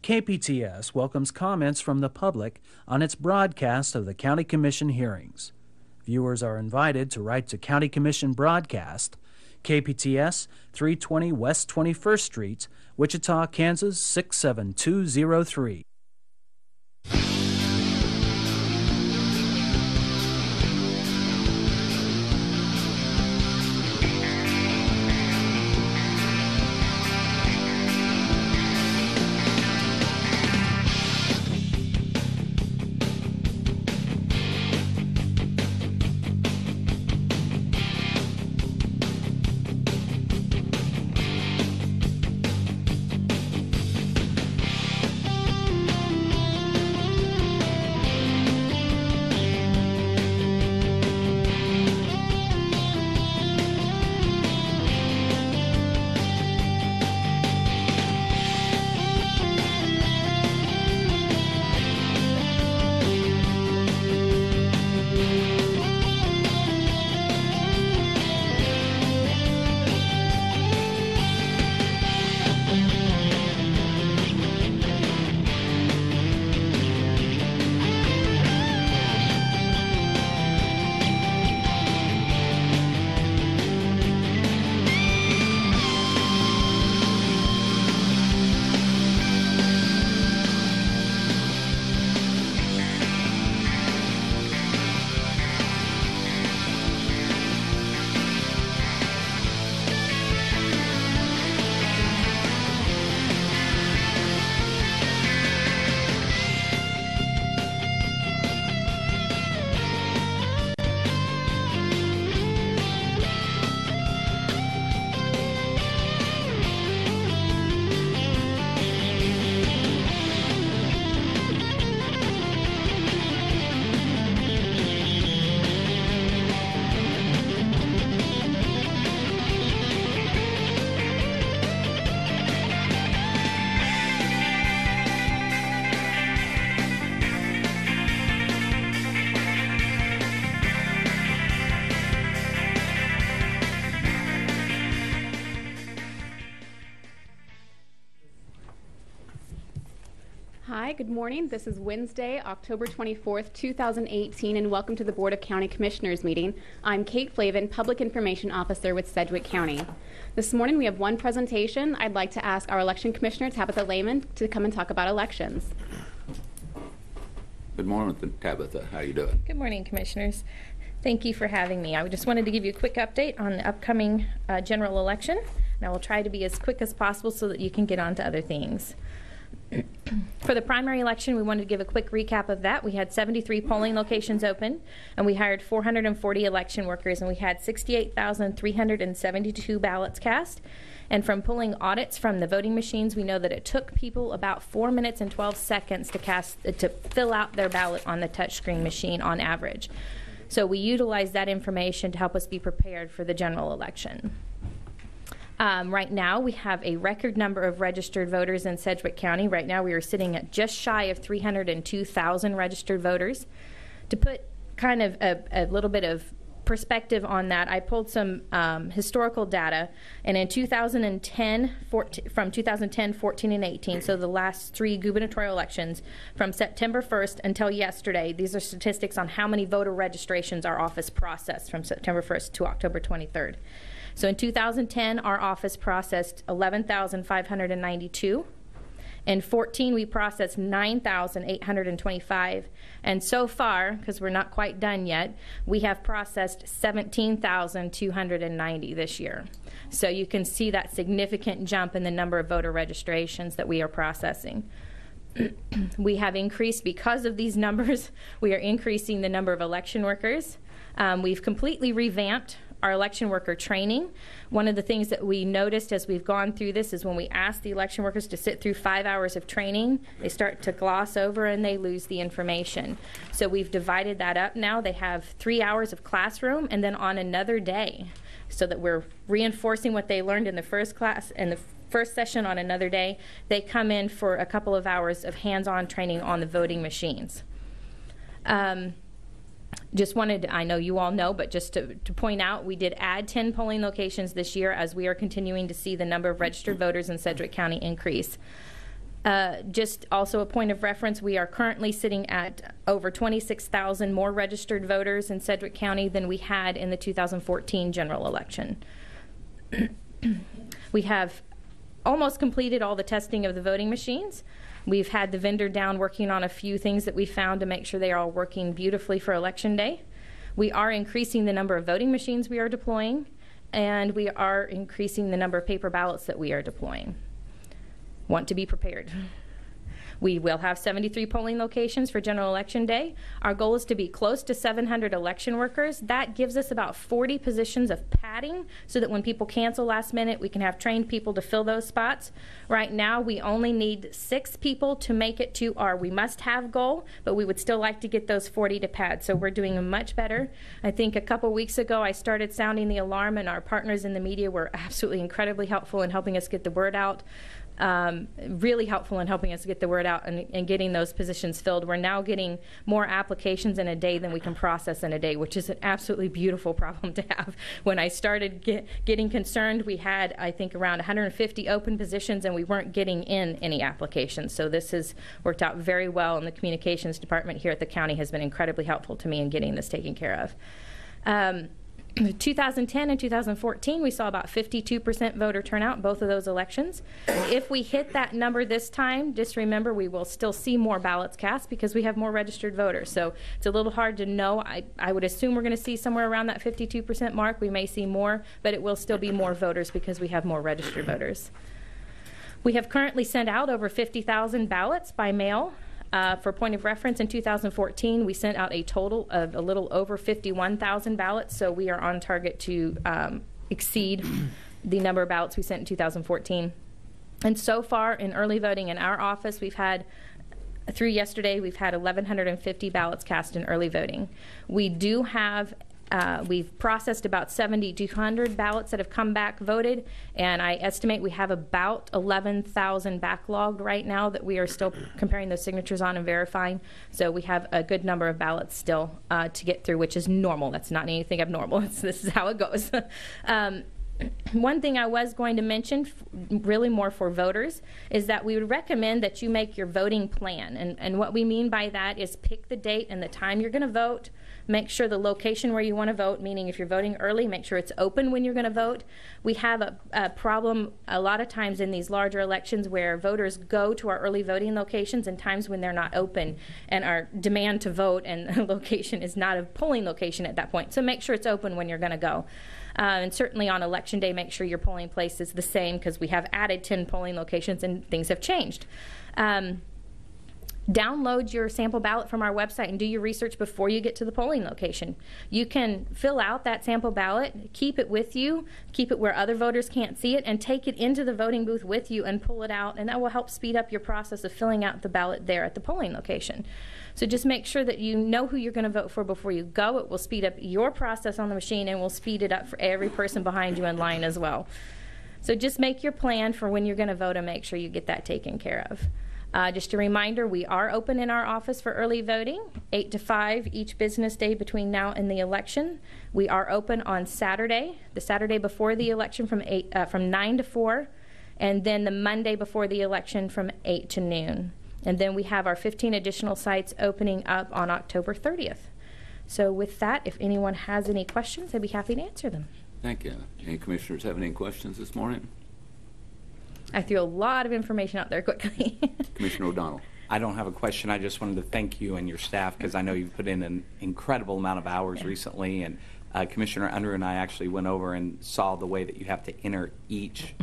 KPTS welcomes comments from the public on its broadcast of the County Commission hearings. Viewers are invited to write to County Commission Broadcast, KPTS, 320 West 21st Street, Wichita, Kansas 67203. Hi, good morning. This is Wednesday, October 24th, 2018, and welcome to the Board of County Commissioners meeting. I'm Kate Flavin, Public Information Officer with Sedgwick County. This morning we have one presentation. I'd like to ask our Election Commissioner, Tabitha Lehman, to come and talk about elections. Good morning, Tabitha. How are you doing? Good morning, Commissioners. Thank you for having me. I just wanted to give you a quick update on the upcoming general election, and I will try to be as quick as possible so that you can get on to other things. For the primary election, we wanted to give a quick recap of that. We had 73 polling locations open, and we hired 440 election workers, and we had 68,372 ballots cast. And from pulling audits from the voting machines, we know that it took people about 4 minutes and 12 seconds to fill out their ballot on the touchscreen machine on average. So we utilized that information to help us be prepared for the general election. Right now, we have a record number of registered voters in Sedgwick County. Right now, we are sitting at just shy of 302,000 registered voters. To put kind of a little bit of perspective on that, I pulled some historical data, and in 2010, from 2010, 14, and 18, so the last three gubernatorial elections, from September 1st until yesterday, these are statistics on how many voter registrations our office processed from September 1st to October 23rd. So in 2010, our office processed 11,592. In 14, we processed 9,825. And so far, because we're not quite done yet, we have processed 17,290 this year. So you can see that significant jump in the number of voter registrations that we are processing. We have increased, because of these numbers, we are increasing the number of election workers. We've completely revamped our election worker training. One of the things that we noticed as we've gone through this is when we ask the election workers to sit through 5 hours of training, they start to gloss over and they lose the information. So we've divided that up now. They have 3 hours of classroom and then on another day, so that we're reinforcing what they learned in the first class and the first session on another day. They come in for a couple of hours of hands-on training on the voting machines. Just wanted to, I know you all know, but just to point out, we did add 10 polling locations this year as we are continuing to see the number of registered voters in Sedgwick County increase. Just also a point of reference, we are currently sitting at over 26,000 more registered voters in Sedgwick County than we had in the 2014 general election. We have almost completed all the testing of the voting machines. We've had the vendor down working on a few things that we found to make sure they are all working beautifully for Election Day. We are increasing the number of voting machines we are deploying, and we are increasing the number of paper ballots that we are deploying. Want to be prepared. We will have 73 polling locations for General Election Day. Our goal is to be close to 700 election workers. That gives us about 40 positions of padding so that when people cancel last minute, we can have trained people to fill those spots. Right now, we only need 6 people to make it to our we must have goal, but we would still like to get those 40 to pad. So we're doing much better. I think a couple weeks ago, I started sounding the alarm, and our partners in the media were absolutely incredibly helpful in helping us get the word out. Really helpful in helping us get the word out and getting those positions filled. We're now getting more applications in a day than we can process in a day, which is an absolutely beautiful problem to have. When I started getting concerned, we had, I think, around 150 open positions, and we weren't getting in any applications. So this has worked out very well, and the communications department here at the county has been incredibly helpful to me in getting this taken care of. 2010 and 2014, we saw about 52% voter turnout, both of those elections. If we hit that number this time, just remember we will still see more ballots cast because we have more registered voters. So it's a little hard to know. I would assume we're going to see somewhere around that 52% mark. We may see more, but it will still be more voters because we have more registered voters. We have currently sent out over 50,000 ballots by mail. For point of reference, in 2014, we sent out a total of a little over 51,000 ballots, so we are on target to exceed the number of ballots we sent in 2014. And so far in early voting in our office, we've had, through yesterday, we've had 1,150 ballots cast in early voting. We do have we've processed about 7,200 ballots that have come back voted, and I estimate we have about 11,000 backlogged right now that we are still comparing those signatures on and verifying. So we have a good number of ballots still to get through, which is normal. That's not anything abnormal. This is how it goes. One thing I was going to mention, really more for voters, is that we would recommend that you make your voting plan. And what we mean by that is pick the date and the time you're going to vote. Make sure the location where you want to vote, meaning if you're voting early, make sure it's open when you're going to vote. We have a problem a lot of times in these larger elections where voters go to our early voting locations in times when they're not open, and our demand to vote and the location is not a polling location at that point. So make sure it's open when you're going to go. And certainly on Election Day, make sure your polling place is the same, because we have added 10 polling locations and things have changed. Download your sample ballot from our website and do your research before you get to the polling location. You can fill out that sample ballot, keep it with you, keep it where other voters can't see it, and take it into the voting booth with you and pull it out, and that will help speed up your process of filling out the ballot there at the polling location. So just make sure that you know who you're going to vote for before you go. It will speed up your process on the machine and will speed it up for every person behind you in line as well. So just make your plan for when you're going to vote and make sure you get that taken care of. Just a reminder, we are open in our office for early voting, 8 to 5 each business day between now and the election. We are open on Saturday, the Saturday before the election from 9 to 4, and then the Monday before the election from 8 to noon. And then we have our 15 additional sites opening up on October 30th. So with that, if anyone has any questions, I'd be happy to answer them. Thank you. Any commissioners have any questions this morning? I threw a lot of information out there quickly. Commissioner O'Donnell. I don't have a question. I just wanted to thank you and your staff, because I know you've put in an incredible amount of hours recently. And Commissioner Unruh and I actually went over and saw the way that you have to enter each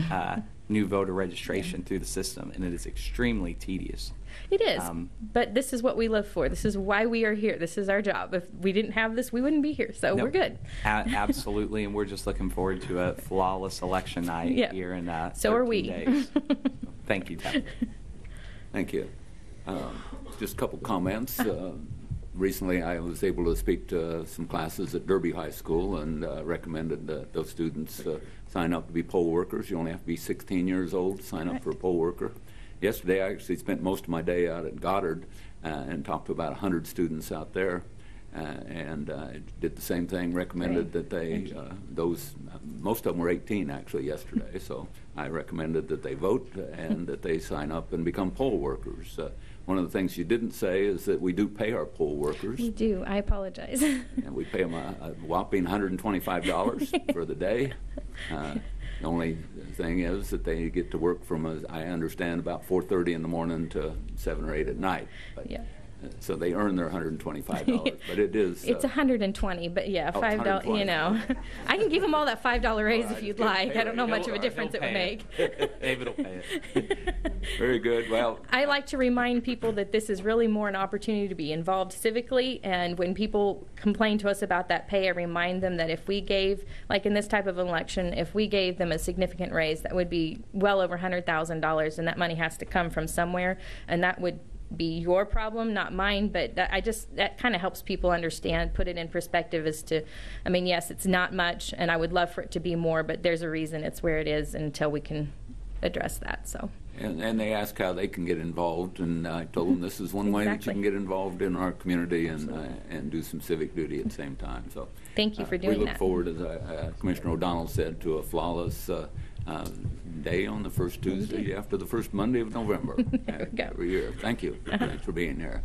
new voter registration through the system, and it is extremely tedious. It is, but this is what we live for. This is why we are here. This is our job. If we didn't have this, we wouldn't be here, so we're good. Absolutely, and we're just looking forward to a flawless election night here in so are we. days. Thank you, Tabitha. Thank you. Just a couple comments. Recently, I was able to speak to some classes at Derby High School and recommended that those students sign up to be poll workers. You only have to be 16 years old to sign up for a poll worker. Yesterday, I actually spent most of my day out at Goddard and talked to about 100 students out there. and did the same thing, recommended that they, most of them were 18 actually yesterday, so I recommended that they vote and that they sign up and become poll workers. One of the things you didn't say is that we do pay our poll workers. We do. I apologize. And we pay them a whopping $125 for the day. The only thing is that they get to work from, as I understand, about 4:30 in the morning to 7 or 8 at night. But, Yeah. So they earn their $125, but it is. It's $120, but yeah, $5. You know, I can give them all that $5 raise if you'd like. I don't know much of a difference it would make. David will pay it. Very good. Well, I like to remind people that this is really more an opportunity to be involved civically, and when people complain to us about that pay, I remind them that if we gave, like in this type of election, if we gave them a significant raise, that would be well over $100,000, and that money has to come from somewhere, and that would be your problem, not mine, but that kind of helps people understand, put it in perspective as to, I mean, yes, it's not much, and I would love for it to be more, but there's a reason it's where it is until we can address that. So. And they ask how they can get involved, and I told them this is one way that you can get involved in our community and do some civic duty at the same time. So thank you for doing that. We look forward, as Commissioner O'Donnell said, to a flawless day on the first Tuesday after the first Monday of November every year. Thank you. Thanks for being here.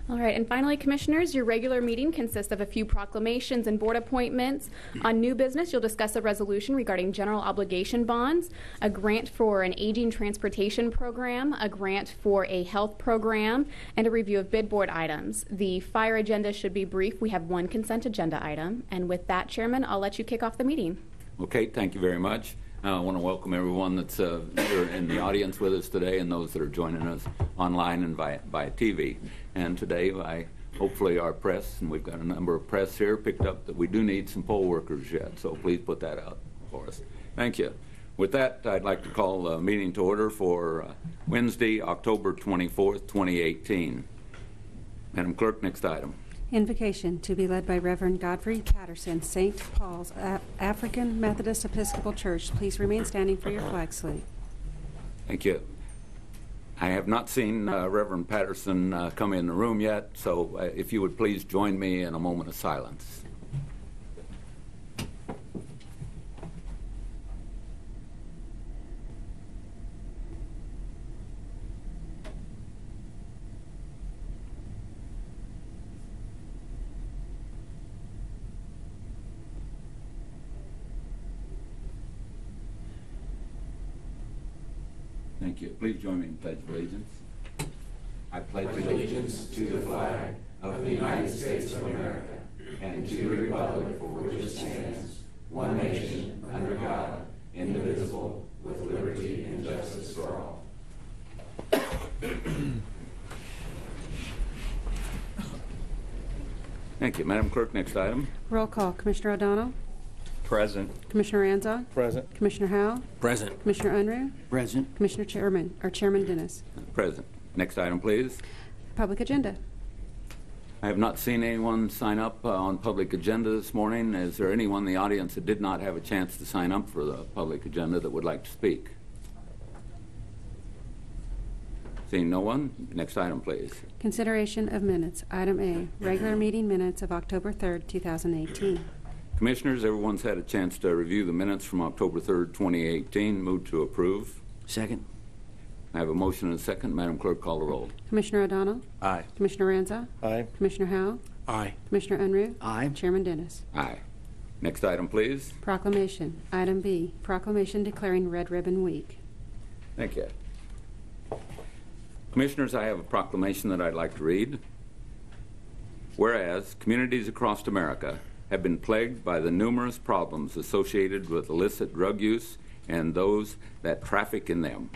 All right, and finally, Commissioners, your regular meeting consists of a few proclamations and board appointments. On new business, you'll discuss a resolution regarding general obligation bonds, a grant for an aging transportation program, a grant for a health program, and a review of bid board items. The fire agenda should be brief. We have one consent agenda item. And with that, Chairman, I'll let you kick off the meeting. Okay, thank you very much. I want to welcome everyone that's here in the audience with us today and those that are joining us online and via TV. And today, hopefully our press, and we've got a number of press here, picked up that we do need some poll workers yet, so please put that out for us. Thank you. With that, I'd like to call the meeting to order for Wednesday, October 24th, 2018. Madam Clerk, next item. Invocation to be led by Reverend Godfrey Patterson, St. Paul's African Methodist Episcopal Church. Please remain standing for your flag salute. Thank you. I have not seen Reverend Patterson come in the room yet, so if you would please join me in a moment of silence. Thank you. Please join me in the Pledge of Allegiance. I pledge allegiance to the flag of the United States of America and to the republic for which it stands, one nation, under God, indivisible, with liberty and justice for all. Thank you. Madam Clerk, next item. Roll call. Commissioner O'Donnell? Present. Commissioner Anzon? Present. Commissioner Howell? Present. Commissioner Unruh? Present. Commissioner Chairman Dennis? Present. Next item, please. Public agenda. I have not seen anyone sign up on public agenda this morning. Is there anyone in the audience that did not have a chance to sign up for the public agenda that would like to speak? Seeing no one, next item, please. Consideration of minutes. Item A, regular meeting minutes of October 3rd, 2018. Commissioners, everyone's had a chance to review the minutes from October 3rd, 2018. Move to approve. Second. I have a motion and a second. Madam Clerk, call the roll. Commissioner O'Donnell? Aye. Commissioner Anzon? Aye. Commissioner Howell? Aye. Commissioner Unruh? Aye. Chairman Dennis? Aye. Next item, please. Proclamation. Item B, proclamation declaring Red Ribbon Week. Thank you. Commissioners, I have a proclamation that I'd like to read. Whereas communities across America have been plagued by the numerous problems associated with illicit drug use and those that traffic in them.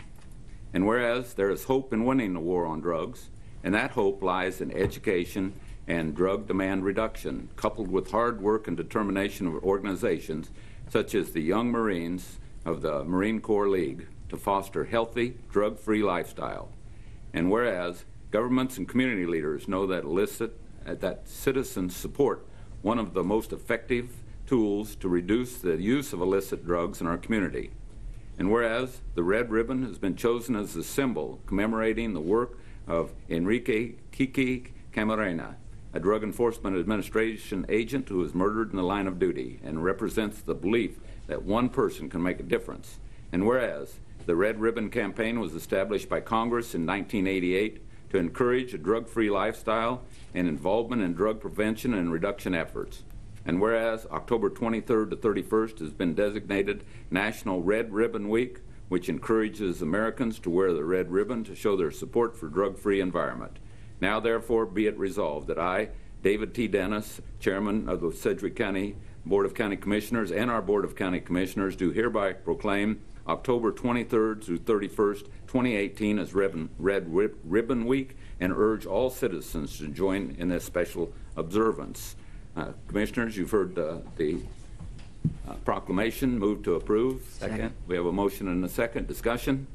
And whereas there is hope in winning the war on drugs, and that hope lies in education and drug demand reduction, coupled with hard work and determination of organizations such as the Young Marines of the Marine Corps League to foster healthy, drug-free lifestyle. And whereas governments and community leaders know that citizens support one of the most effective tools to reduce the use of illicit drugs in our community. And whereas the red ribbon has been chosen as the symbol commemorating the work of Enrique Kiki Camarena, a Drug Enforcement Administration agent who was murdered in the line of duty and represents the belief that one person can make a difference. And whereas the Red Ribbon Campaign was established by Congress in 1988 to encourage a drug-free lifestyle and involvement in drug prevention and reduction efforts. And whereas October 23rd to 31st has been designated National Red Ribbon Week, which encourages Americans to wear the red ribbon to show their support for drug-free environment. Now, therefore, be it resolved that I, David T. Dennis, Chairman of the Sedgwick County Board of County Commissioners, and our Board of County Commissioners, do hereby proclaim October 23rd through 31st, 2018 as Red Ribbon Week, and urge all citizens to join in this special observance. Commissioners, you've heard the proclamation. Move to approve. Second. We have a motion and a second. Discussion?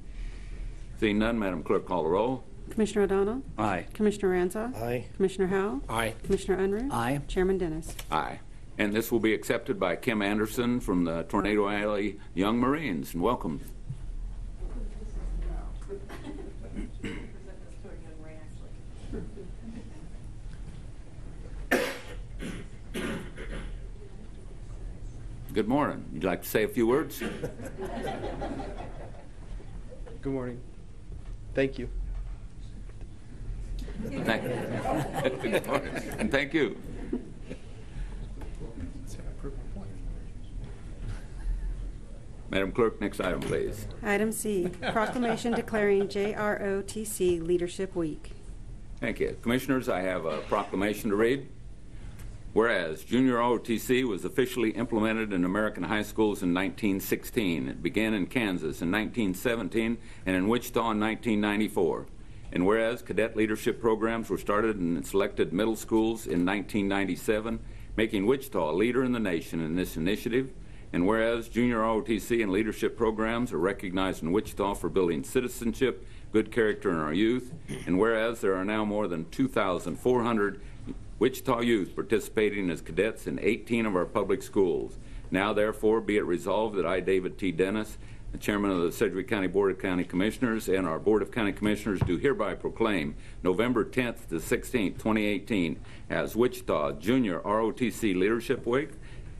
Seeing none, Madam Clerk, call the roll. Commissioner O'Donnell? Aye. Commissioner Ranza? Aye. Commissioner Howell? Aye. Commissioner Unruh? Aye. Chairman Dennis. Aye. And this will be accepted by Kim Anderson from the Tornado Alley Young Marines. And welcome. Good morning. You'd like to say a few words? Good morning. Thank you. Thank you. Good morning. And thank you. Madam Clerk, next item, please. Item C, proclamation declaring JROTC Leadership Week. Thank you. Commissioners, I have a proclamation to read. Whereas Junior ROTC was officially implemented in American high schools in 1916. It began in Kansas in 1917 and in Wichita in 1994. And whereas cadet leadership programs were started in selected middle schools in 1997, making Wichita a leader in the nation in this initiative. And whereas junior ROTC and leadership programs are recognized in Wichita for building citizenship, good character in our youth. And whereas there are now more than 2,400 Wichita youth participating as cadets in 18 of our public schools. Now, therefore, be it resolved that I, David T. Dennis, the Chairman of the Sedgwick County Board of County Commissioners, and our Board of County Commissioners do hereby proclaim November 10th to 16th, 2018 as Wichita Junior ROTC Leadership Week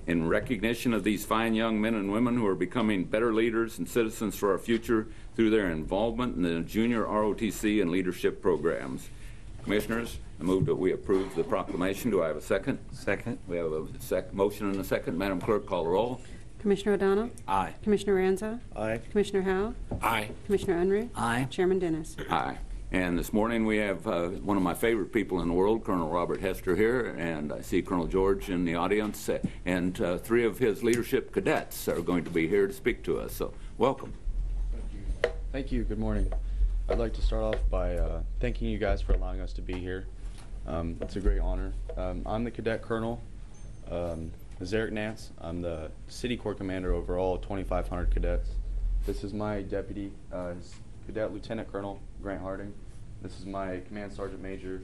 in recognition of these fine young men and women who are becoming better leaders and citizens for our future through their involvement in the junior ROTC and leadership programs. Commissioners, I move that we approve the proclamation. Do I have a second? Second. We have a motion and a second. Madam Clerk, call the roll. Commissioner O'Donnell? Aye. Commissioner Ranza? Aye. Commissioner Howell? Aye. Commissioner Unruh? Aye. Chairman Dennis. Aye. And this morning we have one of my favorite people in the world, Colonel Robert Hester here, and I see Colonel George in the audience, and three of his leadership cadets are going to be here to speak to us. So welcome. Thank you. Good morning. I'd like to start off by thanking you guys for allowing us to be here. It's a great honor. I'm the Cadet Colonel, Zarek Nance. I'm the City Corps Commander over all 2,500 cadets. This is my deputy, Cadet Lieutenant Colonel Grant Harding. This is my Command Sergeant Major,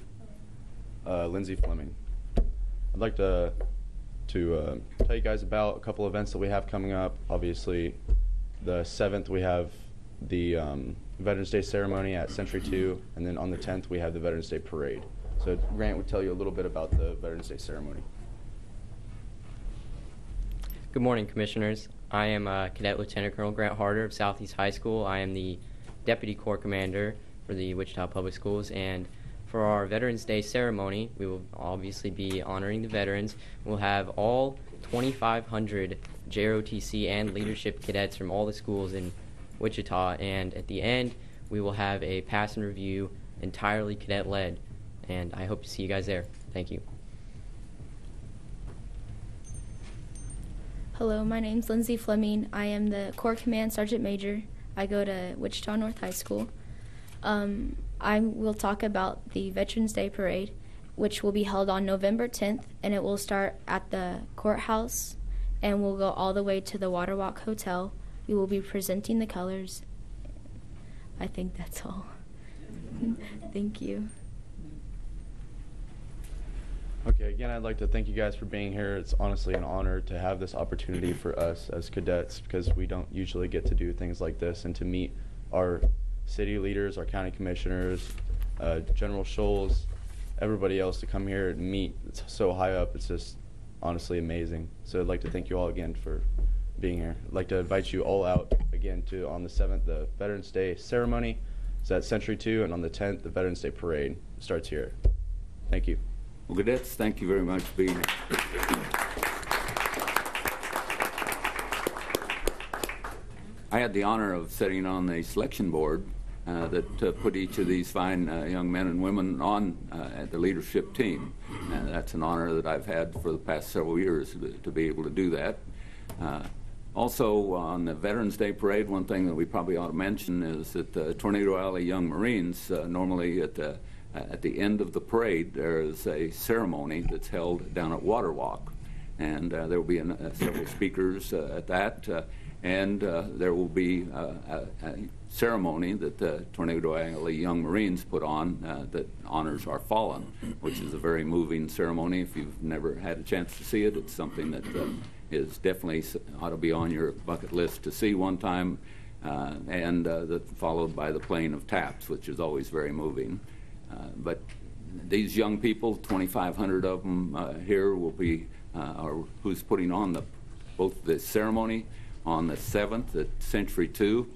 Lindsay Fleming. I'd like to tell you guys about a couple events that we have coming up. Obviously, the 7th we have the Veterans Day ceremony at Century 2, and then on the 10th we have the Veterans Day Parade. So Grant would tell you a little bit about the Veterans Day ceremony. Good morning, Commissioners. I am Cadet Lieutenant Colonel Grant Harder of Southeast High School. I am the Deputy Corps Commander for the Wichita Public Schools, and for our Veterans Day ceremony, we will obviously be honoring the veterans. We'll have all 2,500 JROTC and leadership cadets from all the schools in Wichita, and at the end, we will have a pass and review entirely cadet-led, and I hope to see you guys there. Thank you. Hello, my name's Lindsay Fleming. I am the Corps Command Sergeant Major. I go to Wichita North High School. I will talk about the Veterans Day Parade, which will be held on November 10th, and it will start at the courthouse and will go all the way to the Waterwalk Hotel. We will be presenting the colors. I think that's all. Thank you. Okay, again, I'd like to thank you guys for being here. It's honestly an honor to have this opportunity for us as cadets, because we don't usually get to do things like this, and to meet our city leaders, our county commissioners, General Scholes, everybody else to come here and meet. It's so high up. It's just honestly amazing. So I'd like to thank you all again for being here. I'd like to invite you all out again to on the 7th, the Veterans Day ceremony. It's at Century 2, and on the 10th, the Veterans Day parade starts here. Thank you. Well, cadets, thank you very much for being here. I had the honor of sitting on the selection board that put each of these fine young men and women on the leadership team. And that's an honor that I've had for the past several years to be able to do that. Also, on the Veterans Day Parade, one thing that we probably ought to mention is that the Tornado Alley Young Marines, normally at the end of the parade, there is a ceremony that's held down at Water Walk. And there will be several speakers at that. And there will be a ceremony that the Tornado Alley Young Marines put on that honors our fallen, which is a very moving ceremony. If you've never had a chance to see it, it's something that is definitely ought to be on your bucket list to see one time, and followed by the playing of taps, which is always very moving. But these young people, 2,500 of them here, will be, who's putting on both the ceremony on the 7th at Century 2.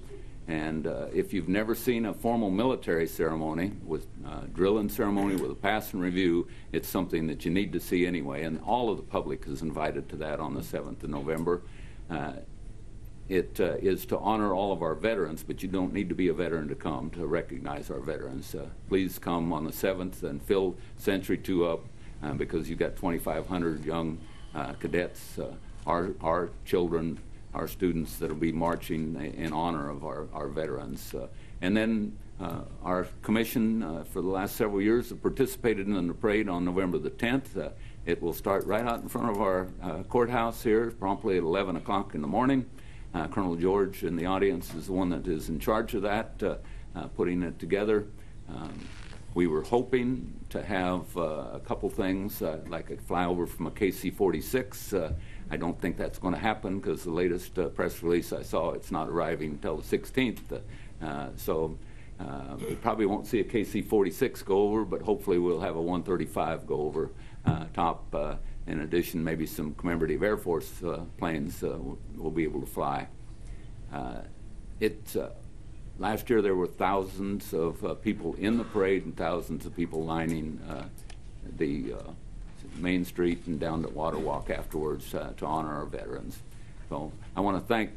And if you've never seen a formal military ceremony with drill and ceremony with a pass and review, it's something that you need to see anyway. And all of the public is invited to that on the 7th of November. It is to honor all of our veterans, but you don't need to be a veteran to come to recognize our veterans. Please come on the 7th and fill Century 2 up because you've got 2,500 young cadets, our children, our students that will be marching in honor of our veterans. And then our commission for the last several years have participated in the parade on November the 10th. It will start right out in front of our courthouse here promptly at 11 o'clock in the morning. Colonel George in the audience is the one that is in charge of that, putting it together. We were hoping to have a couple things like a flyover from a KC-46. I don't think that's going to happen because the latest press release I saw, it's not arriving until the 16th. So we probably won't see a KC-46 go over, but hopefully we'll have a 135 go over top. In addition, maybe some commemorative Air Force planes will be able to fly. Last year there were thousands of people in the parade and thousands of people lining the Main Street and down to Water Walk afterwards to honor our veterans. So I want to thank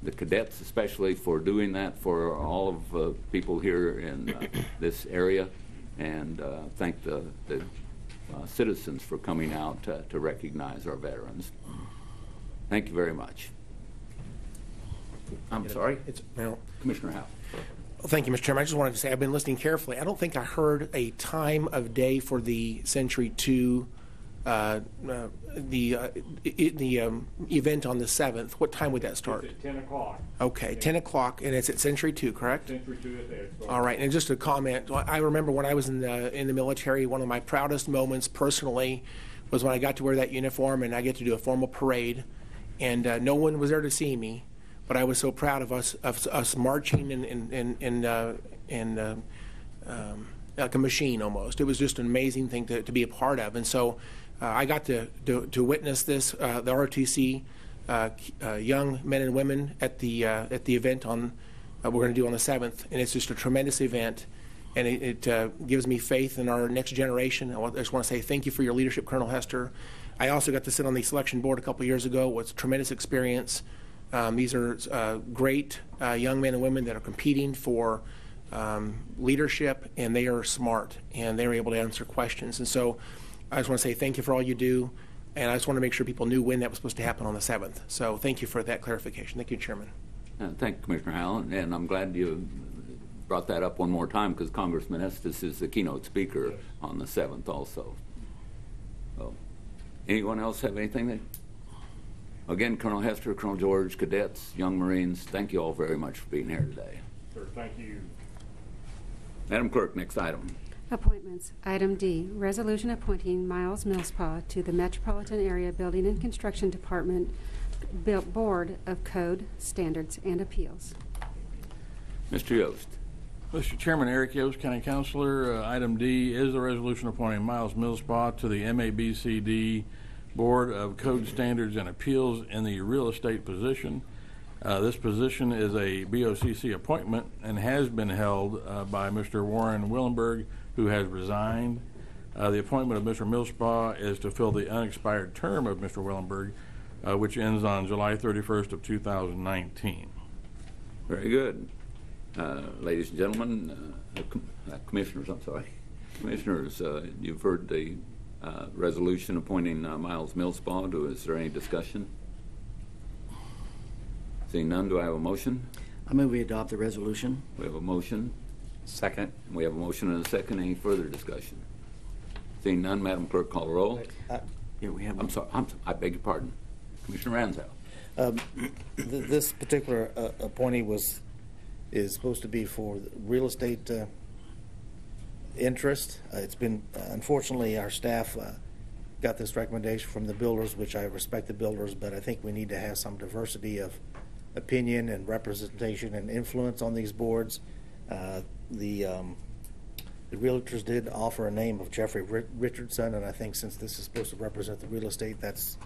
the cadets especially for doing that for all of the people here in this area, and thank the citizens for coming out to recognize our veterans. Thank you very much. I'm sorry? Commissioner Howe. Well, thank you, Mr. Chairman. I just wanted to say I've been listening carefully. I don't think I heard a time of day for the Century 2 event on the 7th. What time would that start? It's at 10 o'clock. Okay, 10 o'clock, and it's at Century 2, correct? Century 2 at there. All right, and just a comment. I remember when I was in the military, one of my proudest moments personally was when I got to wear that uniform and I get to do a formal parade, and no one was there to see me, but I was so proud of us marching in like a machine almost. It was just an amazing thing to be a part of, and so I got to witness this, the ROTC young men and women at the event on we're going to do on the 7th, and it's just a tremendous event, and it gives me faith in our next generation. I just want to say thank you for your leadership, Colonel Hester. I also got to sit on the selection board a couple years ago. It was a tremendous experience. These are great young men and women that are competing for leadership, and they are smart, and they're able to answer questions. And so I just want to say thank you for all you do, and I just want to make sure people knew when that was supposed to happen on the 7th. So thank you for that clarification. Thank you, Chairman. Thank you, Commissioner Howell, and I'm glad you brought that up one more time because Congressman Estes is the keynote speaker on the 7th also. So, anyone else have anything? Again, Colonel Hester, Colonel George, cadets, young Marines, thank you all very much for being here today. Sir, thank you. Madam Clerk, next item. Appointments. Item D, resolution appointing Miles MILLSPAUGH to the Metropolitan Area Building and Construction Department Board of Code, Standards, and Appeals. Mr. Yost. Mr. Chairman, Eric Yost, County Councilor. Item D is the resolution appointing Miles MILLSPAUGH to the MABCD Board of Code Standards and Appeals in the real estate position. This position is a BOCC appointment and has been held by Mr. Warren Willenberg, who has resigned. The appointment of Mr. MILLSPAUGH is to fill the unexpired term of Mr. Willenberg, which ends on July 31st of 2019. Very good. Ladies and gentlemen, commissioners, Commissioners, you've heard the resolution appointing Miles MILLSPAUGh. Is there any discussion? Seeing none, do I have a motion? I move we adopt the resolution. We have a motion. Second. We have a motion and a second. Any further discussion? Seeing none, Madam Clerk, call the roll. Yeah, we have. I'm sorry. I beg your pardon. Commissioner Ranzow. This particular appointee is supposed to be for the real estate interest. It's been, unfortunately, our staff got this recommendation from the builders, which I respect the builders, but I think we need to have some diversity of opinion and representation and influence on these boards. The realtors did offer a name of Jeffrey Richardson, and I think since this is supposed to represent the real estate, that's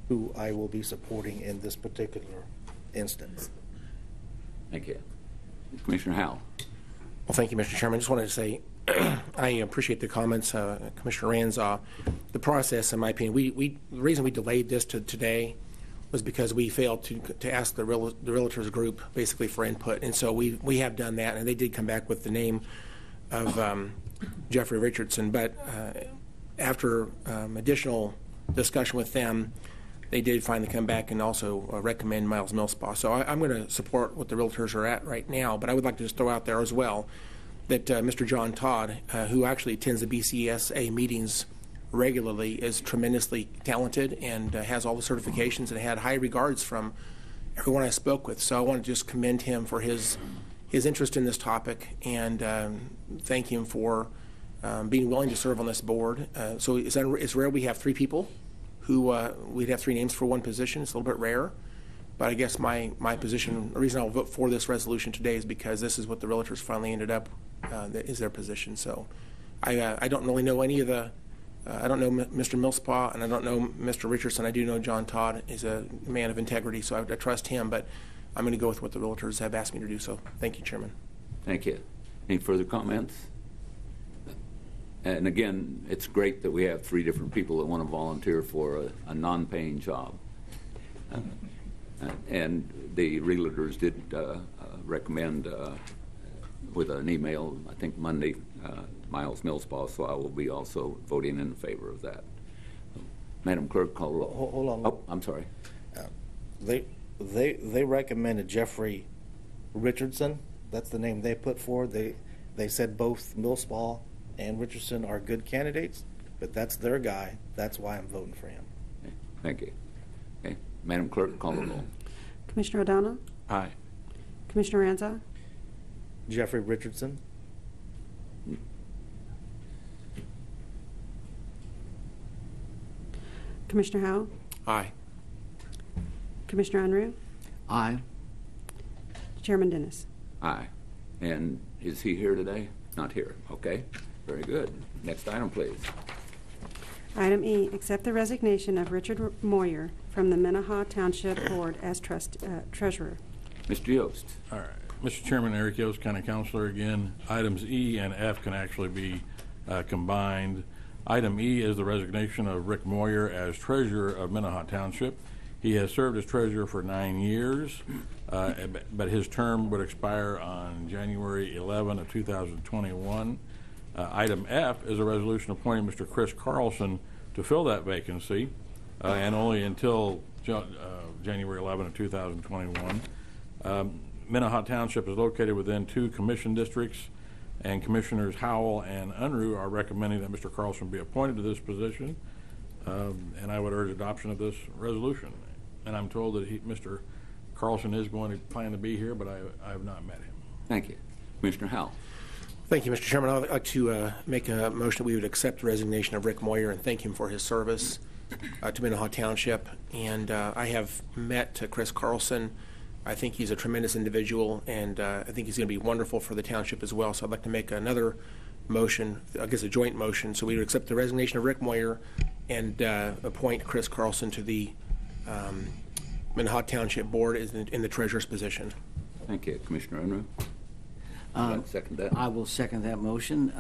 who I will be supporting in this particular instance. Thank you. Commissioner Howell. Well, thank you, Mr. Chairman. I just wanted to say I appreciate the comments, Commissioner Ranzow. The process, in my opinion, the reason we delayed this to today was because we failed to ask the realtors group basically for input, and so we have done that, and they did come back with the name of Jeffrey Richardson. But after additional discussion with them, they did finally come back and also recommend Miles MILLSPAUGh. So I'm going to support what the realtors are at right now, but I would like to just throw out there as well that Mr. John Todd, who actually attends the BCSA meetings regularly, is tremendously talented and has all the certifications and had high regards from everyone I spoke with. So I want to just commend him for his interest in this topic and thank him for being willing to serve on this board. So it's rare we have three people who we'd have three names for one position. It's a little bit rare. But I guess my position, the reason I'll vote for this resolution today is because this is what the realtors finally ended up, that is their position. So I don't really know any of the, I don't know Mr. MILLSPAUGh and I don't know Mr. Richardson. I do know John Todd is a man of integrity, so I trust him, but I'm going to go with what the realtors have asked me to do. So thank you, Chairman. Thank you. Any further comments? And again, it's great that we have three different people that want to volunteer for a non-paying job. And the realtors did recommend with an email, I think Monday, Miles MILLSPAUGh, so I will be also voting in favor of that. Madam Clerk, call the roll. Hold on. Oh, I'm sorry. They recommended Jeffrey Richardson. That's the name they put forward. They said both MILLSPAUGh and Richardson are good candidates, but that's their guy. That's why I'm voting for him. Okay. Thank you. Okay. Madam Clerk, call the roll. Commissioner O'Donnell? Aye. Commissioner Ranzow? Jeffrey Richardson. Commissioner Howell? Aye. Commissioner Unruh? Aye. Chairman Dennis? Aye. And is he here today? Not here. Okay. Very good. Next item, please. Item E, accept the resignation of Richard Moyer from the MENNEHA Township Board as treasurer. Mr. Yost. All right. Mr. Chairman, Eric Yost, County Councilor again. Items E and F can actually be combined. Item E is the resignation of Rick Moyer as treasurer of MENNEHA Township. He has served as treasurer for 9 years, but his term would expire on January 11 of 2021. Item F is a resolution appointing Mr. Chris Carlson to fill that vacancy, and only until January 11 of 2021. MENNEHA Township is located within 2 commission districts, and Commissioners Howell and Unruh are recommending that Mr. Carlson be appointed to this position, and I would urge adoption of this resolution. And I'm told that Mr. Carlson is going to plan to be here, but I have not met him. Thank you. Commissioner Howell. Thank you, Mr. Chairman. I'd like to make a motion that we would accept the resignation of Rick Moyer and thank him for his service to Minneha Township. And I have met Chris Carlson. I think he's a tremendous individual, and I think he's going to be wonderful for the township as well. So I'd like to make another motion, I guess a joint motion, so we would accept the resignation of Rick Moyer and appoint Chris Carlson to the Minneha Township Board in the treasurer's position. Thank you, Commissioner Unruh. Second that. I will second that motion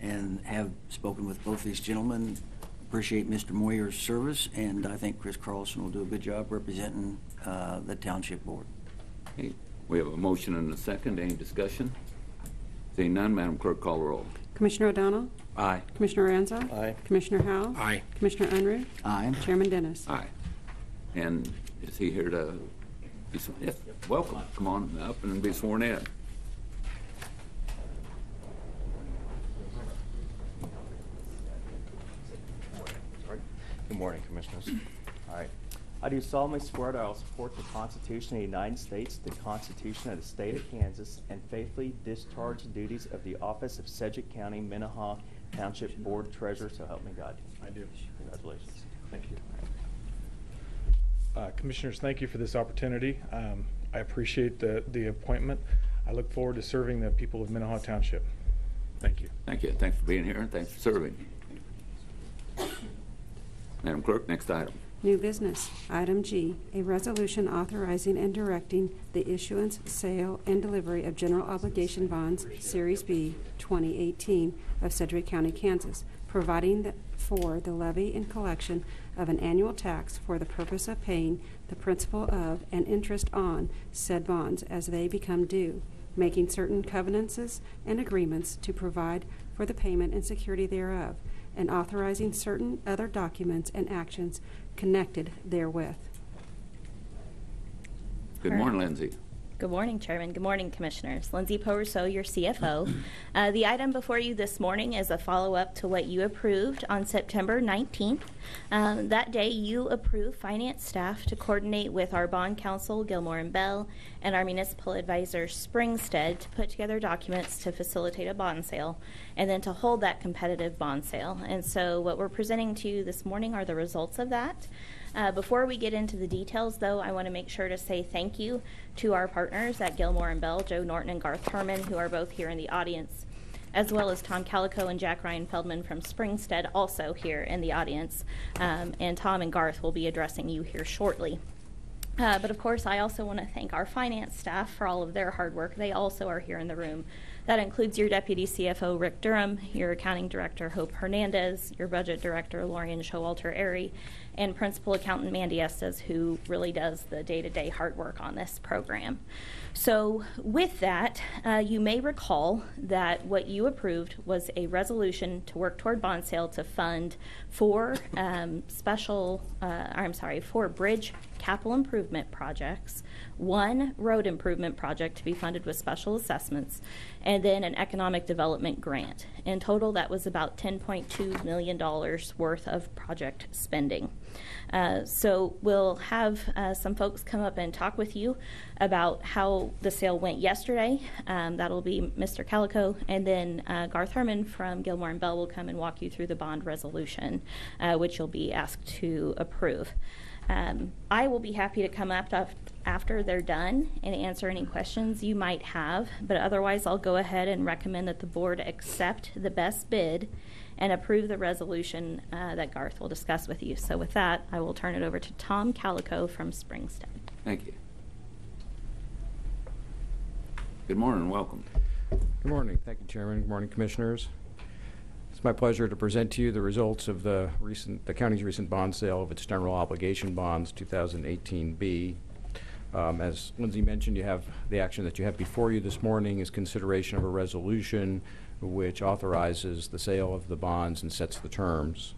and have spoken with both these gentlemen. Appreciate Mr. Moyer's service, and I think Chris Carlson will do a good job representing the Township Board. Okay. We have a motion and a second. Any discussion? Seeing none, Madam Clerk, call the roll. Commissioner O'Donnell? Aye. Commissioner Ranzo? Aye. Commissioner Howell? Aye. Commissioner Unruh? Aye. Chairman Dennis? Aye. And is he here to be sworn? Yes. Welcome. Come on up and be sworn in. Good morning, Commissioners. All right. I do solemnly swear that I will support the Constitution of the United States, the Constitution of the State of Kansas, and faithfully discharge the duties of the office of Sedgwick County, Minneha Township Board Treasurer, so help me God. I do. Congratulations. Thank you. Commissioners, thank you for this opportunity. I appreciate the appointment. I look forward to serving the people of Minneha Township. Thank you. Thank you. Thanks for being here and thanks for serving. Madam Clerk, next item. New business. Item G, a resolution authorizing and directing the issuance, sale, and delivery of general obligation bonds, Series B, 2018, of Sedgwick County, Kansas, providing for the levy and collection of an annual tax for the purpose of paying the principal of and interest on said bonds as they become due, making certain covenances and agreements to provide for the payment and security thereof, and authorizing certain other documents and actions connected therewith. Good morning, Lindsay. Good morning, Chairman. Good morning, Commissioners. Lindsay Poe-Rousseau, your CFO. The item before you this morning is a follow-up to what you approved on September 19th. That day, you approved finance staff to coordinate with our bond counsel, Gilmore and Bell, and our municipal advisor, Springstead, to put together documents to facilitate a bond sale and then to hold that competitive bond sale. And so what we're presenting to you this morning are the results of that. Before we get into the details, though, I want to make sure to say thank you to our partners at Gilmore and Bell, Joe Norton and Garth Herman, who are both here in the audience, as well as Tom Calico and Jack Ryan Feldman from Springstead, also here in the audience. And Tom and Garth will be addressing you here shortly. But of course, I also want to thank our finance staff for all of their hard work. They also are here in the room. That includes your Deputy CFO, Rick Durham, your Accounting Director, Hope Hernandez, your Budget Director, Lorian Showalter-Airy, and Principal Accountant Mandy Estes, who really does the day-to-day hard work on this program. So with that, you may recall that what you approved was a resolution to work toward bond sale to fund four four bridge capital improvement projects, one road improvement project to be funded with special assessments, and then an economic development grant. In total, that was about $10.2 million worth of project spending. So we'll have some folks come up and talk with you about how the sale went yesterday. That'll be Mr. Calico, and then Garth Herman from Gilmore and Bell will come and walk you through the bond resolution, which you'll be asked to approve. I will be happy to come up after they're done and answer any questions you might have, but otherwise I'll go ahead and recommend that the board accept the best bid and approve the resolution that Garth will discuss with you. So with that, I will turn it over to Tom Calico from Springstead. Thank you. Good morning and welcome. Good morning. Thank you, Chairman. Good morning, Commissioners. It's my pleasure to present to you the results of the county's recent bond sale of its general obligation bonds, 2018B. As Lindsay mentioned, you have the action that you have before you this morning is consideration of a resolution which authorizes the sale of the bonds and sets the terms.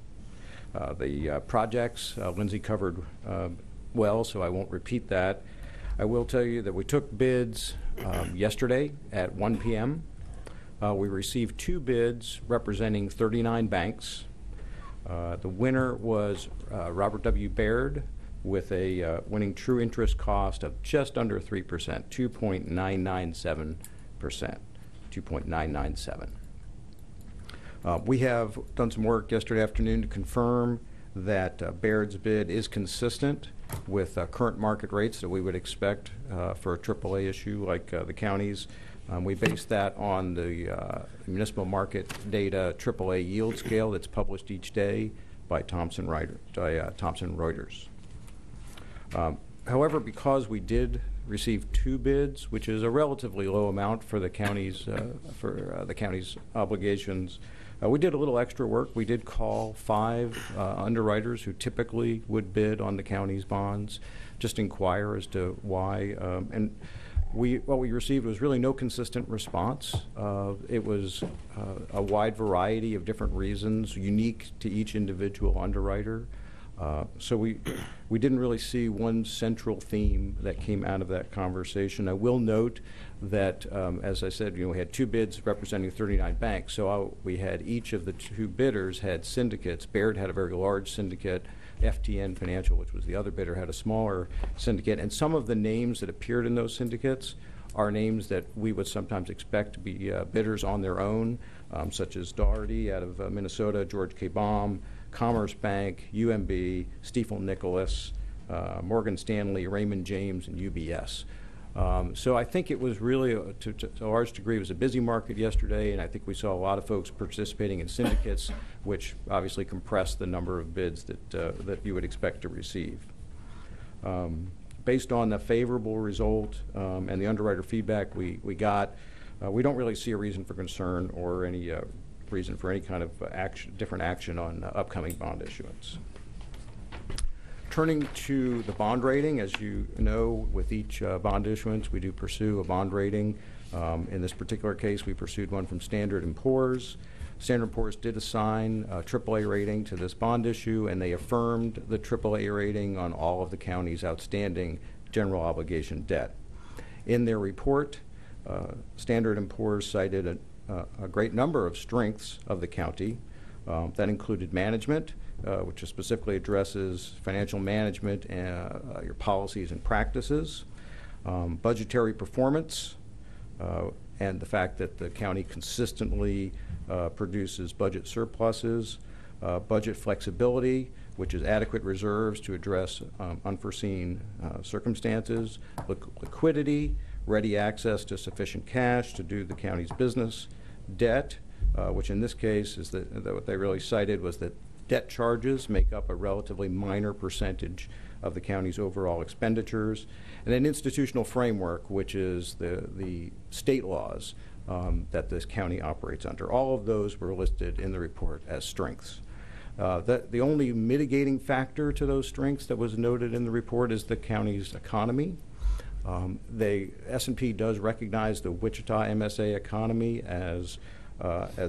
The projects Lindsay covered well, so I won't repeat that. I will tell you that we took bids yesterday at 1 p.m. We received 2 bids representing 39 banks. The winner was Robert W. Baird with a winning true interest cost of just under 3%, 2.997%. 2.997. We have done some work yesterday afternoon to confirm that Baird's bid is consistent with current market rates that we would expect for a AAA issue like the county's. We base that on the municipal market data AAA yield scale that's published each day by Thomson Reuters. However, because we did receive 2 bids, which is a relatively low amount for the county's obligations, we did a little extra work. We did call 5 underwriters who typically would bid on the county's bonds, just inquire as to why. And what we received was really no consistent response. It was a wide variety of different reasons, unique to each individual underwriter. So we didn't really see one central theme that came out of that conversation. I will note that, as I said, we had 2 bids representing 39 banks. So we had each of the 2 bidders had syndicates. Baird had a very large syndicate. FTN Financial, which was the other bidder, had a smaller syndicate. And some of the names that appeared in those syndicates are names that we would sometimes expect to be bidders on their own, such as Doherty out of Minnesota, George K. Baum, Commerce Bank, UMB, Stifel Nicholas, Morgan Stanley, Raymond James, and UBS. So I think it was really, to a large degree, it was a busy market yesterday, and I think we saw a lot of folks participating in syndicates, which obviously compressed the number of bids that you would expect to receive. Based on the favorable result and the underwriter feedback we got, we don't really see a reason for concern or any reason for any kind of different action on upcoming bond issuance. Turning to the bond rating, as you know, with each bond issuance, we do pursue a bond rating. In this particular case, we pursued one from Standard & Poor's. Standard & Poor's did assign a AAA rating to this bond issue, and they affirmed the AAA rating on all of the county's outstanding general obligation debt. In their report, Standard & Poor's cited a great number of strengths of the county. That included management, which specifically addresses financial management and your policies and practices, budgetary performance, and the fact that the county consistently produces budget surpluses, budget flexibility, which is adequate reserves to address unforeseen circumstances, liquidity, ready access to sufficient cash to do the county's business, debt, which in this case is that what they really cited was that debt charges make up a relatively minor percentage of the county's overall expenditures, and an institutional framework, which is the state laws that this county operates under. All of those were listed in the report as strengths. The only mitigating factor to those strengths that was noted in the report is the county's economy. S&P does recognize the Wichita MSA economy as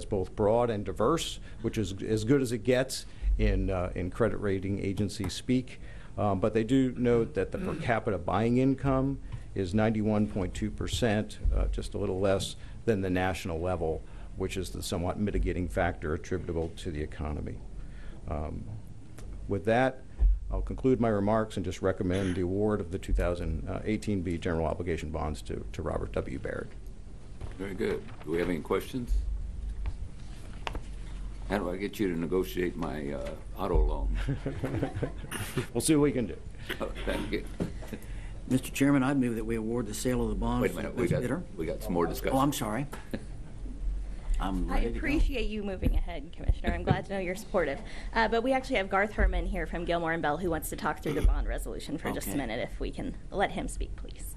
both broad and diverse, which is as good as it gets in credit rating agency speak. But they do note that the per capita buying income is 91.2%, just a little less than the national level, which is the somewhat mitigating factor attributable to the economy. With that, I'll conclude my remarks and just recommend the award of the 2018B general obligation bonds to Robert W. Baird. Very good. Do we have any questions? How do I get you to negotiate my auto loan? We'll see what we can do. Oh, thank you. Mr. Chairman, I'd move that we award the sale of the bonds Wait a minute, to the best bidder. we got some more discussion. Oh, I'm sorry. I'm I ready to go. appreciate you moving ahead, Commissioner. I'm glad to know you're supportive. But we actually have Garth Herman here from Gilmore & Bell who wants to talk through the bond resolution for just a minute, if we can let him speak, please.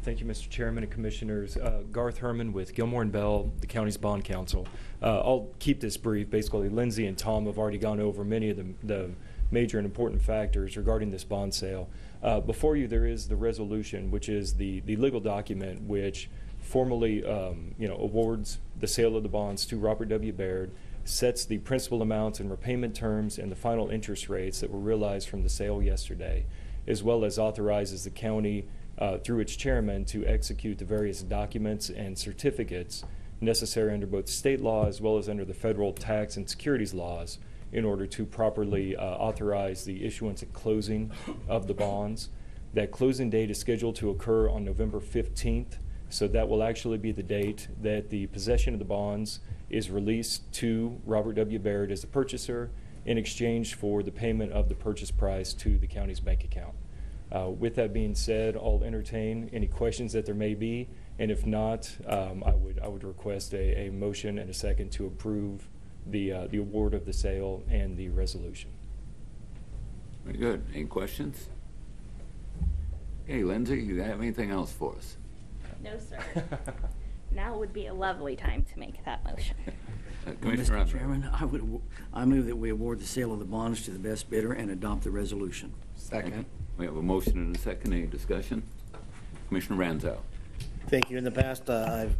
Thank you, Mr. Chairman and Commissioners. Garth Herman with Gilmore & Bell, the county's bond counsel. I'll keep this brief. Basically, Lindsay and Tom have already gone over many of the major and important factors regarding this bond sale. Before you, there is the resolution, which is the legal document which formally awards the sale of the bonds to Robert W. Baird, sets the principal amounts and repayment terms and the final interest rates that were realized from the sale yesterday, as well as authorizes the county through its chairman to execute the various documents and certificates necessary under both state law as well as under the federal tax and securities laws in order to properly authorize the issuance and closing of the bonds. That closing date is scheduled to occur on November 15th, So that will actually be the date that the possession of the bonds is released to Robert W. Baird as the purchaser in exchange for the payment of the purchase price to the county's bank account. With that being said, I'll entertain any questions that there may be, and if not, I would request a motion and a second to approve the award of the sale and the resolution. Very good. Any questions? Hey, Lindsay, you have anything else for us? No, sir. Now would be a lovely time to make that motion. Commissioner Mr. Chairman, I move that we award the sale of the bonds to the best bidder and adopt the resolution. Second. We have a motion and a second. Any discussion? Commissioner Ranzo. Thank you. In the past, I've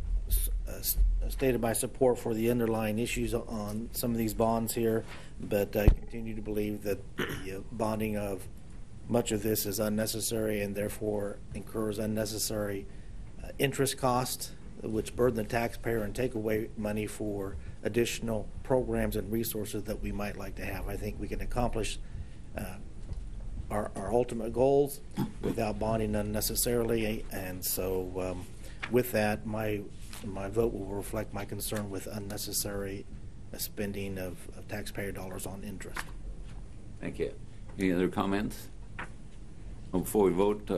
stated my support for the underlying issues on some of these bonds here, but I continue to believe that the bonding of much of this is unnecessary and therefore incurs unnecessary interest costs, which burden the taxpayer and take away money for additional programs and resources that we might like to have. I think we can accomplish our ultimate goals without bonding unnecessarily, and so with that, my vote will reflect my concern with unnecessary spending of taxpayer dollars on interest. Thank you. Any other comments? Well, before we vote,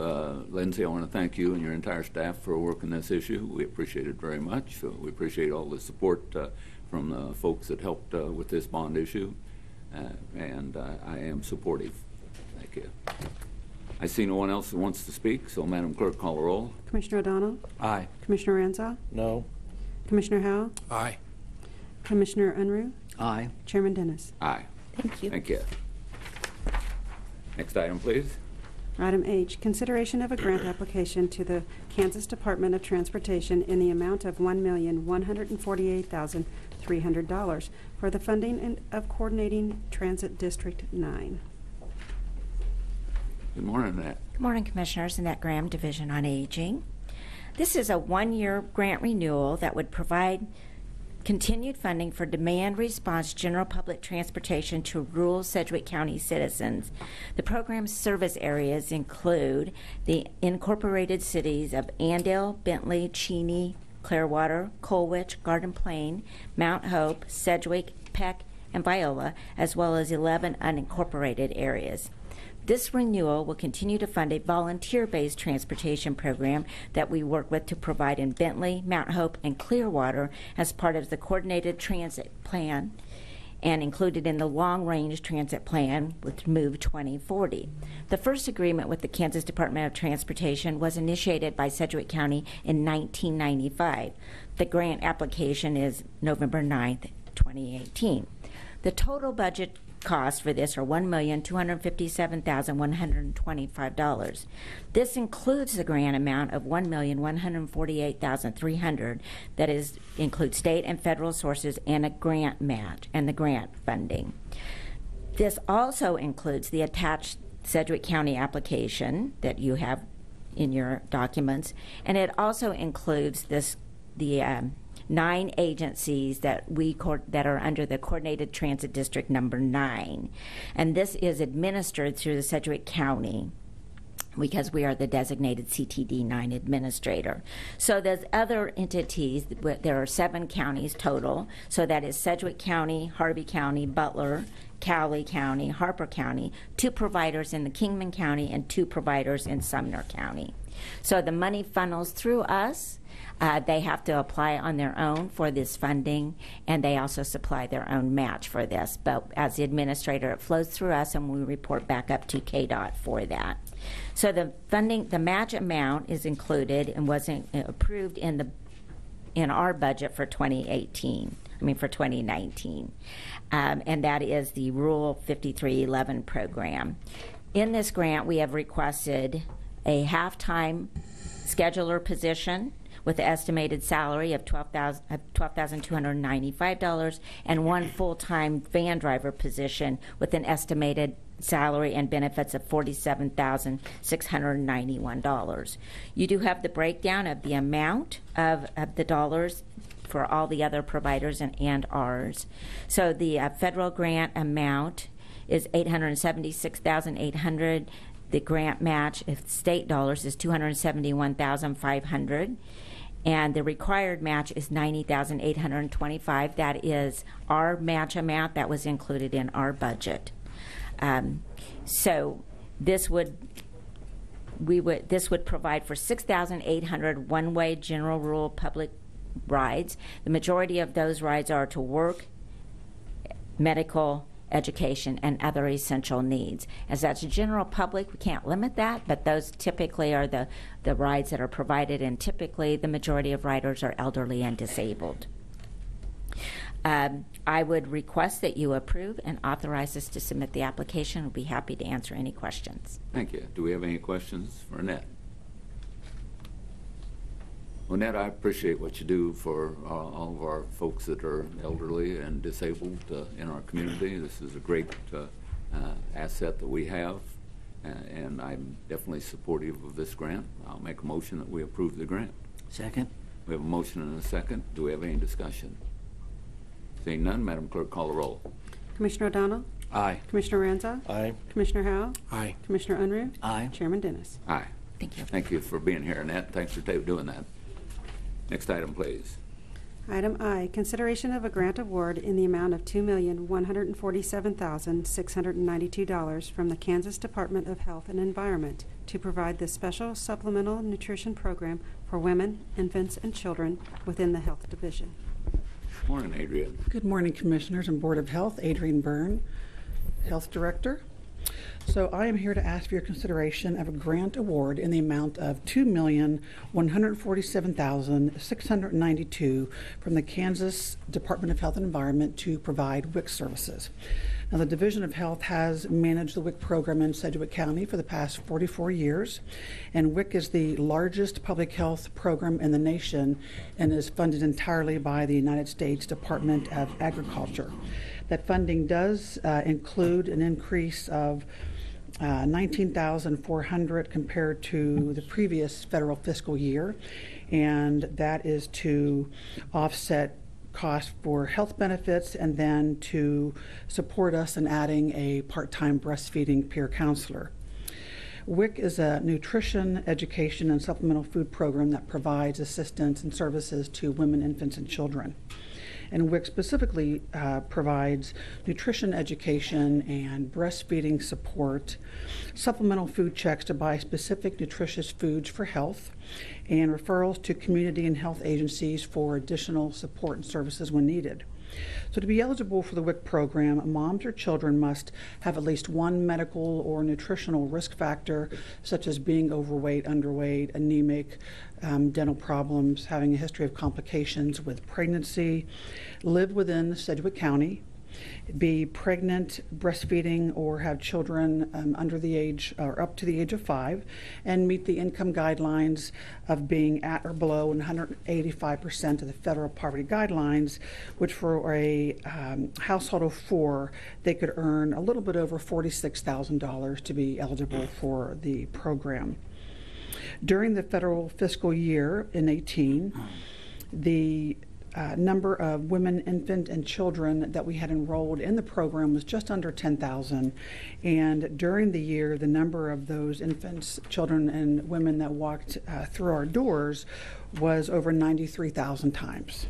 Lindsay, I want to thank you and your entire staff for working this issue. We appreciate it very much. We appreciate all the support from the folks that helped with this bond issue, and I am supportive. Thank you. I see no one else who wants to speak, so Madam Clerk, call the roll. Commissioner O'Donnell? Aye. Commissioner Ranzo? No. Commissioner Howell? Aye. Commissioner Unruh? Aye. Chairman Dennis? Aye. Thank you. Thank you. Next item, please. Item H, consideration of a grant application to the Kansas Department of Transportation in the amount of $1,148,300 for the funding of coordinating Transit District 9. Good morning, Annette. Good morning, Commissioners. Annette Graham, Division on Aging. This is a one-year grant renewal that would provide continued funding for demand response general public transportation to rural Sedgwick County citizens. The program's service areas include the incorporated cities of Andale, Bentley, Cheney, Clearwater, Colwich, Garden Plain, Mount Hope, Sedgwick, Peck, and Viola, as well as 11 unincorporated areas. This renewal will continue to fund a volunteer-based transportation program that we work with to provide in Bentley, Mount Hope, and Clearwater as part of the Coordinated Transit Plan and included in the Long-Range Transit Plan with MOVE 2040. The first agreement with the Kansas Department of Transportation was initiated by Sedgwick County in 1995. The grant application is November 9th, 2018. The total budget costs for this are $1,257,125. This includes the grant amount of $1,148,300 that includes state and federal sources and a grant match and the grant funding. This also includes the attached Sedgwick County application that you have in your documents, and it also includes the 9 agencies that are under the Coordinated Transit District number 9. And this is administered through the Sedgwick County because we are the designated CTD 9 administrator. So there's other entities. There are 7 counties total. So that is Sedgwick County, Harvey County, Butler, Cowley County, Harper County, 2 providers in the Kingman County, and 2 providers in Sumner County. So the money funnels through us. They have to apply on their own for this funding, and they also supply their own match for this. But as the administrator, it flows through us, and we report back up to KDOT for that. So the funding, the match amount is included and wasn't approved in our budget for 2019, and that is the Rural 5311 program. In this grant, we have requested a half-time scheduler position with the estimated salary of $12,295 and 1 full-time van driver position with an estimated salary and benefits of $47,691. You do have the breakdown of the amount of the dollars for all the other providers and ours. So the federal grant amount is $876,800. The grant match, if state dollars, is $271,500, and the required match is $90,825. That is our match amount that was included in our budget. So this would provide for 6,800 one-way general rule public rides. The majority of those rides are to work, medical, education, and other essential needs. As that's general public, we can't limit that, but those typically are the rides that are provided, and typically the majority of riders are elderly and disabled. I would request that you approve and authorize us to submit the application. We'll be happy to answer any questions. Thank you. Do we have any questions for Annette? Annette, I appreciate what you do for all of our folks that are elderly and disabled in our community. This is a great asset that we have, and I'm definitely supportive of this grant. I'll make a motion that we approve the grant. Second. We have a motion and a second. Do we have any discussion? Seeing none, Madam Clerk, call the roll. Commissioner O'Donnell? Aye. Commissioner Ranza? Aye. Commissioner Howell? Aye. Commissioner Unruh? Aye. Chairman Dennis? Aye. Thank you. Thank you for being here, Annette. Thanks for doing that. Next item, please. Item I, consideration of a grant award in the amount of $2,147,692 from the Kansas Department of Health and Environment to provide the special supplemental nutrition program for women, infants, and children within the Health Division. Morning, Adrian. Good morning, Commissioners and Board of Health. Adrian Byrne, Health Director. So I am here to ask for your consideration of a grant award in the amount of $2,147,692 from the Kansas Department of Health and Environment to provide WIC services. Now, the Division of Health has managed the WIC program in Sedgwick County for the past 44 years, and WIC is the largest public health program in the nation and is funded entirely by the United States Department of Agriculture. That funding does include an increase of $19,400 compared to the previous federal fiscal year, and that is to offset cost for health benefits and then to support us in adding a part-time breastfeeding peer counselor. WIC is a nutrition, education, and supplemental food program that provides assistance and services to women, infants, and children. And WIC specifically provides nutrition education and breastfeeding support, supplemental food checks to buy specific nutritious foods for health, and referrals to community and health agencies for additional support and services when needed. So to be eligible for the WIC program, moms or children must have at least one medical or nutritional risk factor, such as being overweight, underweight, anemic, dental problems, having a history of complications with pregnancy, live within Sedgwick County, be pregnant, breastfeeding, or have children under the age or up to the age of 5, and meet the income guidelines of being at or below 185% of the federal poverty guidelines, which for a household of 4, they could earn a little bit over $46,000 to be eligible for the program. During the federal fiscal year in 18, the number of women, infant, and children that we had enrolled in the program was just under 10,000. And during the year, the number of those infants, children, and women that walked through our doors was over 93,000 times.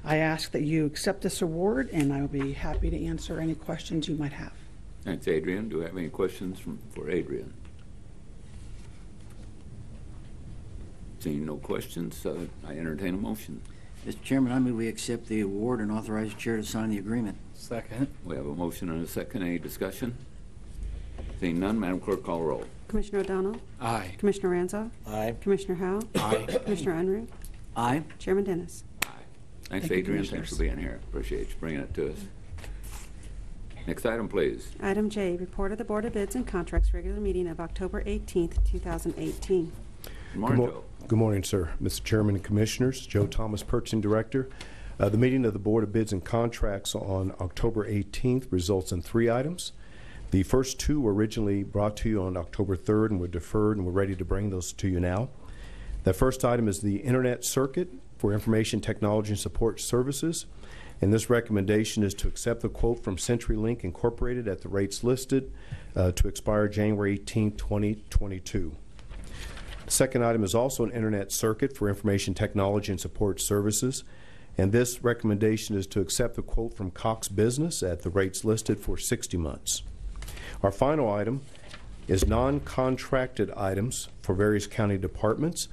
I ask that you accept this award, and I will be happy to answer any questions you might have. Thanks, Adrian. Do we have any questions for Adrian? Seeing no questions, I entertain a motion. Mr. Chairman, I move we accept the award and authorize the chair to sign the agreement. Second. We have a motion and a second. Any discussion? Seeing none, Madam Clerk, call roll. Commissioner O'Donnell? Aye. Commissioner Ranza? Aye. Commissioner Howell? Aye. Commissioner Unruh? Aye. Chairman Dennis? Thanks, Thank you, Adrian. Thanks Commissioners. for being here. Appreciate you bringing it to us. Next item, please. Item J, report of the Board of Bids and Contracts regular meeting of October 18th, 2018. Good morning, Joe. Good morning, sir. Mr. Chairman and Commissioners, Joe Thomas, Purchasing Director. The meeting of the Board of Bids and Contracts on October 18th results in 3 items. The first 2 were originally brought to you on October 3rd and were deferred, and we're ready to bring those to you now. The first item is the Internet Circuit for Information Technology and Support Services. And this recommendation is to accept the quote from CenturyLink Incorporated at the rates listed to expire January 18, 2022. The second item is also an internet circuit for information technology and support services. And this recommendation is to accept the quote from Cox Business at the rates listed for 60 months. Our final item is non-contracted items for various county departments.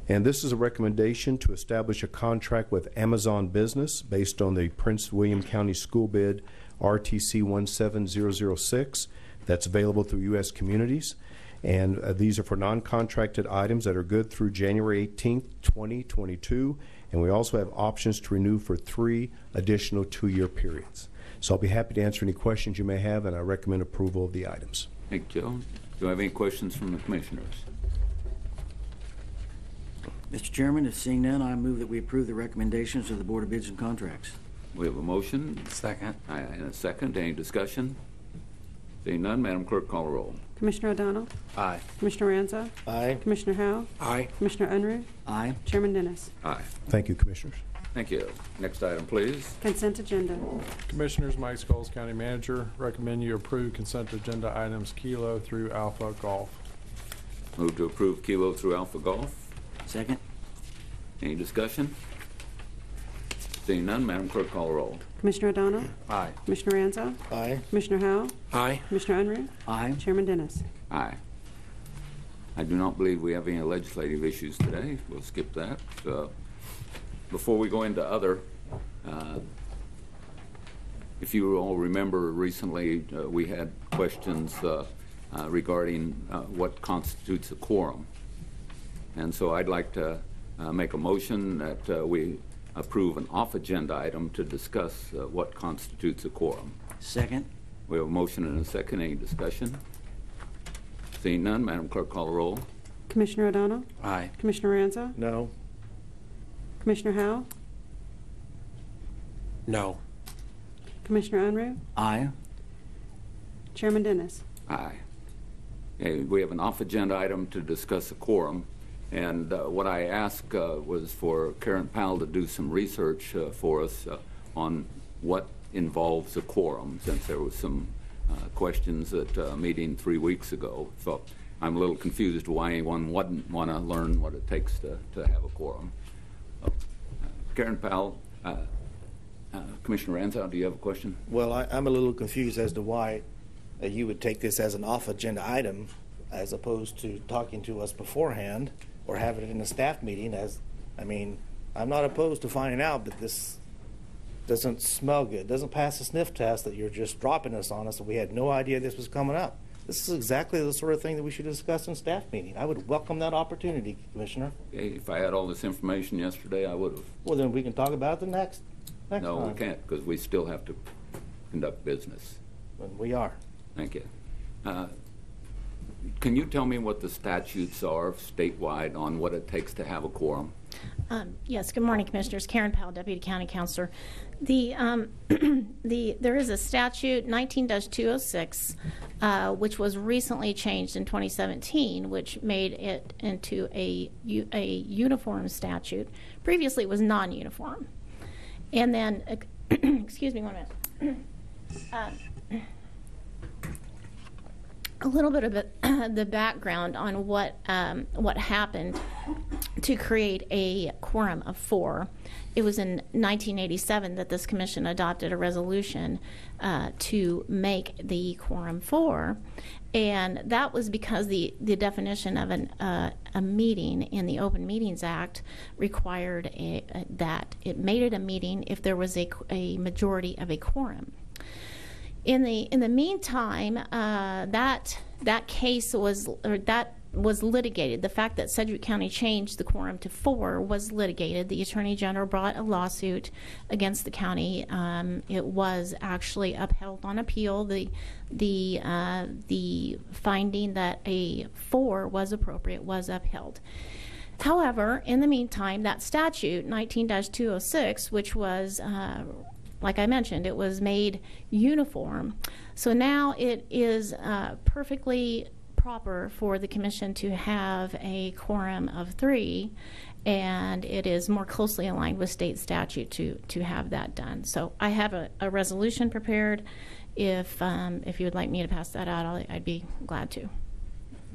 And this is a recommendation to establish a contract with Amazon Business based on the Prince William County School Bid RTC 17006 that's available through U.S. Communities. And these are for non-contracted items that are good through January 18th, 2022. And we also have options to renew for 3 additional 2-year periods. So I'll be happy to answer any questions you may have, and I recommend approval of the items. Thank you, Joe. Do I have any questions from the commissioners? Mr. Chairman, if seeing none, I move that we approve the recommendations of the Board of Bids and Contracts. We have a motion. Second. And a second. Any discussion? Seeing none, Madam Clerk, call the roll. Commissioner O'Donnell? Aye. Commissioner Ranza? Aye. Commissioner Howell? Aye. Commissioner Unruh? Aye. Chairman Dennis? Aye. Thank you, Commissioners. Thank you. Next item, please. Consent agenda. Commissioners, Mike Scholes, County Manager, recommend you approve consent agenda items Kilo through Alpha Golf. Move to approve Kilo through Alpha Golf. Second. Any discussion? Seeing none, Madam Clerk, call the roll. Commissioner O'Donnell? Aye. Commissioner Ranza? Aye. Commissioner Howell? Aye. Commissioner Unruh? Aye. Chairman Dennis? Aye. I do not believe we have any legislative issues today. We'll skip that. Before we go into other, if you all remember recently, we had questions regarding what constitutes a quorum. And so I'd like to make a motion that we approve an off-agenda item to discuss what constitutes a quorum. Second. We have a motion and a second. Any discussion? Seeing none, Madam Clerk, call the roll. Commissioner O'Donnell? Aye. Commissioner Ranza? No. Commissioner Howell? No. Commissioner Unruh? Aye. Chairman Dennis? Aye. Okay, we have an off-agenda item to discuss a quorum. And what I asked was for Karen Powell to do some research for us on what involves a quorum, since there was some questions at a meeting 3 weeks ago. So I'm a little confused why anyone wouldn't want to learn what it takes to have a quorum. Karen Powell, Commissioner Ranzow, do you have a question? Well, I'm a little confused as to why you would take this as an off-agenda item as opposed to talking to us beforehand or having it in a staff meeting. I'm not opposed to finding out that this doesn't smell good, doesn't pass the sniff test, that you're just dropping us on us and we had no idea this was coming up. This is exactly the sort of thing that we should discuss in staff meeting. I would welcome that opportunity, Commissioner. Okay, if I had all this information yesterday, I would have. Well, then we can talk about it the next No, time. we can't, because we still have to conduct business. And we are. Thank you. Can you tell me what the statutes are statewide on what it takes to have a quorum? Yes, good morning, Commissioners. Karen Powell, Deputy County Counselor. There is a statute, 19-206, which was recently changed in 2017, which made it into a uniform statute. Previously, it was non-uniform. And then, excuse me 1 minute. A little bit of the background on what happened to create a quorum of 4. It was in 1987 that this commission adopted a resolution to make the quorum 4, and that was because the definition of a meeting in the Open Meetings Act required that it made it a meeting if there was a majority of a quorum. In the meantime, that case was litigated. The fact that Sedgwick County changed the quorum to 4 was litigated. The Attorney General brought a lawsuit against the county. It was actually upheld on appeal. The finding that a 4 was appropriate was upheld. However, in the meantime, that statute 19-206, which was like I mentioned, it was made uniform. So now it is perfectly proper for the commission to have a quorum of 3, and it is more closely aligned with state statute to have that done. So I have a resolution prepared. If you would like me to pass that out, I'd be glad to.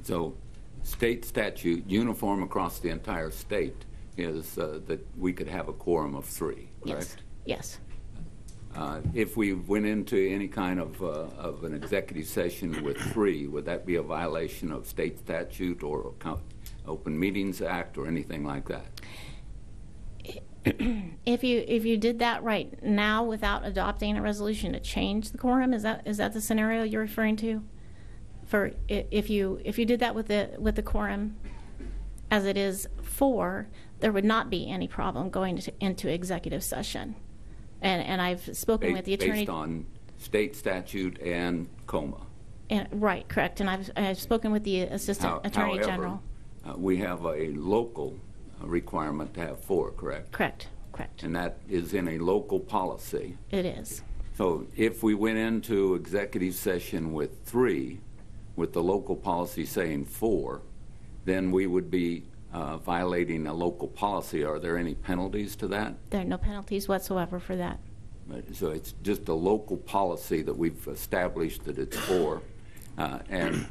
So state statute, uniform across the entire state, is that we could have a quorum of 3, correct? Yes. If we went into any kind of an executive session with 3, would that be a violation of state statute or Open Meetings Act or anything like that? If you did that right now without adopting a resolution to change the quorum, is that the scenario you're referring to? For if you did that with the quorum as it is 4, there would not be any problem going into executive session. And I've spoken with the attorney based on state statute and COMA. Right, correct. And I've spoken with the assistant attorney general. We have a local requirement to have 4, correct? Correct. And that is in a local policy. It is. So if we went into executive session with 3, with the local policy saying 4, then we would be violating a local policy. Are there any penalties to that? There are no penalties whatsoever for that. So it's just a local policy that we've established that it's 4, and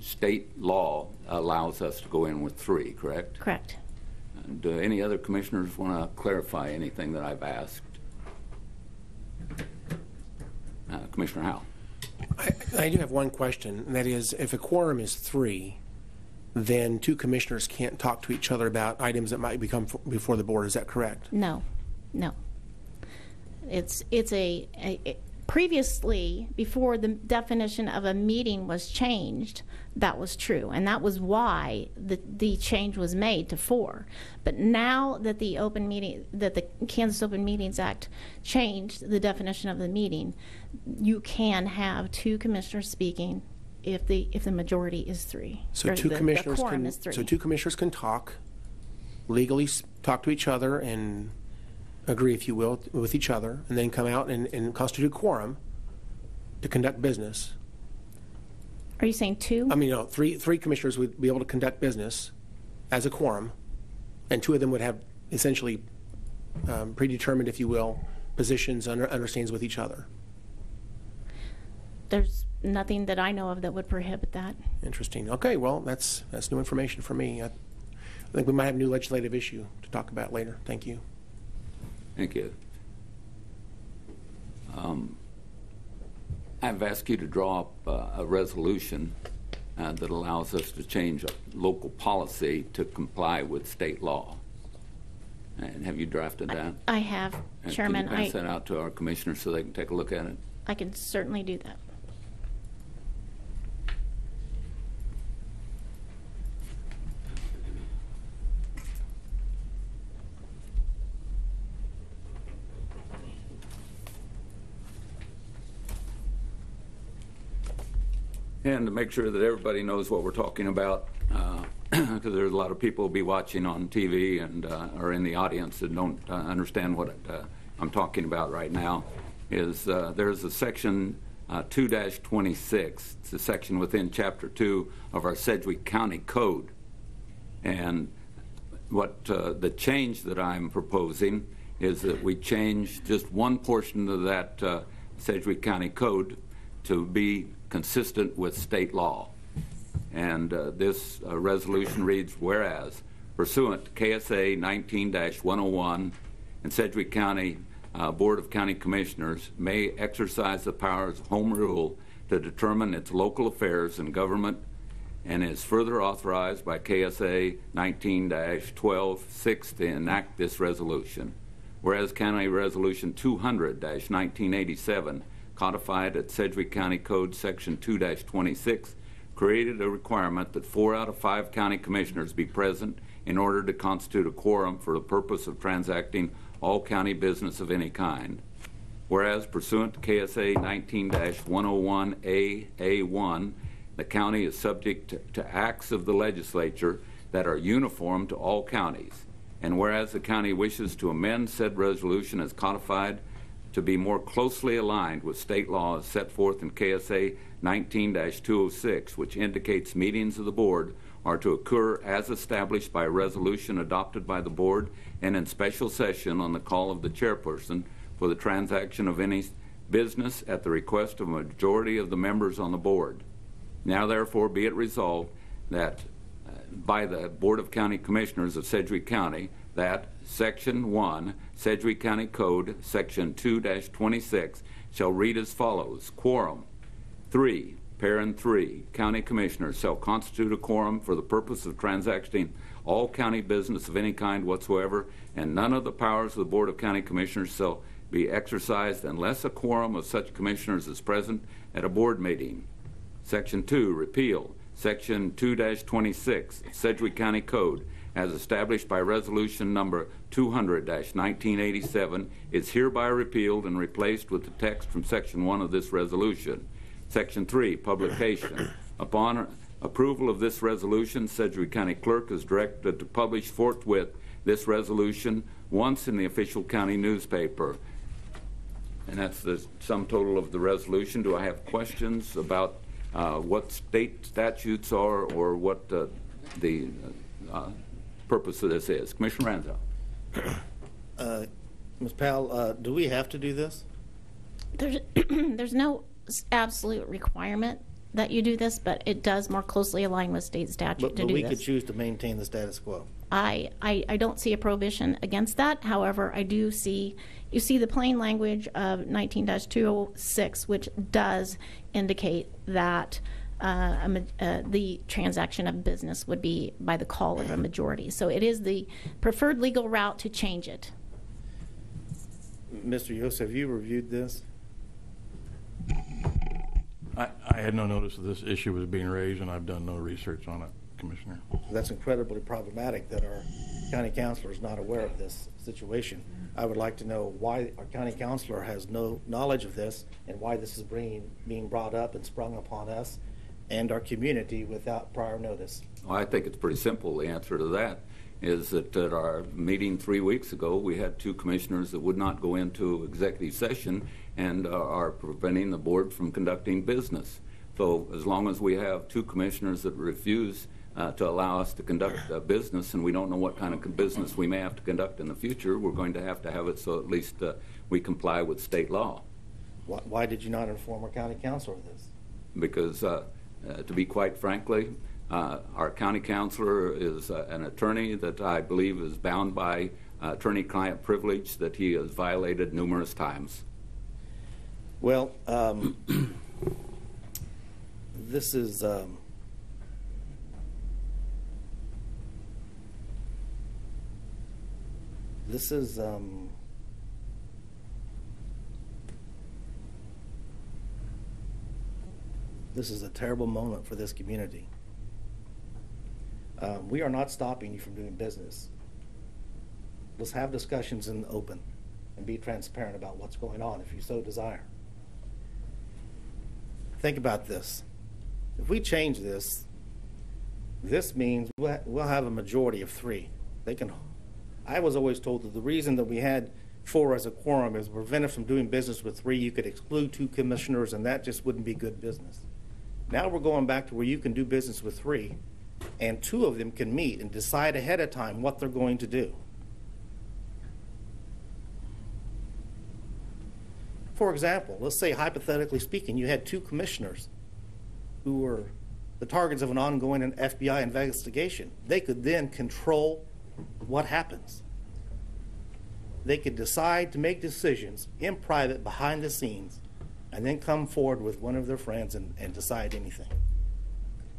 state law allows us to go in with 3, correct? Correct. Do any other commissioners want to clarify anything that I've asked? Commissioner Howell. I do have one question, and that is, if a quorum is 3, then 2 commissioners can't talk to each other about items that might become before the board. Is that correct? No. It's previously, before the definition of a meeting was changed, that was true, and that was why the change was made to 4. But now that the Kansas Open Meetings Act changed the definition of the meeting, you can have 2 commissioners speaking if the majority is 3. So the quorum is 3. So 2 commissioners can talk, legally talk to each other and agree, if you will, with each other, and then come out and constitute a quorum to conduct business. Are you saying 2? I mean, no, three commissioners would be able to conduct business as a quorum, and 2 of them would have essentially predetermined, if you will, positions, understandings with each other. There's nothing that I know of that would prohibit that. Interesting. Okay, well, that's new information for me. I think we might have a new legislative issue to talk about later. Thank you. Thank you. I've asked you to draw up a resolution that allows us to change a local policy to comply with state law. And have you drafted that? I have, Chairman. Can you pass that out to our commissioners so they can take a look at it? I can certainly do that. And to make sure that everybody knows what we're talking about, because there's a lot of people who will be watching on TV and are in the audience that don't understand what I'm talking about right now, is there's a section 2-26. It's a section within Chapter 2 of our Sedgwick County Code. And what the change that I'm proposing is that we change just one portion of that Sedgwick County Code to be consistent with state law. And this resolution reads, whereas pursuant to KSA 19-101 and Sedgwick County Board of County Commissioners may exercise the powers of home rule to determine its local affairs and government, and is further authorized by KSA 19-12-6 to enact this resolution. Whereas County Resolution 200-1987, codified at Sedgwick County Code Section 2-26, created a requirement that 4 out of 5 county commissioners be present in order to constitute a quorum for the purpose of transacting all county business of any kind. Whereas pursuant to KSA 19-101A.A.1, the county is subject to acts of the legislature that are uniform to all counties. And whereas the county wishes to amend said resolution as codified to be more closely aligned with state law as set forth in KSA 19-206, which indicates meetings of the board are to occur as established by a resolution adopted by the board and in special session on the call of the chairperson for the transaction of any business at the request of a majority of the members on the board. Now therefore be it resolved that by the Board of County Commissioners of Sedgwick County that Section 1, Sedgwick County Code, Section 2-26, shall read as follows. Quorum. 3. Parent 3. County Commissioners shall constitute a quorum for the purpose of transacting all county business of any kind whatsoever, and none of the powers of the Board of County Commissioners shall be exercised unless a quorum of such commissioners is present at a board meeting. Section 2. Repeal. Section 2-26 of Sedgwick County Code, as established by Resolution Number 200-1987, is hereby repealed and replaced with the text from Section 1 of this resolution. Section 3, Publication. Upon approval of this resolution, Sedgwick County Clerk is directed to publish forthwith this resolution once in the official county newspaper. And that's the sum total of the resolution. Do I have questions about what state statutes are or what the purpose of this is? Commissioner Ranzo. Ms. Powell, do we have to do this? There's no absolute requirement that you do this, but it does more closely align with state statute to do this. But we could choose to maintain the status quo. I don't see a prohibition against that. However, I do see, you see the plain language of 19-206, which does indicate that the transaction of business would be by the call of a majority. So it is the preferred legal route to change it. Mr. Yost, have you reviewed this? I had no notice that this issue was being raised, and I've done no research on it, Commissioner. That's incredibly problematic that our county counselor is not aware of this situation. I would like to know why our county counselor has no knowledge of this and why this is being brought up and sprung upon us and our community without prior notice. Well, I think it's pretty simple. The answer to that is that at our meeting 3 weeks ago, we had 2 commissioners that would not go into executive session and are preventing the board from conducting business. So as long as we have 2 commissioners that refuse to allow us to conduct business, and we don't know what kind of business we may have to conduct in the future, we're going to have it so at least we comply with state law. Why did you not inform our county counselor of this? Because to be quite frankly, our county counselor is an attorney that I believe is bound by attorney-client privilege that he has violated numerous times. Well, this is a terrible moment for this community. We are not stopping you from doing business. Let's have discussions in the open and be transparent about what's going on if you so desire. Think about this. If we change this, this means we'll have a majority of 3. I was always told that the reason that we had 4 as a quorum is to prevent us from doing business with 3. You could exclude 2 commissioners, and that just wouldn't be good business. Now we're going back to where you can do business with 3, and 2 of them can meet and decide ahead of time what they're going to do. For example, let's say, hypothetically speaking, you had 2 commissioners who were the targets of an ongoing FBI investigation. They could then control what happens. They could decide to make decisions in private behind the scenes and then come forward with one of their friends and decide anything.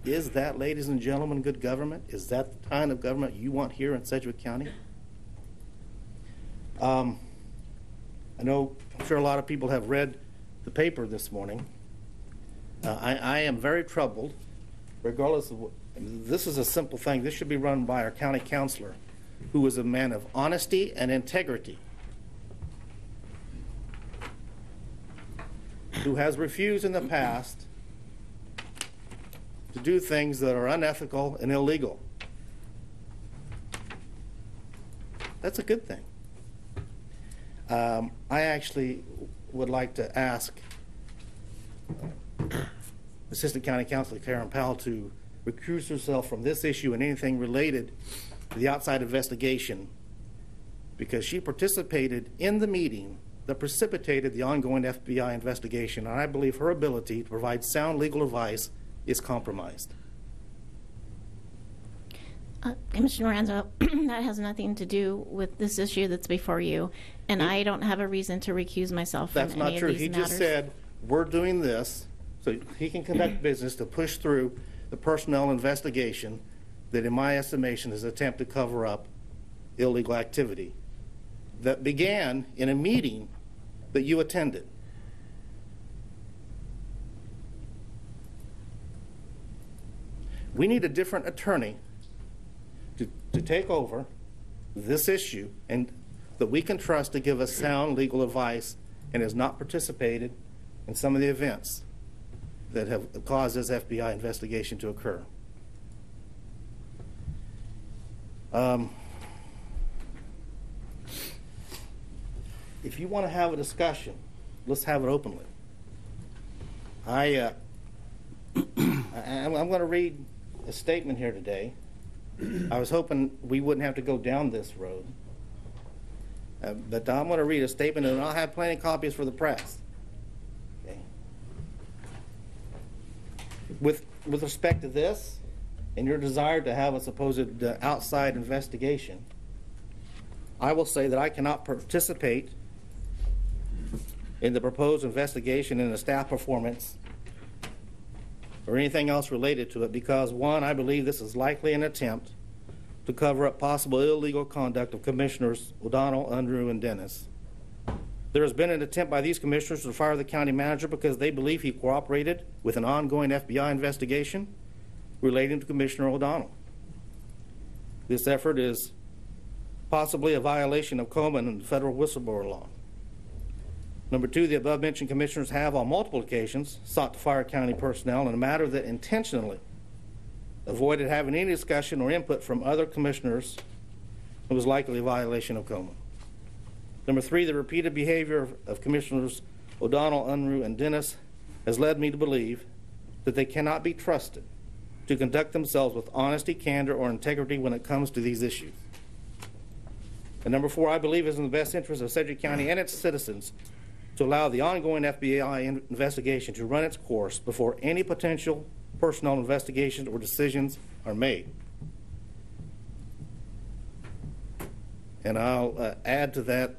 Is that, ladies and gentlemen, good government? Is that the kind of government you want here in Sedgwick County? I'm sure a lot of people have read the paper this morning. I am very troubled, regardless of this is a simple thing. This should be run by our county counselor, who is a man of honesty and integrity, who has refused in the past to do things that are unethical and illegal. That's a good thing. I actually would like to ask Assistant County Counsel Karen Powell to recuse herself from this issue and anything related to the outside investigation, because she participated in the meeting that precipitated the ongoing FBI investigation, and I believe her ability to provide sound legal advice is compromised. Commissioner Ranzo, that has nothing to do with this issue that's before you, and I don't have a reason to recuse myself from That's any not of true. these He matters. just said, we're doing this so he can conduct business to push through the personnel investigation that, in my estimation, is an attempt to cover up illegal activity that began in a meeting that you attended. We need a different attorney to take over this issue and that we can trust to give us sound legal advice and has not participated in some of the events that have caused this FBI investigation to occur. If you want to have a discussion, let's have it openly. I'm going to read a statement here today. I was hoping we wouldn't have to go down this road. But I'm going to read a statement, and I'll have plenty of copies for the press. Okay. With respect to this and your desire to have a supposed outside investigation, I will say that I cannot participate in the proposed investigation and the staff performance or anything else related to it because, one, I believe this is likely an attempt to cover up possible illegal conduct of Commissioners O'Donnell, Unruh, and Dennis. There has been an attempt by these commissioners to fire the county manager because they believe he cooperated with an ongoing FBI investigation relating to Commissioner O'Donnell. This effort is possibly a violation of Coleman and federal whistleblower law. Number two, the above-mentioned commissioners have on multiple occasions sought to fire county personnel in a matter that intentionally avoided having any discussion or input from other commissioners and was likely a violation of Coleman. Number three, the repeated behavior of Commissioners O'Donnell, Unruh, and Dennis has led me to believe that they cannot be trusted to conduct themselves with honesty, candor, or integrity when it comes to these issues. And number four, I believe it is in the best interest of Sedgwick County and its citizens to allow the ongoing FBI investigation to run its course before any potential personnel investigations or decisions are made. And I'll add to that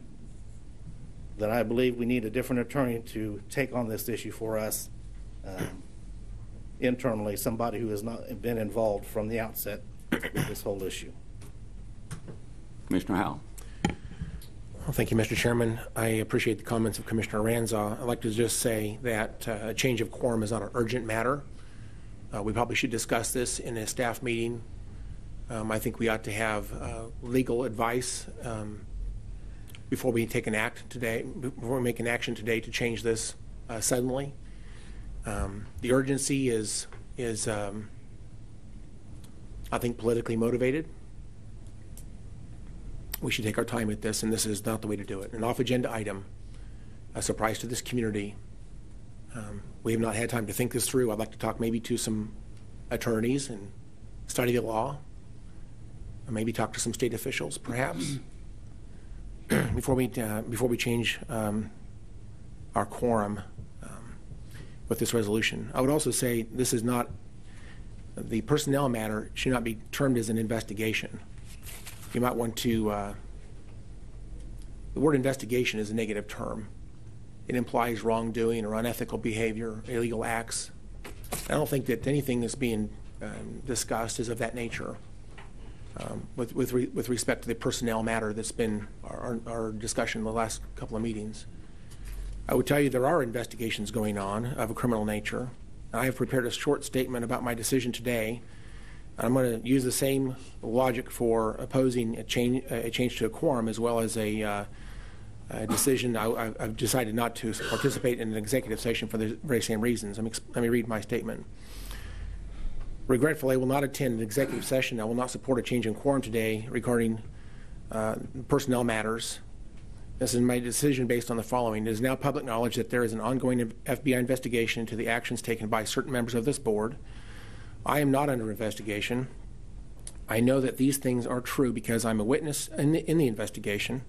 that I believe we need a different attorney to take on this issue for us internally, somebody who has not been involved from the outset with this whole issue. Commissioner Howell. Well, thank you, Mr. Chairman. I appreciate the comments of Commissioner Ranzo. I'd like to just say that a change of quorum is not an urgent matter. We probably should discuss this in a staff meeting. I think we ought to have legal advice before we take an act today, before we make an action today to change this suddenly. The urgency is I think, politically motivated. We should take our time with this, and this is not the way to do it. An off-agenda item, a surprise to this community. We have not had time to think this through. I'd like to talk maybe to some attorneys and study the law, or maybe talk to some state officials, perhaps, before we change our quorum with this resolution. I would also say this is not, the personnel matter should not be termed as an investigation. You might want to, the word investigation is a negative term. It implies wrongdoing or unethical behavior, illegal acts. I don't think that anything that's being discussed is of that nature. With respect to the personnel matter that's been our discussion in the last couple of meetings. I would tell you there are investigations going on of a criminal nature. I have prepared a short statement about my decision today. I'm going to use the same logic for opposing a change to a quorum as well as a decision. I've decided not to participate in an executive session for the very same reasons. Let me read my statement. Regretfully, I will not attend an executive session. I will not support a change in quorum today regarding personnel matters This is my decision based on the following. It is now public knowledge that there is an ongoing FBI investigation into the actions taken by certain members of this board. I am not under investigation. I know that these things are true because I'm a witness in the investigation.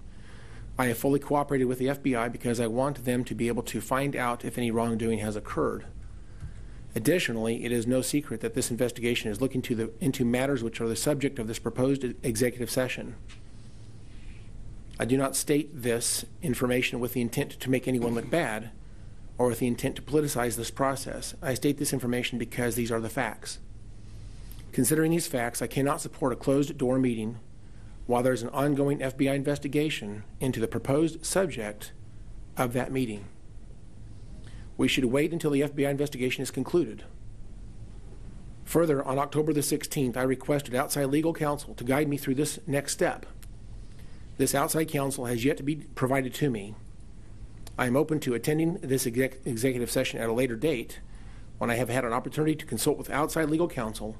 I have fully cooperated with the FBI because I want them to be able to find out if any wrongdoing has occurred. Additionally, it is no secret that this investigation is looking into matters which are the subject of this proposed executive session. I do not state this information with the intent to make anyone look bad or with the intent to politicize this process. I state this information because these are the facts. Considering these facts, I cannot support a closed-door meeting while there is an ongoing FBI investigation into the proposed subject of that meeting. We should wait until the FBI investigation is concluded. Further, on October the 16th, I requested outside legal counsel to guide me through this next step. This outside counsel has yet to be provided to me. I am open to attending this executive session at a later date when I have had an opportunity to consult with outside legal counsel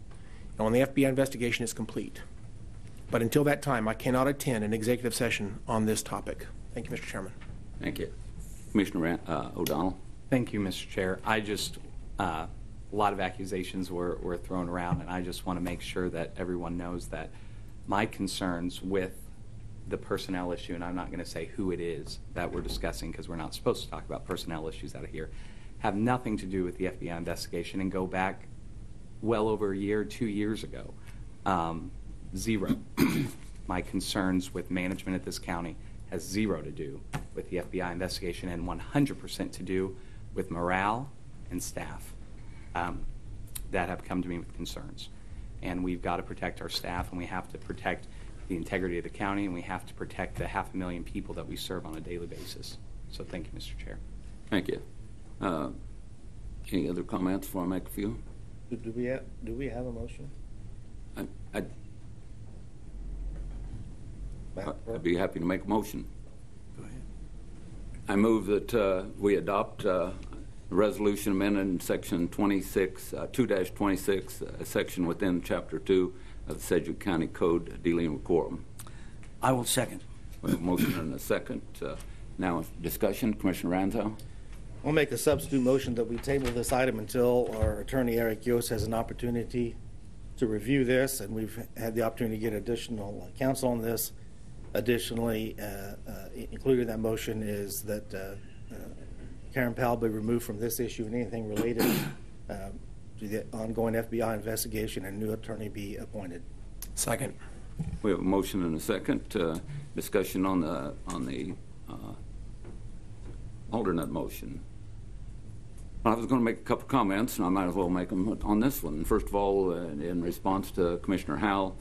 and when the FBI investigation is complete. But until that time, I cannot attend an executive session on this topic. Thank you, Mr. Chairman. Thank you. Commissioner O'Donnell. Thank you, Mr. Chair. A lot of accusations were thrown around, and I just want to make sure that everyone knows that my concerns with the personnel issue, and I'm not going to say who it is that we're discussing because we're not supposed to talk about personnel issues out of here, have nothing to do with the FBI investigation and go back well over a year, 2 years ago. Zero. My concerns with management at this county has zero to do with the FBI investigation and 100% to do with morale and staff that have come to me with concerns. And we've got to protect our staff, and we have to protect the integrity of the county, and we have to protect the 500,000 people that we serve on a daily basis. So thank you, Mr. Chair. Thank you. Any other comments before I make a few? Do we have a motion? I'd be happy to make a motion. Go ahead. I move that we adopt the resolution amending section 2-26, a section within chapter 2 of the Sedgwick County Code dealing with quorum. I will second. We have a motion and a second. Now discussion. Commissioner Ranzau. I'll make a substitute motion that we table this item until our attorney Eric Yost has an opportunity to review this, and we've had the opportunity to get additional counsel on this. Additionally, included in that motion is that Karen Powell be removed from this issue and anything related to the ongoing FBI investigation, and a new attorney be appointed. Second. We have a motion and a second. Discussion on the alternate motion. I was going to make a couple comments, and I might as well make them on this one. First of all, in response to Commissioner Howell,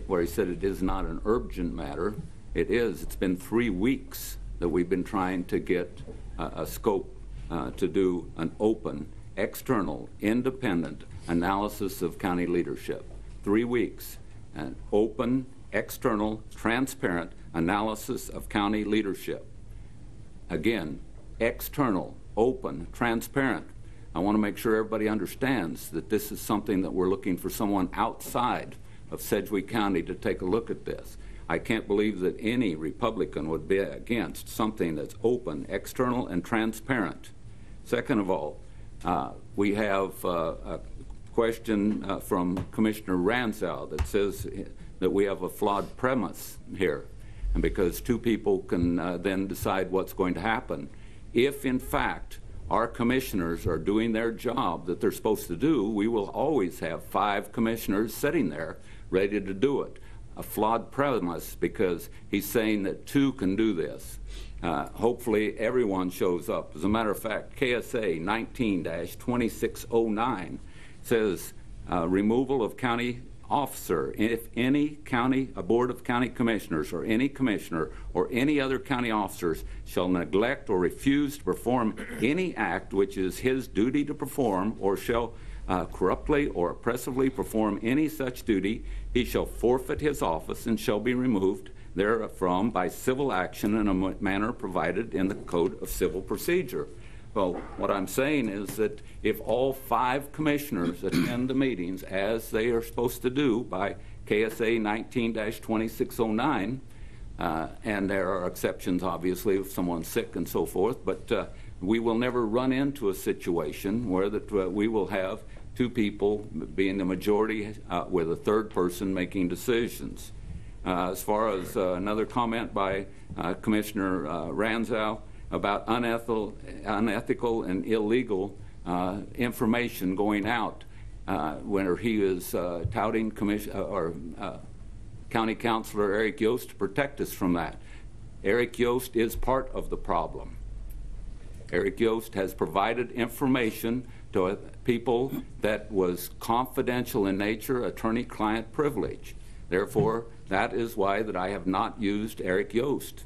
where he said it is not an urgent matter, it is. It's been 3 weeks that we've been trying to get a scope to do an open, external, independent analysis of county leadership. 3 weeks. An open, external, transparent analysis of county leadership. Again, external, open, transparent. I want to make sure everybody understands that this is something that we're looking for someone outside of Sedgwick County to take a look at this. I can't believe that any Republican would be against something that's open, external, and transparent. Second of all, we have a question from Commissioner Ranzau that says that we have a flawed premise here, and because two people can then decide what's going to happen. If, in fact, our commissioners are doing their job that they're supposed to do, we will always have 5 commissioners sitting there ready to do it. A flawed premise because he's saying that 2 can do this. Hopefully everyone shows up. As a matter of fact, KSA 19-2609 says removal of county officer. If any county, a board of county commissioners or any commissioner or any other county officers shall neglect or refuse to perform any act which is his duty to perform, or shall corruptly or oppressively perform any such duty, he shall forfeit his office and shall be removed therefrom by civil action in a manner provided in the Code of Civil Procedure. Well, what I'm saying is that if all 5 commissioners attend the meetings as they are supposed to do by KSA 19-2609, And there are exceptions, obviously, if someone's sick and so forth, but we will never run into a situation where we will have two people being the majority with a third person making decisions. As far as another comment by Commissioner Ranzau about unethical and illegal information going out, when he is touting County Councilor Eric Yost to protect us from that. Eric Yost is part of the problem. Eric Yost has provided information to people that was confidential in nature, attorney-client privilege. Therefore, that is why that I have not used Eric Yost.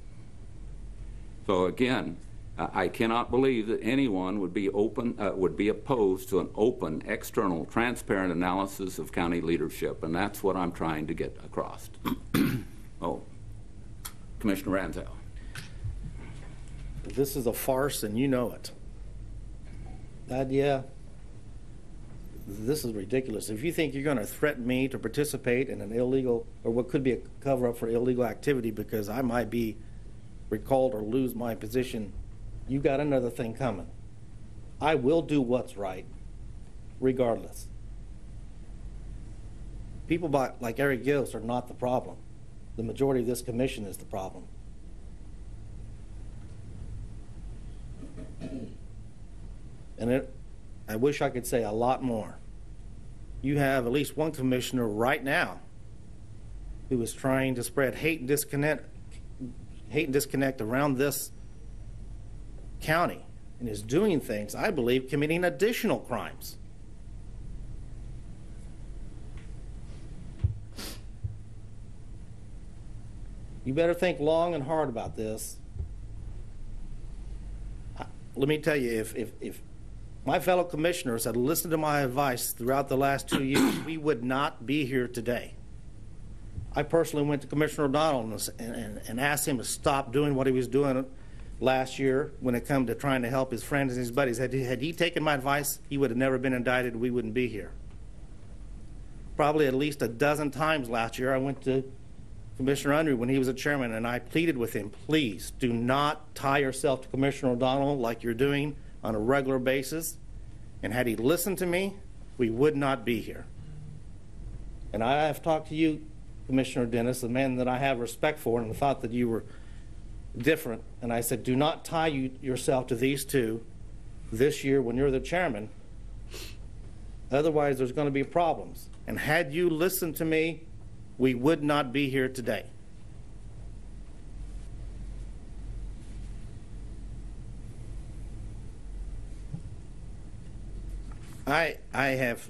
So again, I cannot believe that anyone would be opposed to an open, external, transparent analysis of county leadership, and that's what I'm trying to get across. Oh, Commissioner Ranzau. This is a farce, and you know it. Yeah, this is ridiculous. If you think you're going to threaten me to participate in an illegal, or what could be a cover-up for illegal activity because I might be recalled or lose my position, you got another thing coming. I will do what's right, regardless. People like Eric Yost are not the problem. The majority of this commission is the problem. And I wish I could say a lot more. You have at least one commissioner right now who is trying to spread hate and disconnect around this county and is doing things, I believe, committing additional crimes. You better think long and hard about this. Let me tell you, if my fellow commissioners had listened to my advice throughout the last 2 years, we would not be here today. I personally went to Commissioner O'Donnell and asked him to stop doing what he was doing last year when it came to trying to help his friends and his buddies. Had he taken my advice, he would have never been indicted. We wouldn't be here. Probably at least a dozen times last year, I went to Commissioner Unruh when he was a chairman, and I pleaded with him, please do not tie yourself to Commissioner O'Donnell like you're doing on a regular basis. And had he listened to me, we would not be here. And I have talked to you, Commissioner Dennis, the man that I have respect for, and the thought that you were different. And I said, do not tie yourself to these two this year when you're the chairman. Otherwise, there's going to be problems. And had you listened to me, we would not be here today. I have,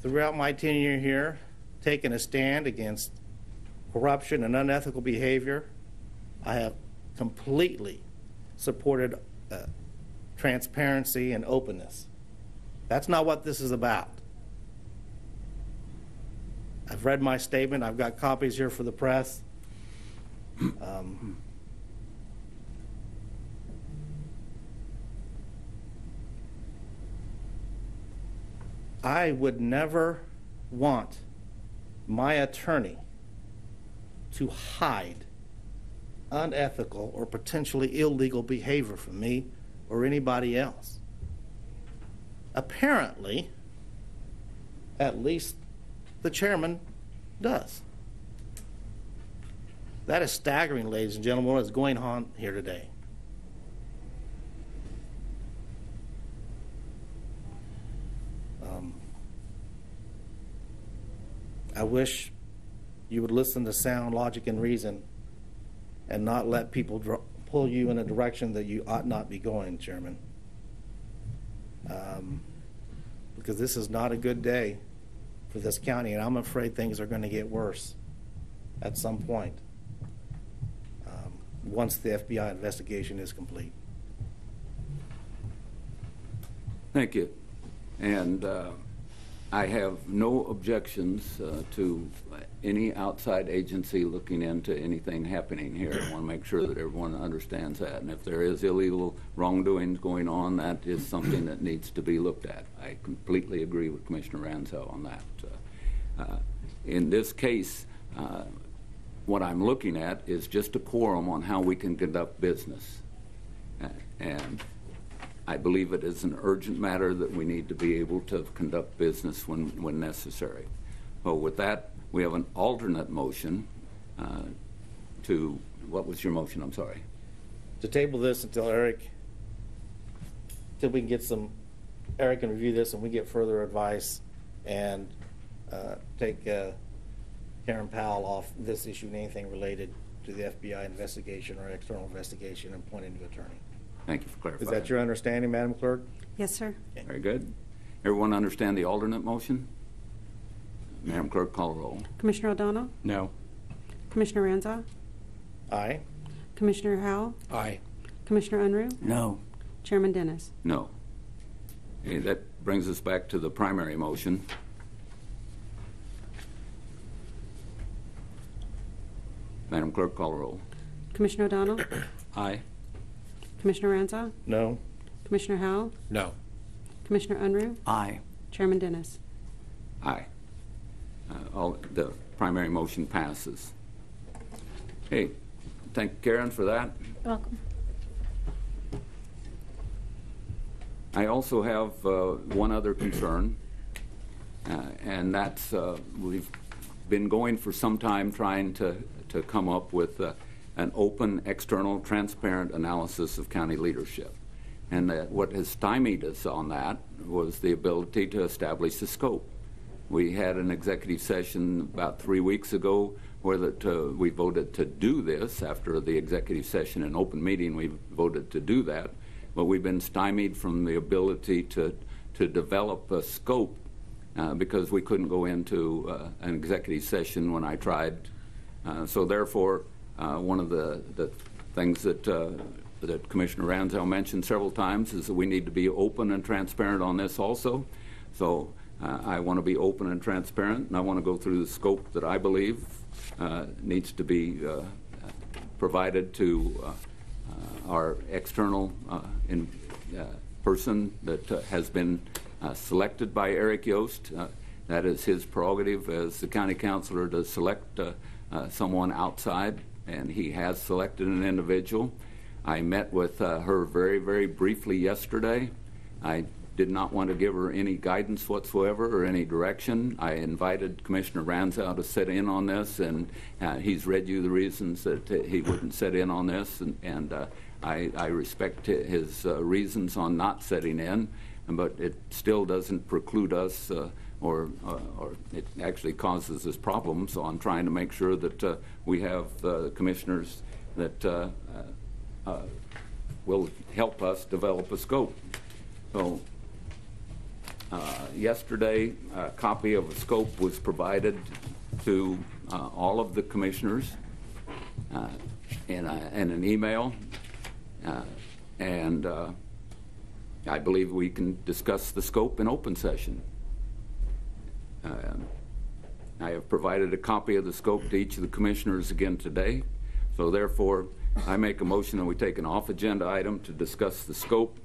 throughout my tenure here, taken a stand against corruption and unethical behavior. I have completely supported transparency and openness. That's not what this is about. I've read my statement. I've got copies here for the press. I would never want my attorney to hide unethical or potentially illegal behavior from me or anybody else. Apparently, at least the chairman does. That is staggering, ladies and gentlemen, what is going on here today. I wish you would listen to sound logic and reason and not let people pull you in a direction that you ought not be going, Chairman. Because this is not a good day for this county, and I'm afraid things are going to get worse at some point once the FBI investigation is complete. Thank you. And I have no objections to any outside agency looking into anything happening here. I want to make sure that everyone understands that. And if there is illegal wrongdoing going on, that is something that needs to be looked at. I completely agree with Commissioner Ranzau on that. In this case, what I'm looking at is just a quorum on how we can conduct business. And I believe it is an urgent matter that we need to be able to conduct business when necessary. Well, with that, we have an alternate motion to, what was your motion? I'm sorry. To table this until we can get some, Eric can review this and we get further advice and take Karen Powell off this issue and anything related to the FBI investigation or external investigation and appoint a new attorney. Thank you for clarifying. Is that your understanding, Madam Clerk? Yes, sir. Very good. Everyone understand the alternate motion? Madam Clerk, call roll. Commissioner O'Donnell? No. Commissioner Ranzau? Aye. Commissioner Howell? Aye. Commissioner Unruh? No. Chairman Dennis? No. Okay, that brings us back to the primary motion. Madam Clerk, call roll. Commissioner O'Donnell? Aye. Commissioner Ranzau? No. Commissioner Howell? No. Commissioner Unruh? Aye. Chairman Dennis? Aye. The primary motion passes. Hey, thank Karen for that. You're welcome. I also have one other concern, and that's we've been going for some time trying to come up with an open, external, transparent analysis of county leadership. And what has stymied us on that was the ability to establish the scope. We had an executive session about 3 weeks ago where we voted to do this. After the executive session and open meeting, we voted to do that. But we've been stymied from the ability to develop a scope because we couldn't go into an executive session when I tried. So therefore, one of the things that Commissioner Ranzau mentioned several times is that we need to be open and transparent on this also. So I want to be open and transparent, and I want to go through the scope that I believe needs to be provided to our external person that has been selected by Eric Yost. That is his prerogative as the county councilor to select someone outside, and he has selected an individual. I met with her very, very briefly yesterday. I did not want to give her any guidance whatsoever or any direction. I invited Commissioner Ranzau to sit in on this, and he's read you the reasons that he wouldn't sit in on this, and I respect his reasons on not sitting in, but it still doesn't preclude us or it actually causes us problems on trying to make sure that we have commissioners that will help us develop a scope. So yesterday, a copy of a scope was provided to all of the commissioners in an email, and I believe we can discuss the scope in open session. I have provided a copy of the scope to each of the commissioners again today, so therefore I make a motion that we take an off-agenda item to discuss the scope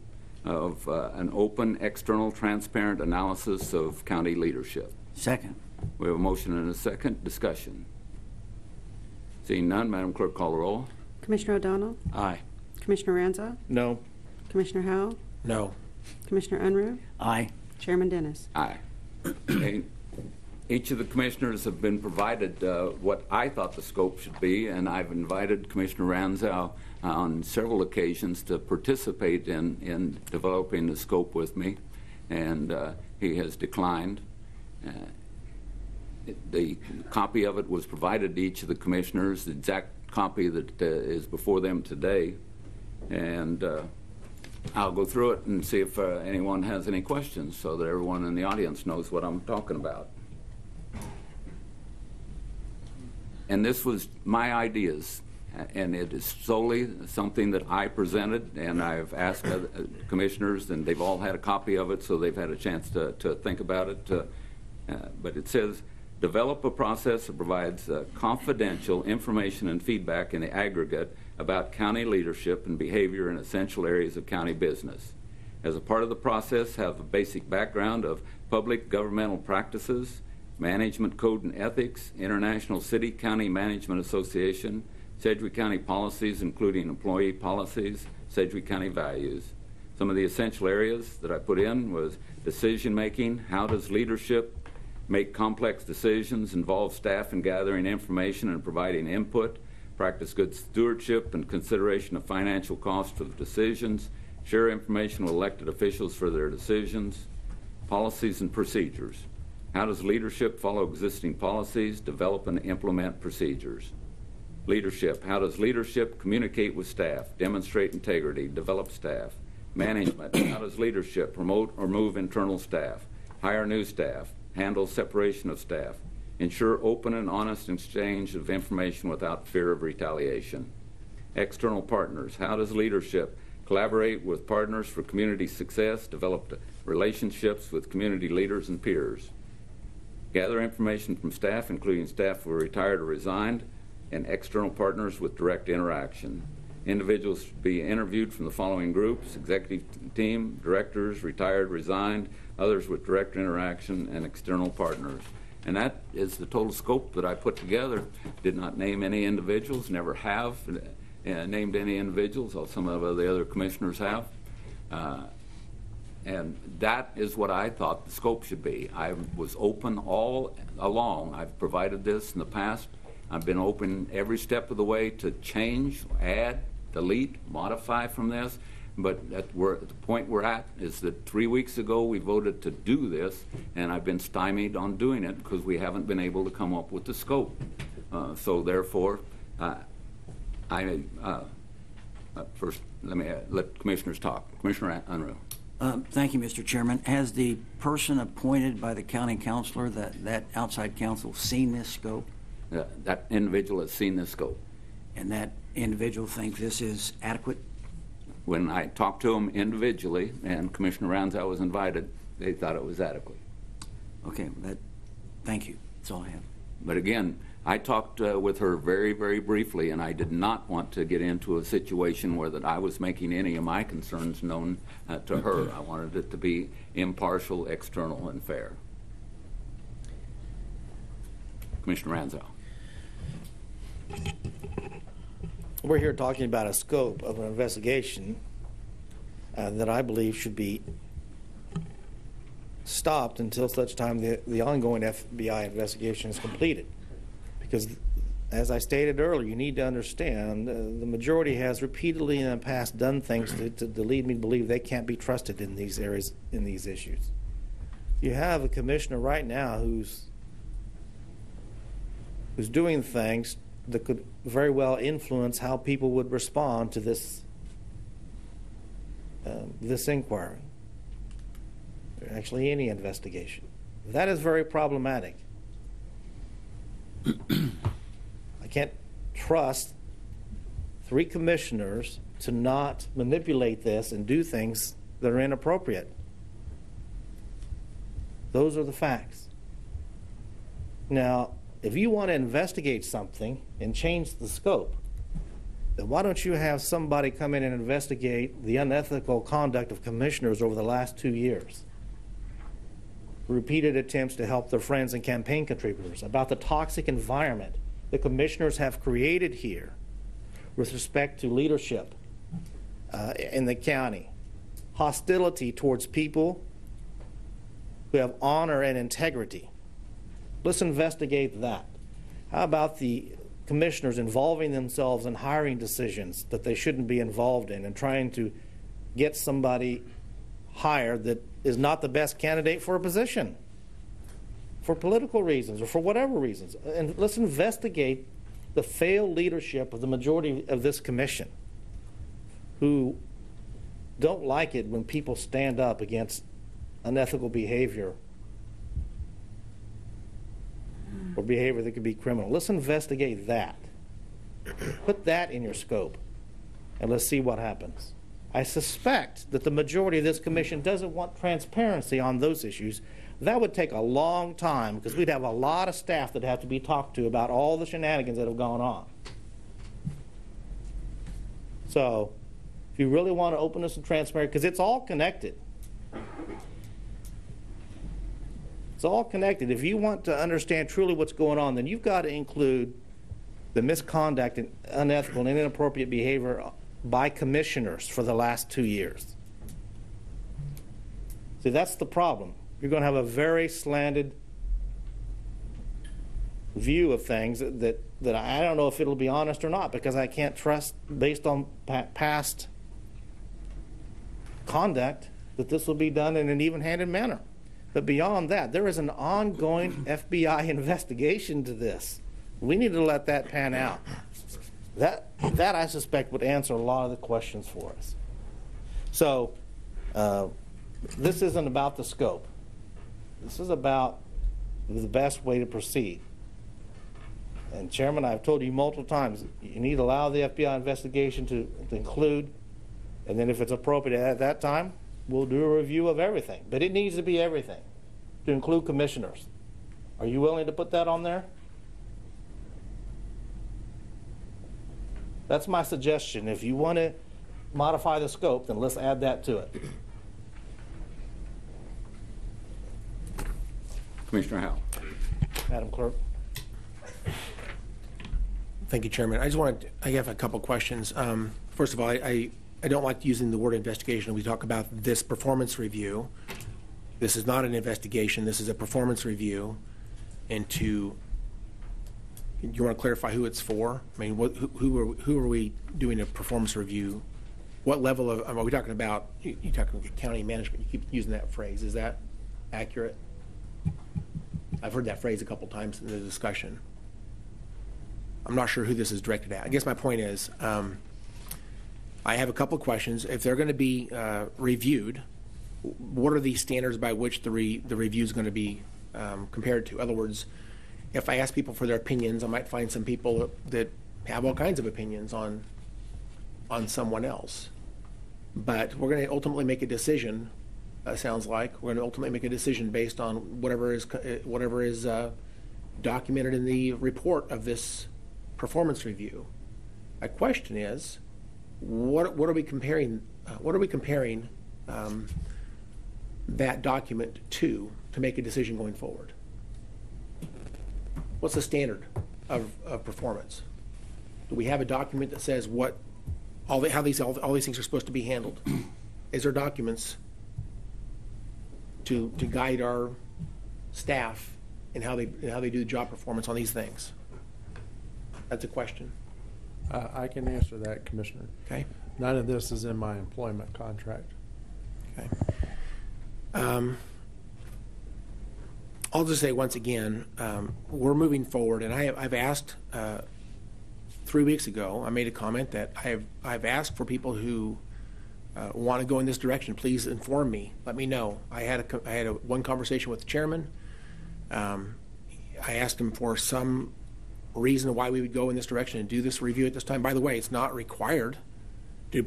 of an open, external, transparent analysis of county leadership. Second. We have a motion and a second. Discussion. Seeing none, Madam Clerk, call the roll. Commissioner O'Donnell? Aye. Commissioner Ranzau? No. Commissioner Howell? No. Commissioner Unruh? Aye. Chairman Dennis? Aye. Okay. Each of the commissioners have been provided what I thought the scope should be, and I've invited Commissioner Ranzau on several occasions to participate in developing the scope with me, and he has declined. The copy of it was provided to each of the commissioners, the exact copy that is before them today, and I'll go through it and see if anyone has any questions so that everyone in the audience knows what I'm talking about. And this was my ideas, and it is solely something that I presented, and I've asked other commissioners, and they've all had a copy of it, so they've had a chance to think about it. But it says, develop a process that provides confidential information and feedback in the aggregate about county leadership and behavior in essential areas of county business. As a part of the process, have a basic background of public governmental practices, Management Code and Ethics, International City County Management Association, Sedgwick County Policies, including employee policies, Sedgwick County Values. Some of the essential areas that I put in was decision making. How does leadership make complex decisions, involve staff in gathering information and providing input, practice good stewardship and consideration of financial costs of decisions, share information with elected officials for their decisions, policies and procedures. How does leadership follow existing policies, develop and implement procedures? Leadership. How does leadership communicate with staff, demonstrate integrity, develop staff? Management. How does leadership promote or move internal staff, hire new staff, handle separation of staff, ensure open and honest exchange of information without fear of retaliation? External partners. How does leadership collaborate with partners for community success, develop relationships with community leaders and peers? Gather information from staff, including staff who are retired or resigned, and external partners with direct interaction. Individuals should be interviewed from the following groups: executive team, directors, retired, resigned, others with direct interaction, and external partners. And that is the total scope that I put together. Did not name any individuals, never have named any individuals, although some of the other commissioners have. And that is what I thought the scope should be. I was open all along. I've provided this in the past. I've been open every step of the way to change, add, delete, modify from this. But at the point we're at is that 3 weeks ago we voted to do this, and I've been stymied on doing it because we haven't been able to come up with the scope. So therefore, first let me let commissioners talk. Commissioner Unruh. Thank you, Mr. Chairman. Has the person appointed by the county councilor, that outside counsel, seen this scope? That individual has seen this scope. And that individual thinks this is adequate? When I talked to them individually, and Commissioner Ranzow was invited, they thought it was adequate. Okay, thank you. That's all I have. But again, I talked with her very, very briefly, and I did not want to get into a situation where that I was making any of my concerns known to her. I wanted it to be impartial, external, and fair. Commissioner Ranzow. We're here talking about a scope of an investigation that I believe should be stopped until such time the ongoing FBI investigation is completed. Because, as I stated earlier, you need to understand the majority has repeatedly in the past done things to lead me to believe they can't be trusted in these areas, in these issues. You have a commissioner right now who's doing things that could very well influence how people would respond to this this inquiry, or actually any investigation. That is very problematic. I can't trust 3 commissioners to not manipulate this and do things that are inappropriate. Those are the facts. Now, if you want to investigate something and change the scope, then why don't you have somebody come in and investigate the unethical conduct of commissioners over the last 2 years? Repeated attempts to help their friends and campaign contributors, about the toxic environment the commissioners have created here with respect to leadership in the county, hostility towards people who have honor and integrity. Let's investigate that. How about the commissioners involving themselves in hiring decisions that they shouldn't be involved in and trying to get somebody hired that is not the best candidate for a position for political reasons or for whatever reasons? And let's investigate the failed leadership of the majority of this commission, who don't like it when people stand up against unethical behavior or behavior that could be criminal. Let's investigate that. Put that in your scope, and let's see what happens. I suspect that the majority of this commission doesn't want transparency on those issues. That would take a long time, because we'd have a lot of staff that have to be talked to about all the shenanigans that have gone on. So, if you really want to openness and transparency, because it's all connected. It's all connected. If you want to understand truly what's going on, then you've got to include the misconduct and unethical and inappropriate behavior by commissioners for the last 2 years. See, that's the problem. You're going to have a very slanted view of things that I don't know if it'll be honest or not, because I can't trust, based on past conduct, that this will be done in an even-handed manner. But beyond that, there is an ongoing FBI investigation to this. We need to let that pan out. That I suspect would answer a lot of the questions for us. So this isn't about the scope. This is about the best way to proceed. And Chairman, I've told you multiple times, you need to allow the FBI investigation to include, and then if it's appropriate at that time, we'll do a review of everything. But it needs to be everything, to include commissioners. Are you willing to put that on there? That's my suggestion. If you want to modify the scope, then let's add that to it. Commissioner Howell. Madam Clerk. Thank you, Chairman. I have a couple questions. First of all, I don't like using the word investigation. We talk about this performance review. This is not an investigation. This is a performance review. And you want to clarify who it's for? I mean, who are we doing a performance review? What level of, are we talking about, you're talking county management, you keep using that phrase. Is that accurate? I've heard that phrase a couple times in the discussion. I'm not sure who this is directed at. I guess my point is, I have a couple questions. If they're going to be reviewed, what are the standards by which the review is going to be compared to? In other words, if I ask people for their opinions, I might find some people that have all kinds of opinions on someone else. But we're going to ultimately make a decision. Sounds like we're going to ultimately make a decision based on whatever is documented in the report of this performance review. My question is, what are we comparing? What are we comparing that document to make a decision going forward? What's the standard of performance? Do we have a document that says how these things are supposed to be handled? Is there documents to guide our staff in how they do the job performance on these things? That's a question. I can answer that, Commissioner. Okay. None of this is in my employment contract. Okay. I'll just say once again, we're moving forward, and I've asked 3 weeks ago. I made a comment that I've asked for people who want to go in this direction. Please inform me. Let me know. I had one conversation with the chairman. I asked him for some reason why we would go in this direction and do this review at this time. By the way, it's not required to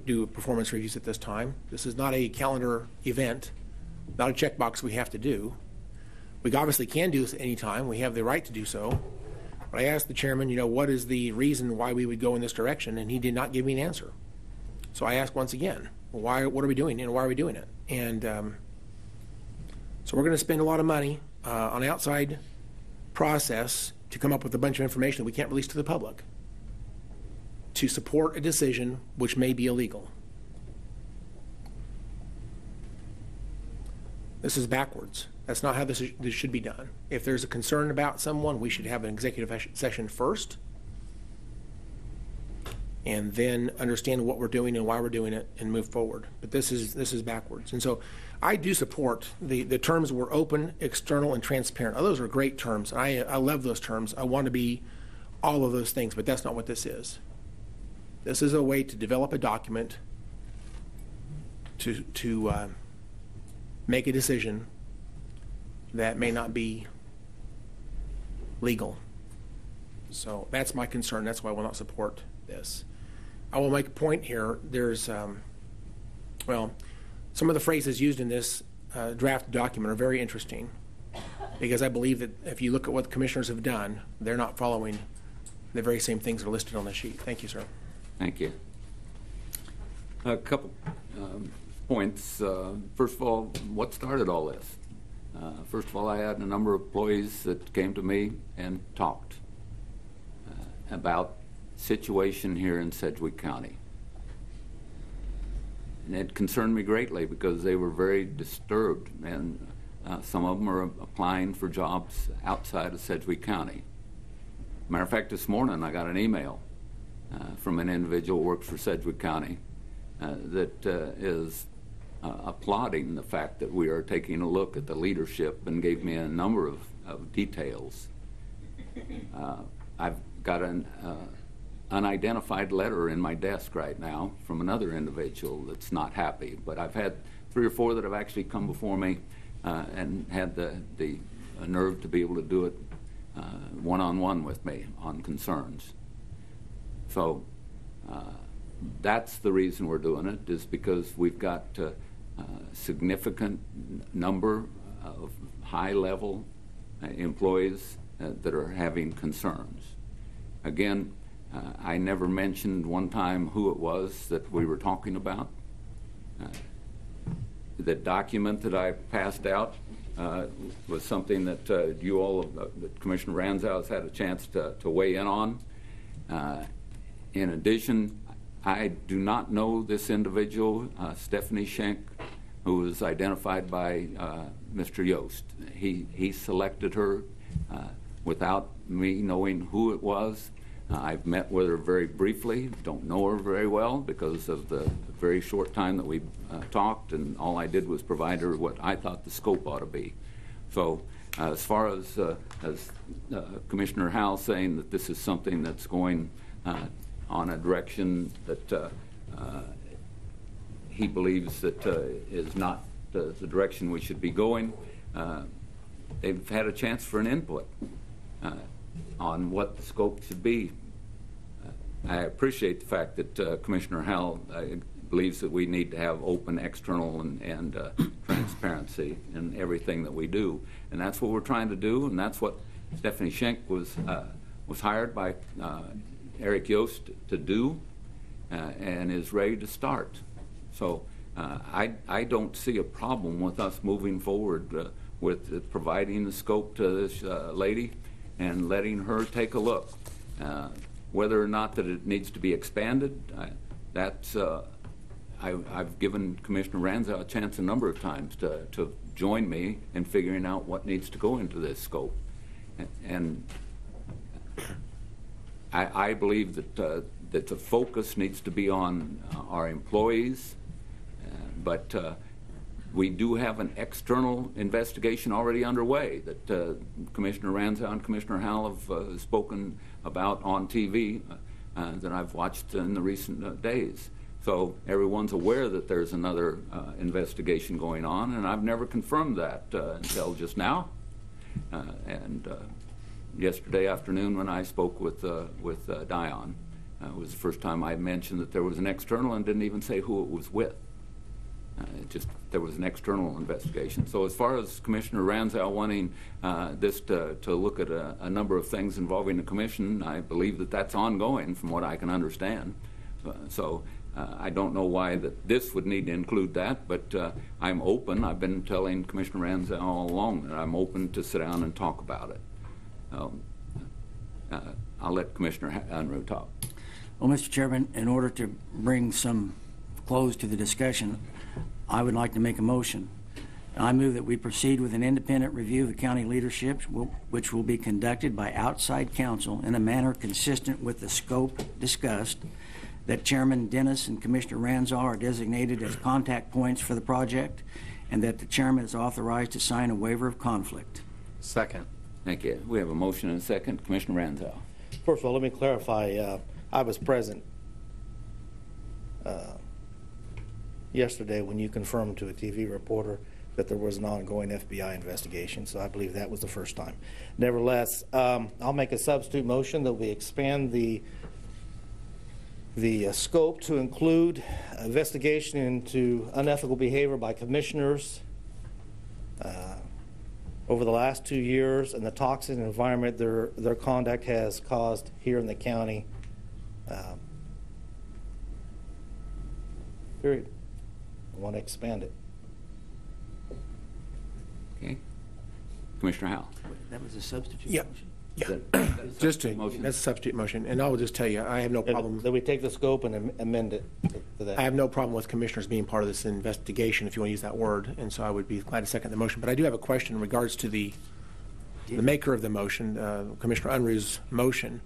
do performance reviews at this time. This is not a calendar event, not a checkbox we have to do. We obviously can do this at any time. We have the right to do so. But I asked the chairman, what is the reason why we would go in this direction, and he did not give me an answer. So I asked once again, what are we doing, and why are we doing it? And so we're going to spend a lot of money on an outside process to come up with a bunch of information that we can't release to the public to support a decision which may be illegal. This is backwards. That's not how this should be done. If there's a concern about someone, we should have an executive session first and then understand what we're doing and why we're doing it and move forward. But this is backwards. And so I do support the terms were open, external, and transparent. Oh, those are great terms. I love those terms. I want to be all of those things, but that's not what this is. This is a way to develop a document to make a decision that may not be legal. So that's my concern. That's why I will not support this. I will make a point here. There's, some of the phrases used in this draft document are very interesting, because I believe that if you look at what the commissioners have done, they're not following the very same things that are listed on the sheet. Thank you, sir. Thank you. A couple points. First of all, what started all this? First of all, I had a number of employees that came to me and talked about situation here in Sedgwick County. And it concerned me greatly because they were very disturbed, and some of them are applying for jobs outside of Sedgwick County. Matter of fact, this morning I got an email from an individual who works for Sedgwick County that is applauding the fact that we are taking a look at the leadership, and gave me a number of details. I've got an unidentified letter in my desk right now from another individual that's not happy, but I've had 3 or 4 that have actually come before me and had the nerve to be able to do it one-on-one with me on concerns. So that's the reason we're doing it, is because we've got a significant number of high-level employees that are having concerns. Again, I never mentioned one time who it was that we were talking about. The document that I passed out was something that you all, that Commissioner Ranzow has had a chance to weigh in on. In addition, I do not know this individual, Stephanie Schenk, who was identified by Mr. Yost. He selected her without me knowing who it was. I've met with her very briefly, don't know her very well because of the very short time that we talked, and all I did was provide her what I thought the scope ought to be. So as far as Commissioner Howell saying that this is something that's going on a direction that he believes that is not the direction we should be going, they've had a chance for an input on what the scope should be. I appreciate the fact that Commissioner Howell believes that we need to have open external and transparency in everything that we do, and that's what we're trying to do, and that's what Stephanie Schenk was hired by Eric Yost to do, and is ready to start. So I don't see a problem with us moving forward with providing the scope to this lady and letting her take a look. Whether or not that it needs to be expanded, I've given Commissioner Ranzow a chance a number of times to join me in figuring out what needs to go into this scope. And I believe that the focus needs to be on our employees, but we do have an external investigation already underway that Commissioner Ranzow and Commissioner Howell have spoken about on TV that I've watched in the recent days. So everyone's aware that there's another investigation going on, and I've never confirmed that until just now. And yesterday afternoon when I spoke with Dion, it was the first time I mentioned that there was an external and didn't even say who it was with. There was an external investigation. So as far as Commissioner Ranzow wanting this to look at a number of things involving the commission, I believe that that's ongoing from what I can understand. So I don't know why that this would need to include that, but I'm open. I've been telling Commissioner Ranzow all along that I'm open to sit down and talk about it. I'll let Commissioner Unruh talk. Well, Mr. Chairman, in order to bring some close to the discussion, I would like to make a motion. I move that we proceed with an independent review of the county leadership, which will be conducted by outside counsel in a manner consistent with the scope discussed, that Chairman Dennis and Commissioner Ranzow are designated as contact points for the project, and that the chairman is authorized to sign a waiver of conflict. Second. Thank you. We have a motion and a second. Commissioner Ranzow. First of all, let me clarify. I was present yesterday when you confirmed to a TV reporter that there was an ongoing FBI investigation, so I believe that was the first time. Nevertheless, I'll make a substitute motion that we expand the scope to include investigation into unethical behavior by commissioners over the last 2 years and the toxic environment their conduct has caused here in the county. Period. I want to expand it. Okay. Commissioner Howell. That was a substitute Yeah. motion. Yeah. Just to, that's a substitute motion. And I will just tell you, I have no problem. Then we take the scope and amend it to that. I have no problem with commissioners being part of this investigation, if you want to use that word, and so I would be glad to second the motion. But I do have a question in regards to the maker of the motion, Commissioner Unruh's motion.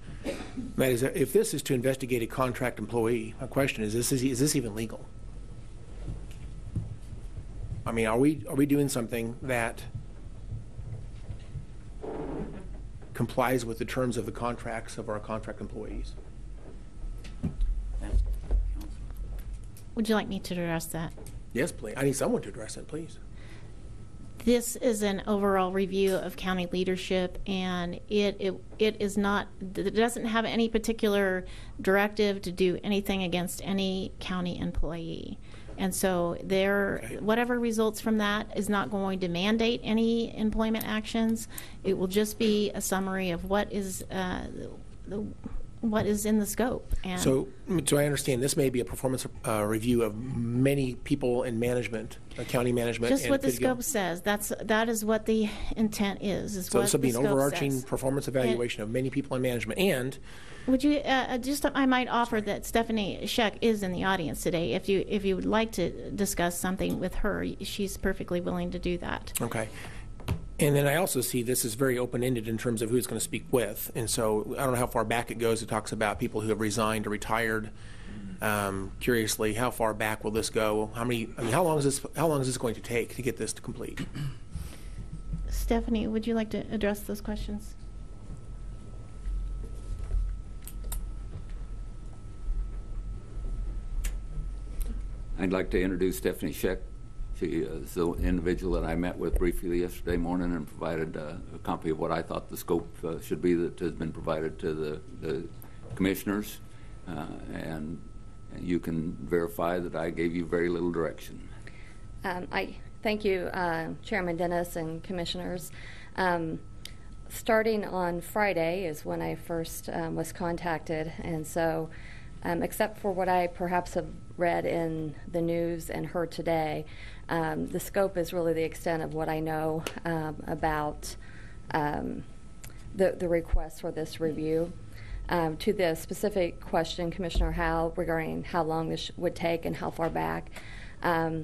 That is, if this is to investigate a contract employee, my question is this even legal? I mean, are we doing something that complies with the terms of the contracts of our contract employees? Would you like me to address that? Yes, please. I need someone to address it, please. This is an overall review of county leadership, and it is not, it doesn't have any particular directive to do anything against any county employee. And so whatever results from that is not going to mandate any employment actions. It will just be a summary of what is in the scope. And So I understand this may be a performance review of many people in management, county management. just and what the could go- scope says. That is what the intent is So what this will be the an scope overarching says. performance evaluation of many people in management. And Would you I might offer that Stephanie Scheck is in the audience today. If you would like to discuss something with her, she's perfectly willing to do that. okay. And then I also see this is very open-ended in terms of who's going to speak with. And so I don't know how far back it goes. It talks about people who have resigned or retired. Curiously, how far back will this go? How long is this going to take to get this to complete? Stephanie, would you like to address those questions? I'd like to introduce Stephanie Scheck. She is the individual that I met with briefly yesterday morning and provided a copy of what I thought the scope should be that has been provided to the commissioners. And you can verify that I gave you very little direction. I thank you, Chairman Dennis and commissioners. Starting on Friday is when I first was contacted, and so except for what I perhaps have read in the news and heard today, the scope is really the extent of what I know about the request for this review. To the specific question, Commissioner Howell, regarding how long this would take and how far back, part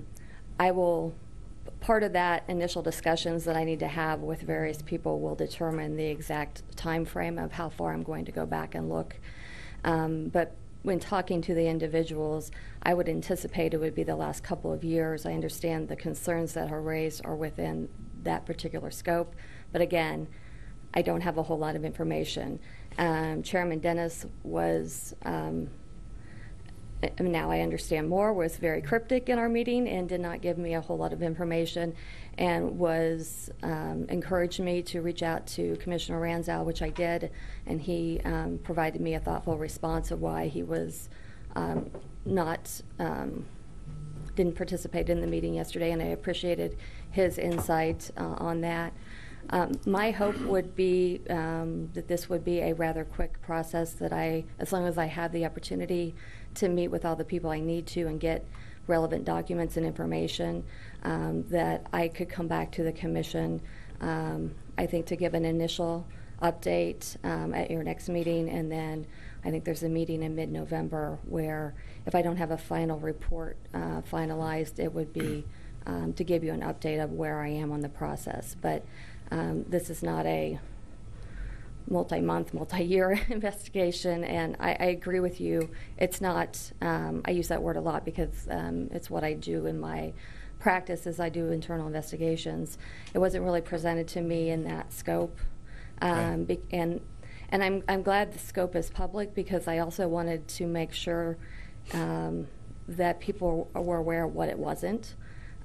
of that initial discussions that I need to have with various people will determine the exact time frame of how far I'm going to go back and look. But when talking to the individuals, I would anticipate it would be the last couple of years. I understand the concerns that are raised are within that particular scope, but again, I don't have a whole lot of information. Chairman Dennis was, now I understand more, was very cryptic in our meeting and did not give me a whole lot of information, and was encouraged me to reach out to Commissioner Ranzow, which I did, and he provided me a thoughtful response of why he was didn't participate in the meeting yesterday, and I appreciated his insight on that. My hope would be that this would be a rather quick process, that as long as I have the opportunity to meet with all the people I need to and get relevant documents and information, that I could come back to the commission, I think, to give an initial update at your next meeting, and then I think there's a meeting in mid-November where if I don't have a final report finalized, it would be to give you an update of where I am on the process. But this is not a multi-month, multi-year investigation, and I agree with you. It's not, I use that word a lot because it's what I do in my practice, as I do internal investigations. It wasn't really presented to me in that scope. And I'm glad the scope is public, because I also wanted to make sure that people were aware of what it wasn't.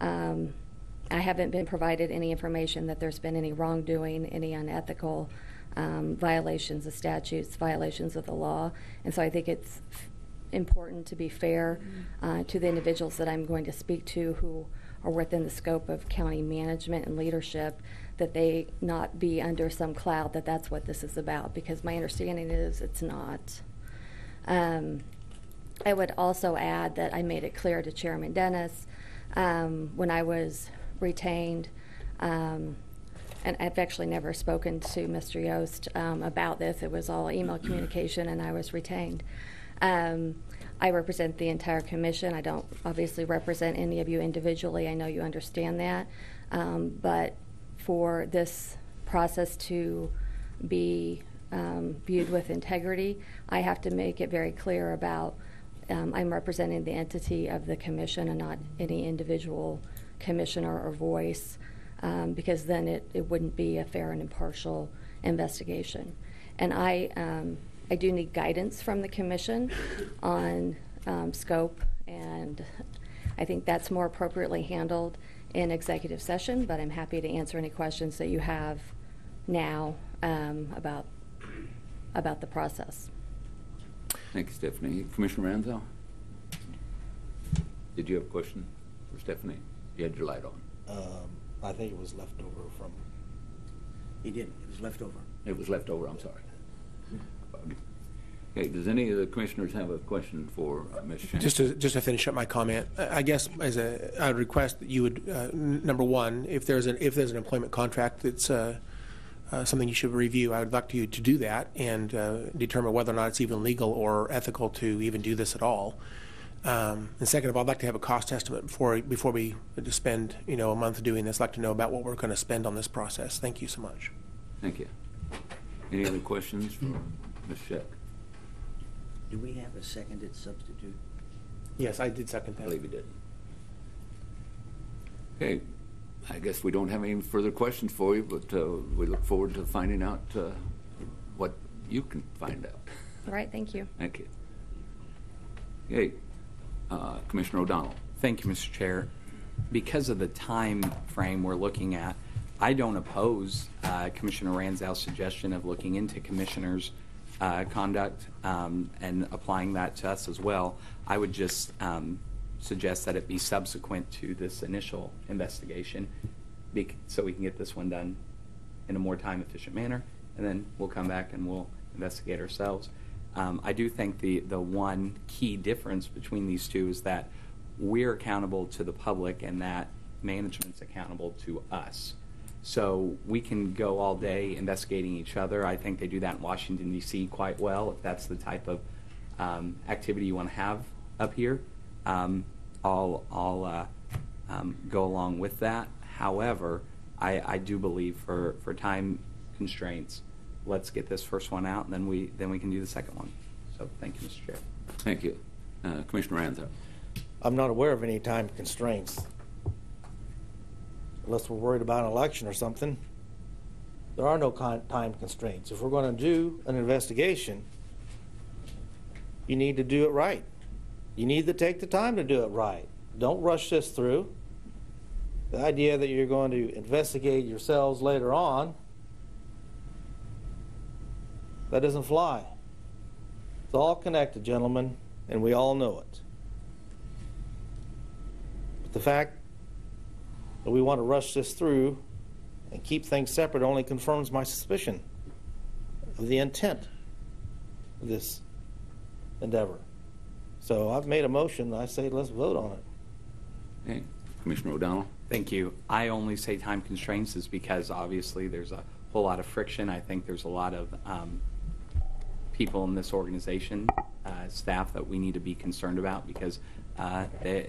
I haven't been provided any information that there's been any wrongdoing, any unethical violations of statutes, violations of the law, and so I think it's important to be fair to the individuals that I'm going to speak to who are within the scope of county management and leadership, that they not be under some cloud that that's what this is about, because my understanding is it's not. I would also add that I made it clear to Chairman Dennis when I was retained, and and I've actually never spoken to Mr. Yost about this. It was all email communication, and I was retained. I represent the entire commission. I don't obviously represent any of you individually. I know you understand that. But for this process to be viewed with integrity, I have to make it very clear about I'm representing the entity of the commission and not any individual commissioner or voice, because then it wouldn't be a fair and impartial investigation. And I do need guidance from the commission on scope, and I think that's more appropriately handled in executive session, but I'm happy to answer any questions that you have now about the process. Thank you, Stephanie. Commissioner Ranzo? Did you have a question for Stephanie? You had your light on. I think it was left over from... He did. It was left over. It was left over, I'm sorry. Okay, does any of the commissioners have a question for Ms. Shank? Just to finish up my comment, I guess I would request that you would, number one, if there's an employment contract that's something you should review, I would like you to do that and determine whether or not it's even legal or ethical to even do this at all. And second of all, I'd like to have a cost estimate before we spend a month doing this. I'd like to know about what we're going to spend on this process. Thank you so much. Thank you. Any other questions for Ms. Sheck? Do we have a seconded substitute? Yes, I did second that. I believe you did. Okay, I guess we don't have any further questions for you, but we look forward to finding out what you can find out. All right, thank you. Thank you. Okay, Commissioner O'Donnell. Thank you, Mr. Chair. Because of the time frame we're looking at, I don't oppose Commissioner Ranzau's suggestion of looking into commissioners' conduct and applying that to us as well. I would just suggest that it be subsequent to this initial investigation so we can get this one done in a more time-efficient manner, and then we'll come back and we'll investigate ourselves. I do think the one key difference between these two is that we're accountable to the public and that management's accountable to us. So we can go all day investigating each other. I think they do that in Washington, D.C. quite well. If that's the type of activity you want to have up here, I'll go along with that. However, I do believe for time constraints, let's get this first one out, and then we can do the second one. So thank you, Mr. Chair. Thank you. Commissioner Ranzo. I'm not aware of any time constraints. Unless we're worried about an election or something. There are no time constraints. If we're going to do an investigation, you need to do it right. You need to take the time to do it right. Don't rush this through. The idea that you're going to investigate yourselves later on, that doesn't fly. It's all connected, gentlemen, and we all know it. But the fact that we want to rush this through and keep things separate only confirms my suspicion of the intent of this endeavor. So I've made a motion. I say let's vote on it. Okay. Commissioner O'Donnell. Thank you. I only say time constraints is because obviously there's a whole lot of friction. I think there's a lot of people in this organization, staff, that we need to be concerned about because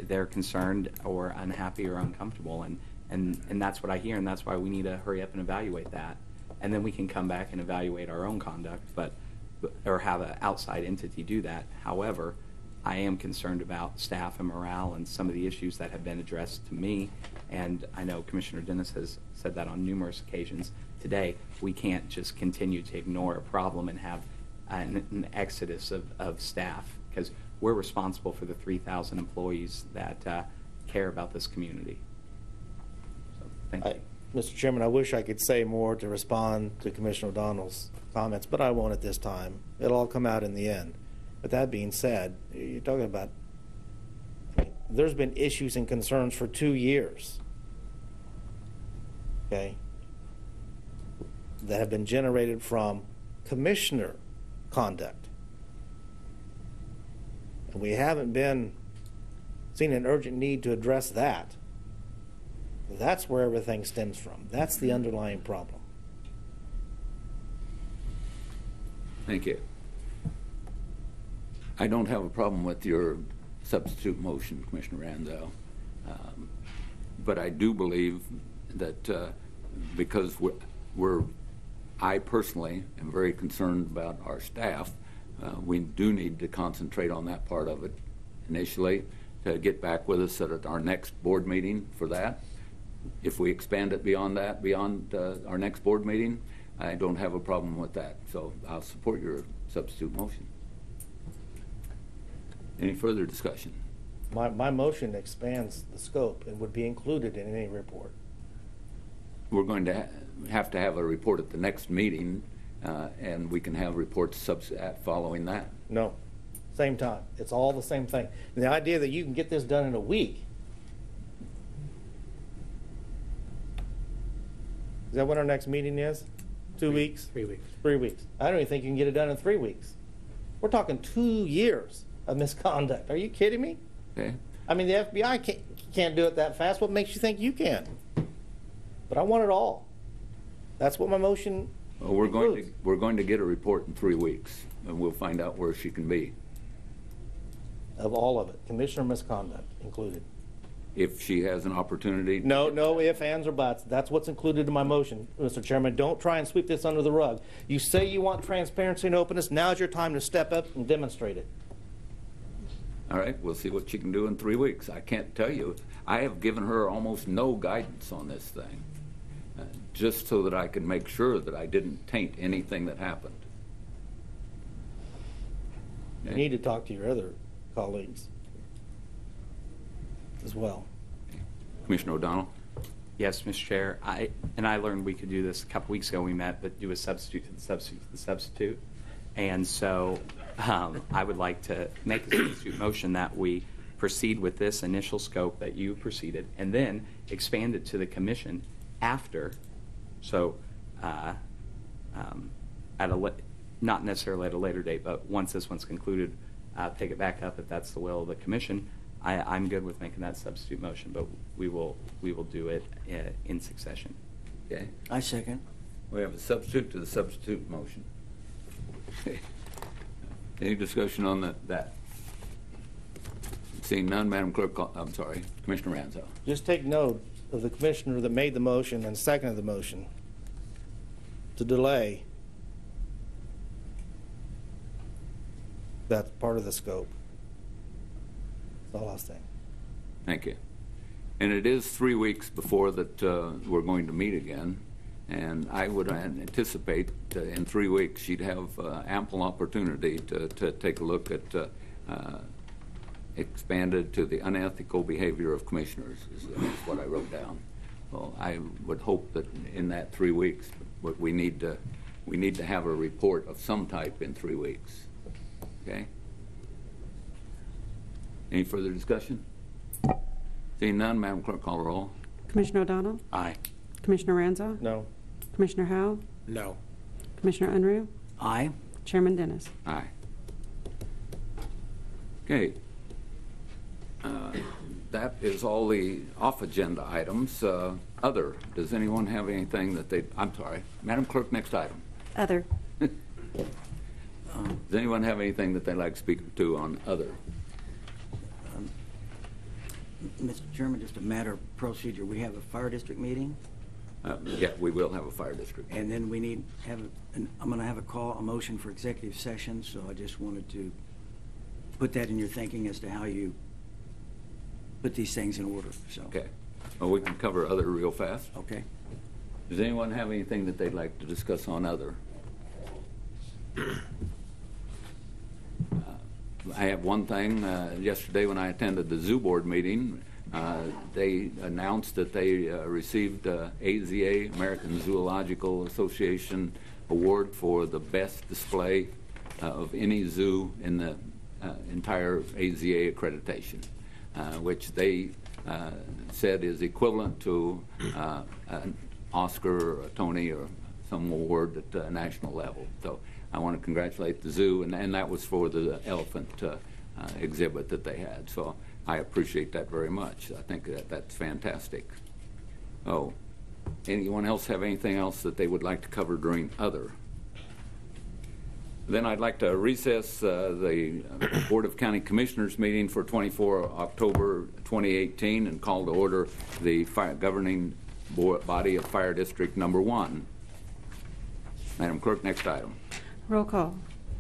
they're concerned or unhappy or uncomfortable, and that's what I hear, and that's why we need to hurry up and evaluate that, and then we can come back and evaluate our own conduct, or have an outside entity do that. However, I am concerned about staff and morale and some of the issues that have been addressed to me, and I know Commissioner Dennis has said that on numerous occasions today. We can't just continue to ignore a problem and have an exodus of staff, because we're responsible for the 3,000 employees that care about this community. So, thank you. Mr. Chairman, I wish I could say more to respond to Commissioner O'Donnell's comments, but I won't at this time. It'll all come out in the end. But that being said, you're talking about, there's been issues and concerns for 2 years, okay, that have been generated from commissioner conduct. And we haven't seen an urgent need to address that. That's where everything stems from. That's the underlying problem. Thank you. I don't have a problem with your substitute motion, Commissioner Randall. But I do believe that because I personally am very concerned about our staff, we do need to concentrate on that part of it initially, to get back with us at our next board meeting for that. If we expand it beyond that, beyond our next board meeting, I don't have a problem with that. So I'll support your substitute motion. Any further discussion? My motion expands the scope and would be included in any report. We're going to have to have a report at the next meeting, and we can have reports following that. No, same time. It's all the same thing. And the idea that you can get this done in a week. Is that when our next meeting is? 2 weeks? 3 weeks. 3 weeks. I don't even think you can get it done in 3 weeks. We're talking 2 years of misconduct. Are you kidding me? Okay. I mean, the FBI can't do it that fast. What makes you think you can? But I want it all. That's what my motion Well, we're going to get a report in 3 weeks, and we'll find out where she can be. Of all of it, commissioner misconduct included. If she has an opportunity. No ifs, ands, or buts. That's what's included in my motion, Mr. Chairman. Don't try and sweep this under the rug. You say you want transparency and openness. Now's your time to step up and demonstrate it. All right, we'll see what she can do in 3 weeks. I can't tell you. I have given her almost no guidance on this thing, just so that I can make sure that I didn't taint anything that happened. You need to talk to your other colleagues as well. Commissioner O'Donnell? Yes, Mr. Chair. I learned we could do this a couple weeks ago. We met, but do a substitute to the substitute. And so I would like to make a substitute motion that we proceed with this initial scope that you proceeded, and then expand it to the commission after. So not necessarily at a later date, but once this one's concluded, take it back up if that's the will of the commission. I'm good with making that substitute motion, but we will do it in succession. Okay. I second. We have a substitute to the substitute motion. Any discussion on that? Seeing none, Madam Clerk, I'm sorry, Commissioner Ranzo. Just take note of the commissioner that made the motion and seconded the motion to delay. That's part of the scope. That's all I was saying. Thank you. And it is 3 weeks before that we're going to meet again. And I would anticipate in 3 weeks she'd have ample opportunity to take a look at expanded to the unethical behavior of commissioners is what I wrote down. Well, I would hope that in that 3 weeks, but we need to have a report of some type in 3 weeks. Okay. Any further discussion? Seeing none, Madam Clerk, call the roll. Commissioner O'Donnell? Aye. Commissioner Ranzo? No. Commissioner Howell? No. Commissioner Unruh? Aye. Chairman Dennis? Aye. Okay. That is all the off-agenda items. Other, does anyone have anything that they, I'm sorry, Madam Clerk, next item. Other. Does anyone have anything that they'd like to speak to on other? Mr. Chairman, just a matter of procedure. We have a fire district meeting. Yeah, we will have a fire district. And then we need I'm going to have a motion for executive session, so I just wanted to put that in your thinking as to how you put these things in order. So. Okay. Well, we can cover other real fast. Okay. Does anyone have anything that they'd like to discuss on other? I have one thing. Yesterday when I attended the zoo board meeting, they announced that they received AZA, American Zoological Association Award for the best display of any zoo in the entire AZA accreditation, which they said is equivalent to an Oscar or a Tony or some award at the national level. So I want to congratulate the zoo, and that was for the elephant exhibit that they had. So I appreciate that very much. I think that's fantastic. Oh, anyone else have anything else that they would like to cover during other? Then I'd like to recess the Board of County Commissioners meeting for 24 October 2018 and call to order the governing body of Fire District Number 1. Madam Clerk, next item. Roll call.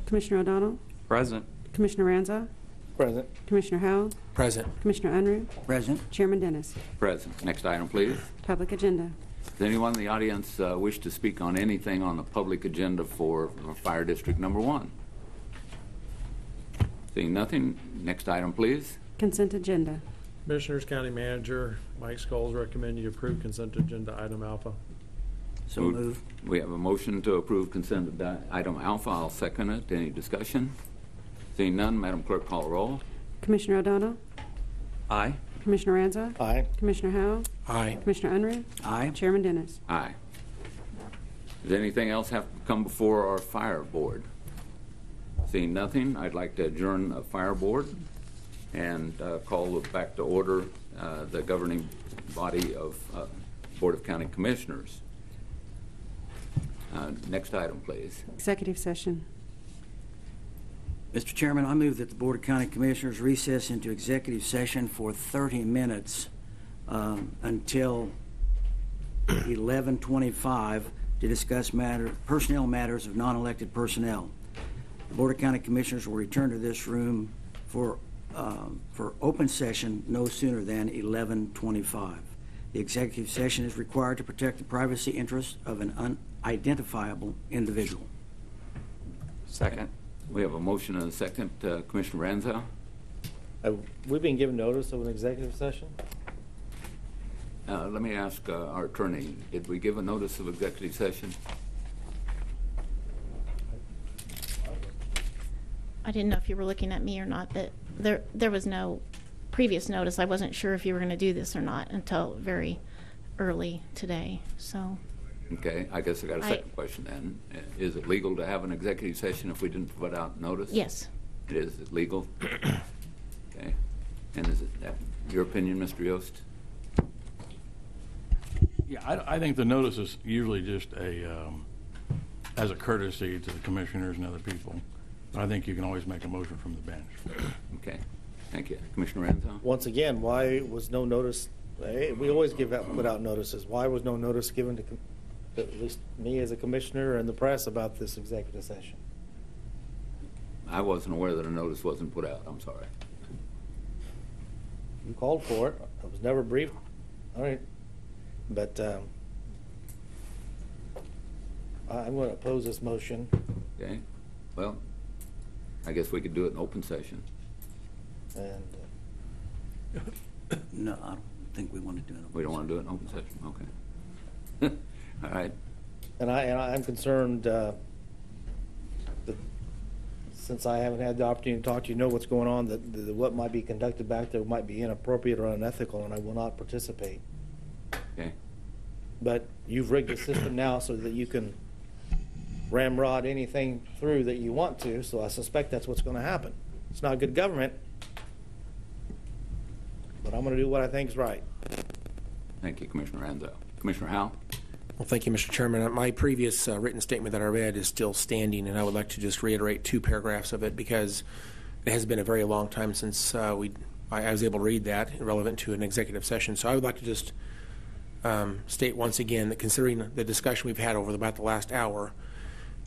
Commissioner O'Donnell? Present. Commissioner Ranza? Present. Commissioner Howell? Present. Commissioner Unruh? Present. Chairman Dennis? Present. Next item, please. Public agenda. Does anyone in the audience wish to speak on anything on the public agenda for Fire District Number 1? Seeing nothing, next item, please. Consent agenda. Commissioners, County Manager Mike Scholes recommend you approve consent agenda item alpha. So moved. We have a motion to approve consent item alpha. I'll second it. Any discussion? Seeing none, Madam Clerk, call the roll. Commissioner O'Donnell? Aye. Commissioner Ranza? Aye. Commissioner Howell? Aye. Commissioner Unruh? Aye. Chairman Dennis? Aye. Does anything else have to come before our fire board? Seeing nothing, I'd like to adjourn the fire board and call back to order the governing body of Board of County Commissioners. Next item, please. Executive session. Mr. Chairman, I move that the Board of County Commissioners recess into executive session for 30 minutes until 11:25 to discuss personnel matters of non-elected personnel. The Board of County Commissioners will return to this room for open session no sooner than 11:25. The executive session is required to protect the privacy interests of an unidentifiable individual. Second. We have a motion and a second. Commissioner Ranza? Have we been given notice of an executive session? Let me ask our attorney, did we give a notice of executive session? I didn't know if you were looking at me or not, but there was no previous notice. I wasn't sure if you were going to do this or not until very early today. So. Okay, I guess I got a second question then. Is it legal to have an executive session if we didn't put out notice? Yes. It is legal? Okay. And is it your opinion, Mr. Yost? Yeah, I think the notice is usually just as a courtesy to the commissioners and other people. I think you can always make a motion from the bench. Okay, thank you. Commissioner Ranzo? Once again, why was no notice? We always put out notices. Why was no notice given to at least me as a commissioner and the press about this executive session? I wasn't aware that a notice wasn't put out. I'm sorry. You called for it. I was never briefed. All right. But I'm going to oppose this motion. Okay. Well, I guess we could do it in open session. And No, I don't think we want to do it. We don't want to do it in open session. Okay. All right. And I'm concerned that since I haven't had the opportunity to talk to you, know what's going on, that what might be conducted back there might be inappropriate or unethical, and I will not participate. Okay. But you've rigged the system now so that you can ramrod anything through that you want to, so I suspect that's what's going to happen. It's not good government, but I'm going to do what I think is right. Thank you, Commissioner Ranzo. Commissioner Howell? Well, thank you, Mr. Chairman. My previous written statement that I read is still standing, and I would like to just reiterate 2 paragraphs of it because it has been a very long time since I was able to read that, relevant to an executive session. So I would like to just state once again that considering the discussion we've had over about the last hour,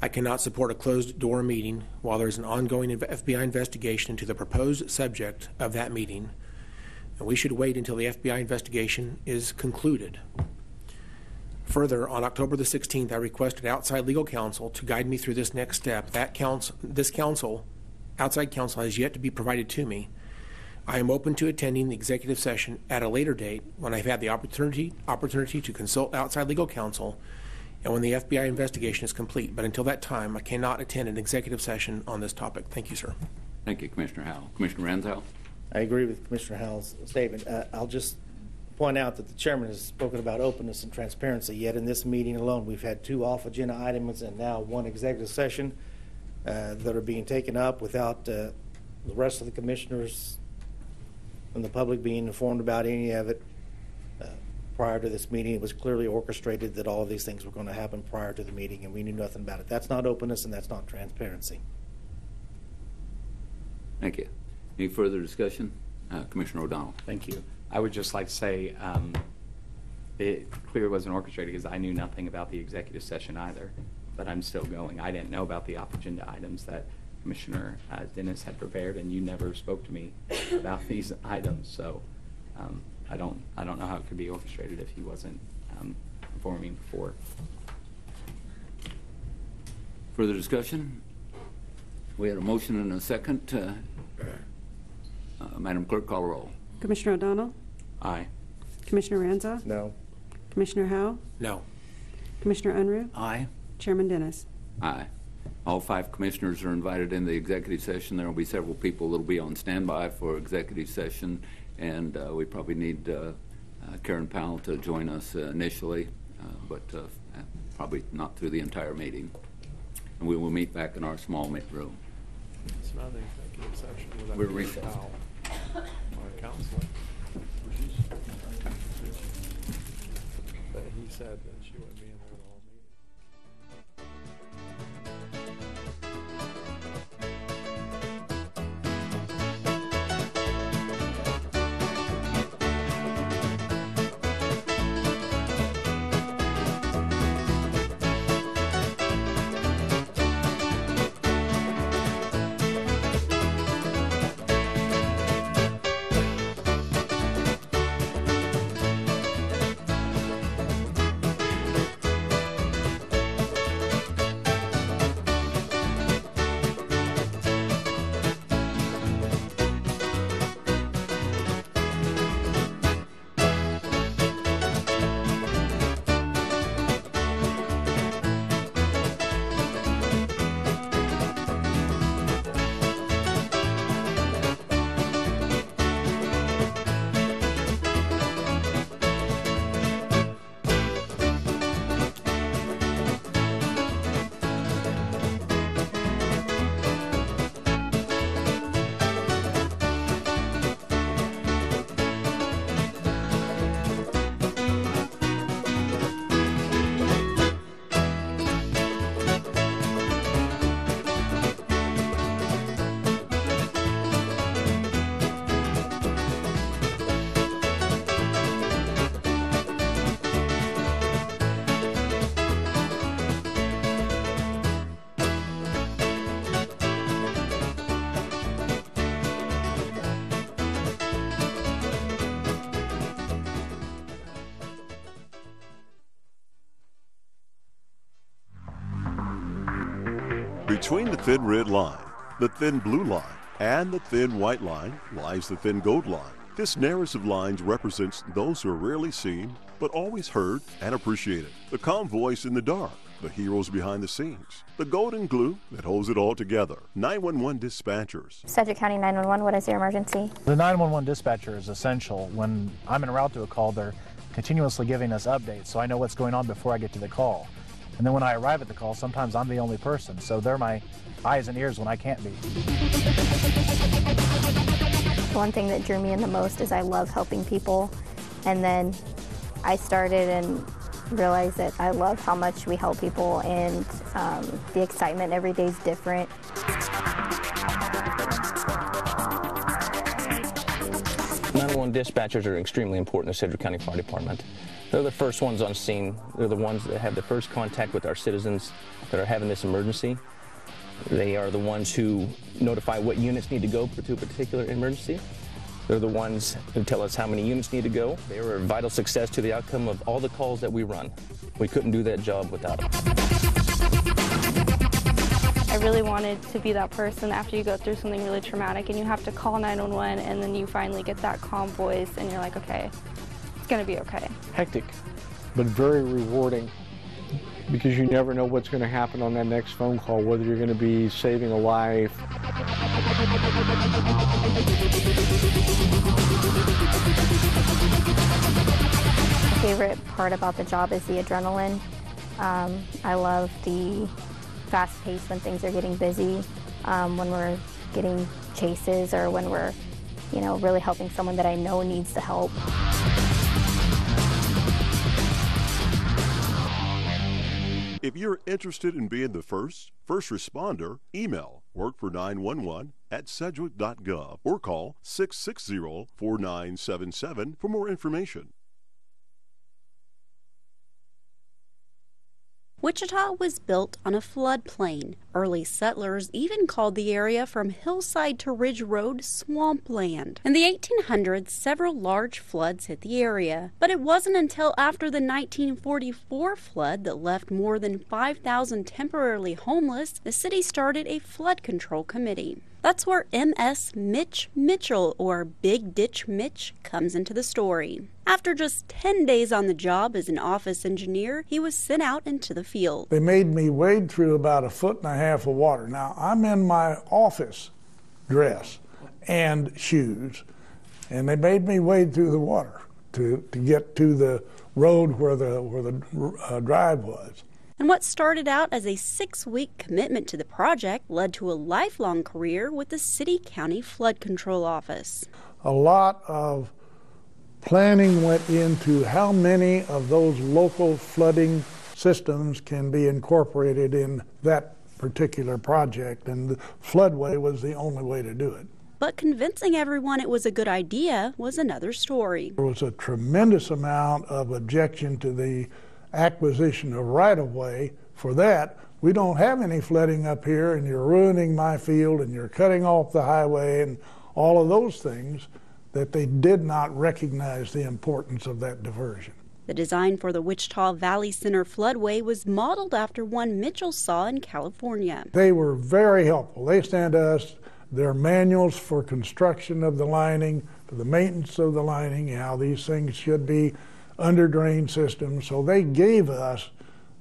I cannot support a closed-door meeting while there is an ongoing FBI investigation into the proposed subject of that meeting, and we should wait until the FBI investigation is concluded. Further, on October the 16th, I requested outside legal counsel to guide me through this next step. Outside counsel has yet to be provided to me. I am open to attending the executive session at a later date when I've had the opportunity to consult outside legal counsel and when the FBI investigation is complete. But until that time, I cannot attend an executive session on this topic. Thank you, sir. Thank you, Commissioner Howell. Commissioner Ranzo? I agree with Commissioner Howell's statement. I'll just point out that the chairman has spoken about openness and transparency, yet in this meeting alone we've had 2 off-agenda items and now 1 executive session that are being taken up without the rest of the commissioners and the public being informed about any of it. prior to this meeting. It was clearly orchestrated that all of these things were going to happen prior to the meeting, and we knew nothing about it. That's not openness, and that's not transparency. Thank you. Any further discussion? Commissioner O'Donnell. Thank you. I would just like to say it clearly wasn't orchestrated because I knew nothing about the executive session either, but I'm still going. I didn't know about the off-agenda items that Commissioner Dennis had prepared, and you never spoke to me about these items. So I don't know how it could be orchestrated if he wasn't informing before. Further discussion? We had a motion and a second. Madam Clerk, call the roll. Commissioner O'Donnell? Aye. Commissioner Ranza? No. Commissioner Howe? No. Commissioner Unruh? Aye. Chairman Dennis? Aye. All 5 commissioners are invited in the executive session. There will be several people that will be on standby for executive session, and we probably need Karen Powell to join us initially, but probably not through the entire meeting. And we will meet back in our small room. It's not an executive session without We're Karen recessed. Powell, our counselor. But he said that she wouldn't be in there the whole meeting. Between the thin red line, the thin blue line, and the thin white line lies the thin gold line. This narrative of lines represents those who are rarely seen, but always heard and appreciated. The calm voice in the dark, the heroes behind the scenes, the golden glue that holds it all together. 911 dispatchers. Sedgwick County 911, what is your emergency? The 911 dispatcher is essential. When I'm en route to a call, they're continuously giving us updates, so I know what's going on before I get to the call. And then when I arrive at the call, sometimes I'm the only person, so they're my eyes and ears when I can't be. One thing that drew me in the most is I love helping people, and then I started and realized that I love how much we help people, and the excitement every day is different. 911 dispatchers are extremely important to Sedgwick County Fire Department. They're the first ones on scene. They're the ones that have the first contact with our citizens that are having this emergency. They are the ones who notify what units need to go to a particular emergency. They're the ones who tell us how many units need to go. They are a vital success to the outcome of all the calls that we run. We couldn't do that job without them. I really wanted to be that person after you go through something really traumatic and you have to call 911 and then you finally get that calm voice and you're like, okay, it's gonna be okay. Hectic, but very rewarding, because you never know what's going to happen on that next phone call, whether you're going to be saving a life. My favorite part about the job is the adrenaline. I love the fast pace when things are getting busy, when we're getting chases, or when we're, really helping someone that I know needs the help. If you're interested in being the first responder, email workfor911@sedgwick.gov or call 660-4977 for more information. Wichita was built on a floodplain. Early settlers even called the area from hillside to ridge road swampland. In the 1800s, several large floods hit the area, but it wasn't until after the 1944 flood that left more than 5,000 temporarily homeless, the city started a flood control committee. That's where MS Mitch Mitchell, or Big Ditch Mitch, comes into the story. After just 10 days on the job as an office engineer, he was sent out into the field. They made me wade through about 1.5 feet of water. Now, I'm in my office dress and shoes, and they made me wade through the water to get to the road where the drive was. And what started out as a 6-week commitment to the project led to a lifelong career with the City-County Flood Control Office. A lot of planning went into how many of those local flooding systems can be incorporated in that particular project, and the floodway was the only way to do it. But convincing everyone it was a good idea was another story. There was a tremendous amount of objection to the acquisition of right-of-way. For that, we don't have any flooding up here, and you're ruining my field, and you're cutting off the highway, and all of those things, that they did not recognize the importance of that diversion. The design for the Wichita Valley Center floodway was modeled after one Mitchell saw in California. They were very helpful. They sent us their manuals for construction of the lining, for the maintenance of the lining, how these things should be under drain systems. So they gave us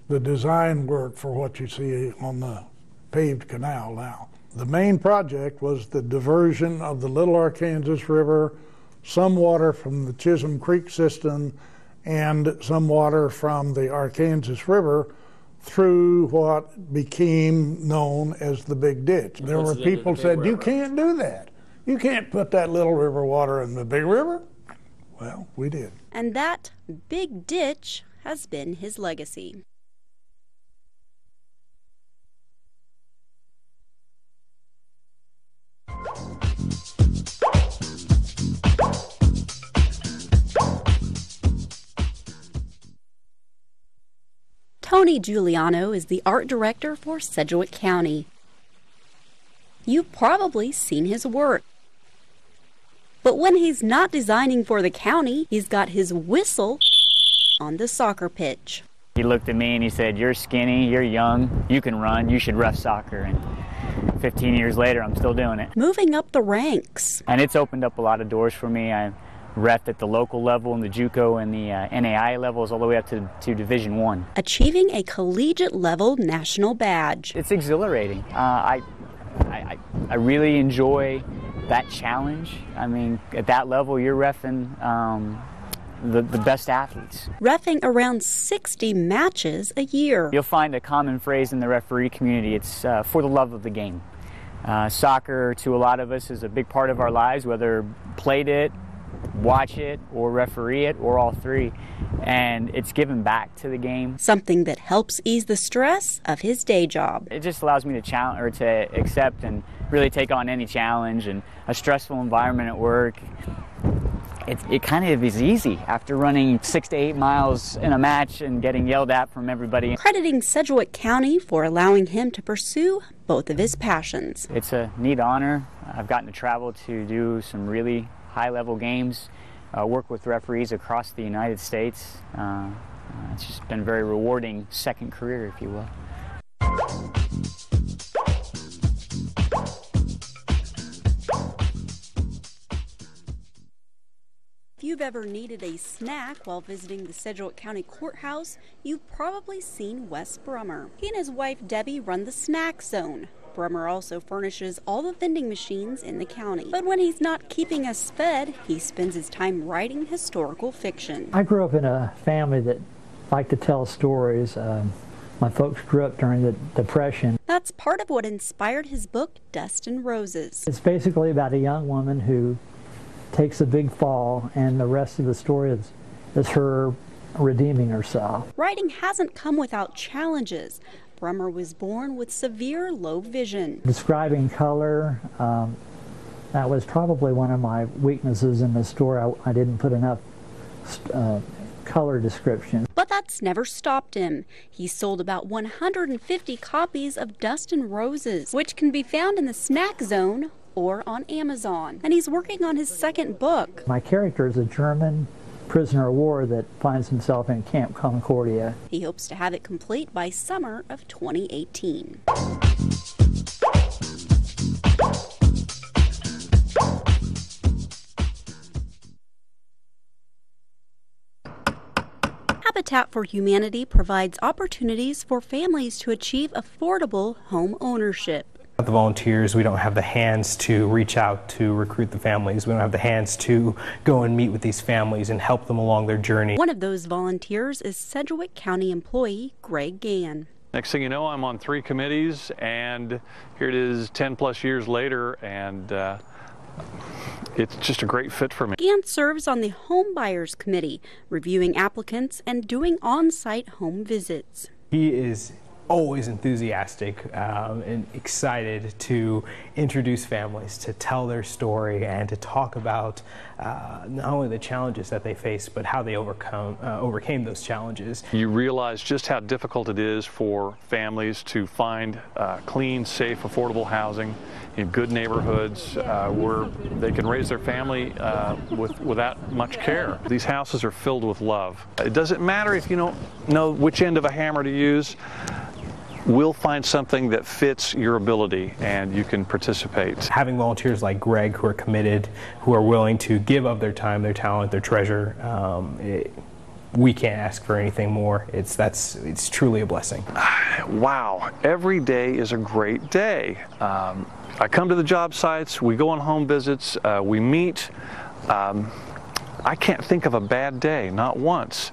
the design work for what you see on the paved canal now. The main project was the diversion of the Little Arkansas River, some water from the Chisholm Creek system, and some water from the Arkansas River through what became known as the Big Ditch. There were people who said, you can't do that. You can't put that Little River water in the Big River. Well, we did. And that Big Ditch has been his legacy. Tony Giuliano is the art director for Sedgwick County. You've probably seen his work. But when he's not designing for the county, he's got his whistle on the soccer pitch. He looked at me and he said, "You're skinny, you're young, you can run, you should ref soccer." And 15 years later, I'm still doing it. Moving up the ranks. And it's opened up a lot of doors for me. I ref at the local level and the JUCO and the NAI levels all the way up to Division I. Achieving a collegiate level national badge. It's exhilarating. I really enjoy that challenge. I mean, at that level, you're reffing the best athletes. Reffing around 60 matches a year. You'll find a common phrase in the referee community. It's for the love of the game. Soccer, to a lot of us, is a big part of our lives, whether played it, watch it, or referee it, or all three. And it's given back to the game. Something that helps ease the stress of his day job. It just allows me to challenge, or to accept and really take on any challenge. And a stressful environment at work, it kind of is easy after running 6 to 8 miles in a match and getting yelled at from everybody. Crediting Sedgwick County for allowing him to pursue both of his passions. It's a neat honor. I've gotten to travel to do some really high-level games, work with referees across the United States. It's just been a very rewarding second career, if you will. If you've ever needed a snack while visiting the Sedgwick County Courthouse, you've probably seen Wes Brummer. He and his wife Debbie run the Snack Zone. Brummer also furnishes all the vending machines in the county. But when he's not keeping us fed, he spends his time writing historical fiction. I grew up in a family that liked to tell stories. My folks grew up during the Depression. That's part of what inspired his book, Dust and Roses. It's basically about a young woman who takes a big fall, and the rest of the story is her redeeming herself. Writing hasn't come without challenges. Brummer was born with severe low vision. Describing color, that was probably one of my weaknesses in the story. I didn't put enough color description. But that's never stopped him. He sold about 150 copies of Dust and Roses, which can be found in the snack zone or on Amazon. And he's working on his second book. My character is a German prisoner of war that finds himself in Camp Concordia. He hopes to have it complete by summer of 2018. Habitat for Humanity provides opportunities for families to achieve affordable home ownership. The volunteers, we don't have the hands to reach out to recruit the families. We don't have the hands to go and meet with these families and help them along their journey. One of those volunteers is Sedgwick County employee Greg Gann. Next thing you know, I'm on 3 committees, and here it is 10 plus years later, and it's just a great fit for me. Gann serves on the Home Buyers Committee, reviewing applicants and doing on-site home visits. He is always enthusiastic and excited to introduce families, to tell their story, and to talk about not only the challenges that they face, but how they overcame those challenges. You realize just how difficult it is for families to find clean, safe, affordable housing in good neighborhoods where they can raise their family without much care. These houses are filled with love. It doesn't matter if you don't know which end of a hammer to use. We'll find something that fits your ability and you can participate. Having volunteers like Greg who are committed, who are willing to give of their time, their talent, their treasure, we can't ask for anything more. It's truly a blessing. Wow, every day is a great day. I come to the job sites, we go on home visits, we meet. I can't think of a bad day, not once.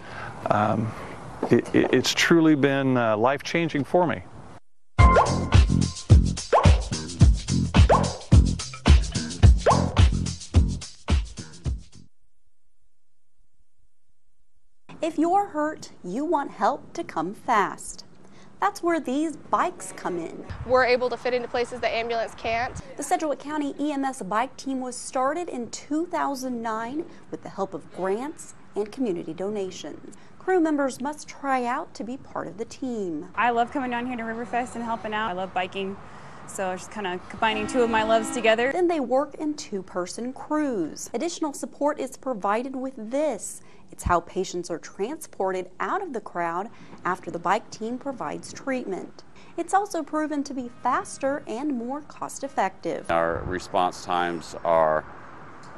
It's truly been life-changing for me. If you're hurt, you want help to come fast. That's where these bikes come in. We're able to fit into places the ambulance can't. The Sedgwick County EMS bike team was started in 2009 with the help of grants and community donations. Crew members must try out to be part of the team. I love coming down here to Riverfest and helping out. I love biking, so it's just kind of combining 2 of my loves together. Then they work in 2-person crews. Additional support is provided with this. It's how patients are transported out of the crowd after the bike team provides treatment. It's also proven to be faster and more cost-effective. Our response times are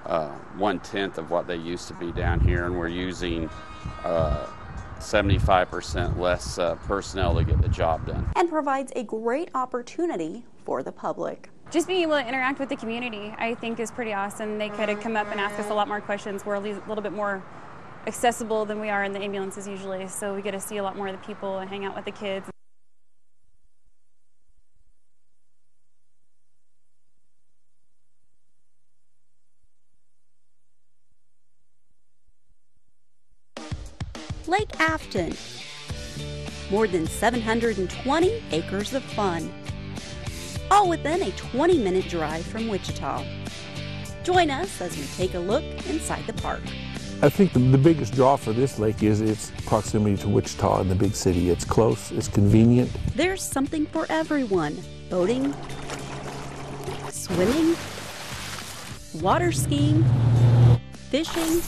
1/10 of what they used to be down here, and we're using 75% less personnel to get the job done. And provides a great opportunity for the public. Just being able to interact with the community, I think, is pretty awesome. They could have come up and asked us a lot more questions. We're a little bit more accessible than we are in the ambulances usually, so we get to see a lot more of the people and hang out with the kids. Lake Afton. More than 720 acres of fun. All within a 20-minute drive from Wichita. Join us as we take a look inside the park. I think the biggest draw for this lake is its proximity to Wichita and the big city. It's close, it's convenient. There's something for everyone. Boating, swimming, water skiing, fishing,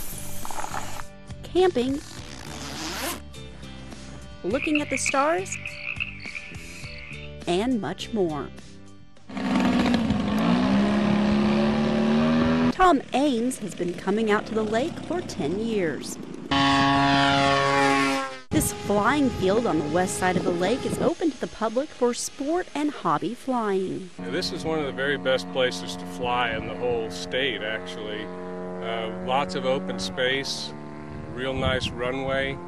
camping, looking at the stars, and much more. Tom Ames has been coming out to the lake for 10 years. This flying field on the west side of the lake is open to the public for sport and hobby flying. This is one of the very best places to fly in the whole state, actually. Lots of open space, real nice runway.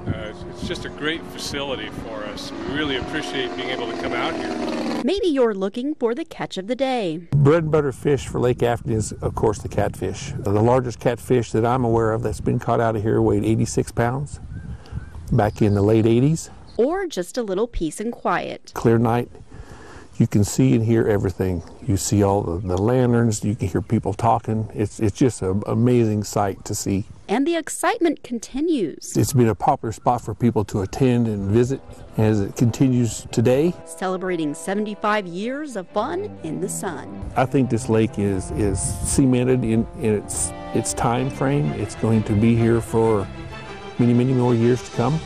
It's just a great facility for us. We really appreciate being able to come out here. Maybe you're looking for the catch of the day. Bread and butter fish for Lake Afton is, of course, the catfish. The largest catfish that I'm aware of that's been caught out of here weighed 86 pounds. back in the late 80s. Or just a little peace and quiet. Clear night, you can see and hear everything. You see all the lanterns, you can hear people talking. It's just an amazing sight to see. And the excitement continues. It's been a popular spot for people to attend and visit as it continues today. Celebrating 75 years of fun in the sun. I think this lake is cemented in its time frame. It's going to be here for many, many more years to come.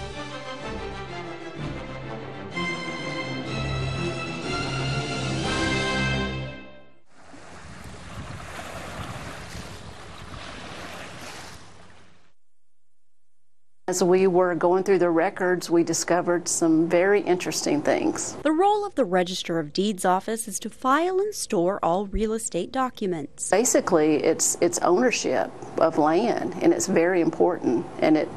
As we were going through the records, we discovered some very interesting things. The role of the Register of Deeds office is to file and store all real estate documents. Basically, it's ownership of land, and it's very important, and it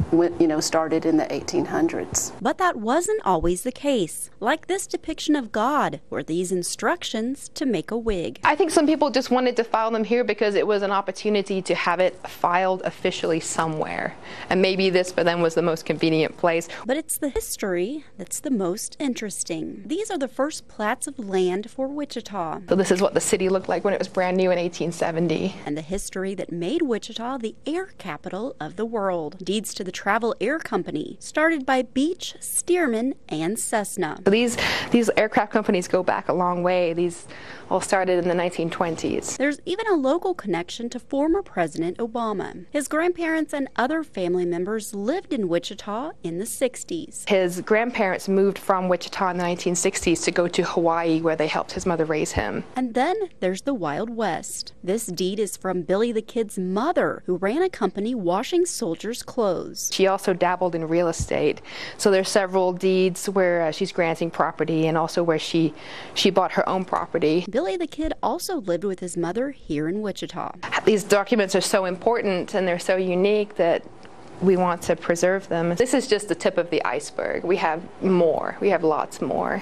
started in the 1800s. But that wasn't always the case. Like this depiction of God, or these instructions to make a wig. I think some people just wanted to file them here because it was an opportunity to have it filed officially somewhere. And maybe this for them was the most convenient place. But it's the history that's the most interesting. These are the first plats of land for Wichita. So this is what the city looked like when it was brand new in 1870. And the history that made Wichita the air capital of the world. Deeds to the Travel Air Company, started by Beech, Stearman, and Cessna. So these aircraft companies go back a long way. These all started in the 1920s. There's even a local connection to former President Obama. His grandparents and other family members lived in Wichita in the 60s. His grandparents moved from Wichita in the 1960s to go to Hawaii, where they helped his mother raise him. And then there's the Wild West. This deed is from Billy the Kid's mother, who ran a company washing soldiers' clothes. She also dabbled in real estate. So there's several deeds where she's granting property and also where she bought her own property. Billy the Kid also lived with his mother here in Wichita. These documents are so important and they're so unique that we want to preserve them. This is just the tip of the iceberg. We have more. We have lots more.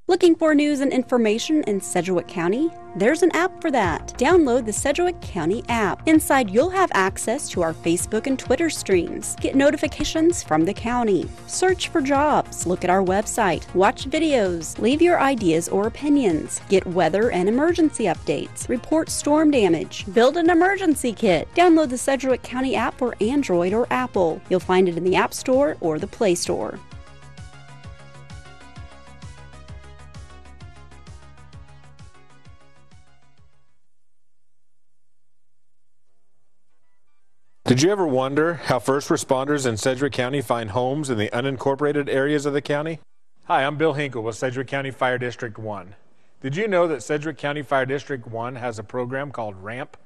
Looking for news and information in Sedgwick County? There's an app for that. Download the Sedgwick County app. Inside, you'll have access to our Facebook and Twitter streams. Get notifications from the county. Search for jobs. Look at our website. Watch videos. Leave your ideas or opinions. Get weather and emergency updates. Report storm damage. Build an emergency kit. Download the Sedgwick County app for Android or Apple. You'll find it in the App Store or the Play Store. Did you ever wonder how first responders in Sedgwick County find homes in the unincorporated areas of the county? Hi, I'm Bill Hinkle with Sedgwick County Fire District 1. Did you know that Sedgwick County Fire District 1 has a program called RAMP?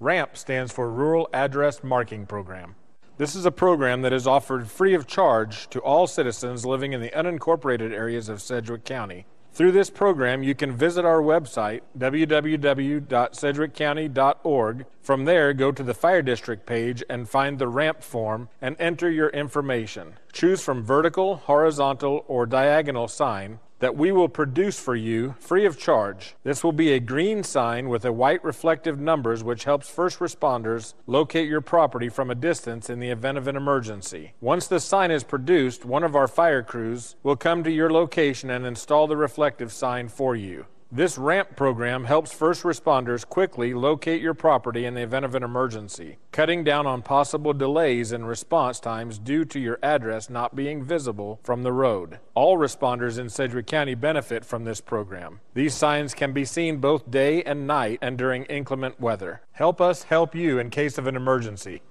RAMP stands for Rural Address Marking Program. This is a program that is offered free of charge to all citizens living in the unincorporated areas of Sedgwick County. Through this program, you can visit our website, www.sedgwickcounty.org. From there, go to the Fire District page and find the ramp form and enter your information. Choose from vertical, horizontal, or diagonal sign that we will produce for you free of charge. This will be a green sign with a white reflective numbers which helps first responders locate your property from a distance in the event of an emergency. Once the sign is produced, one of our fire crews will come to your location and install the reflective sign for you. This ramp program helps first responders quickly locate your property in the event of an emergency, cutting down on possible delays in response times due to your address not being visible from the road. All responders in Sedgwick County benefit from this program. These signs can be seen both day and night and during inclement weather. Help us help you in case of an emergency.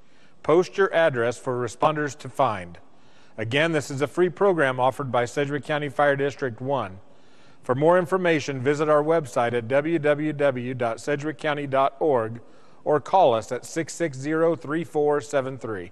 Post your address for responders to find. Again, this is a free program offered by Sedgwick County Fire District 1. For more information, visit our website at www.sedgwickcounty.org or call us at 660-3473.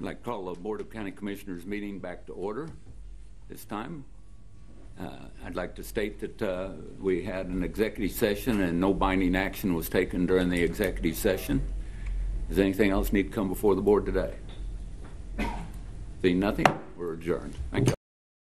I'd like to call the Board of County Commissioners meeting back to order this time. I'd like to state that we had an executive session and no binding action was taken during the executive session. Does anything else need to come before the board today? Seeing nothing, we're adjourned. Thank you.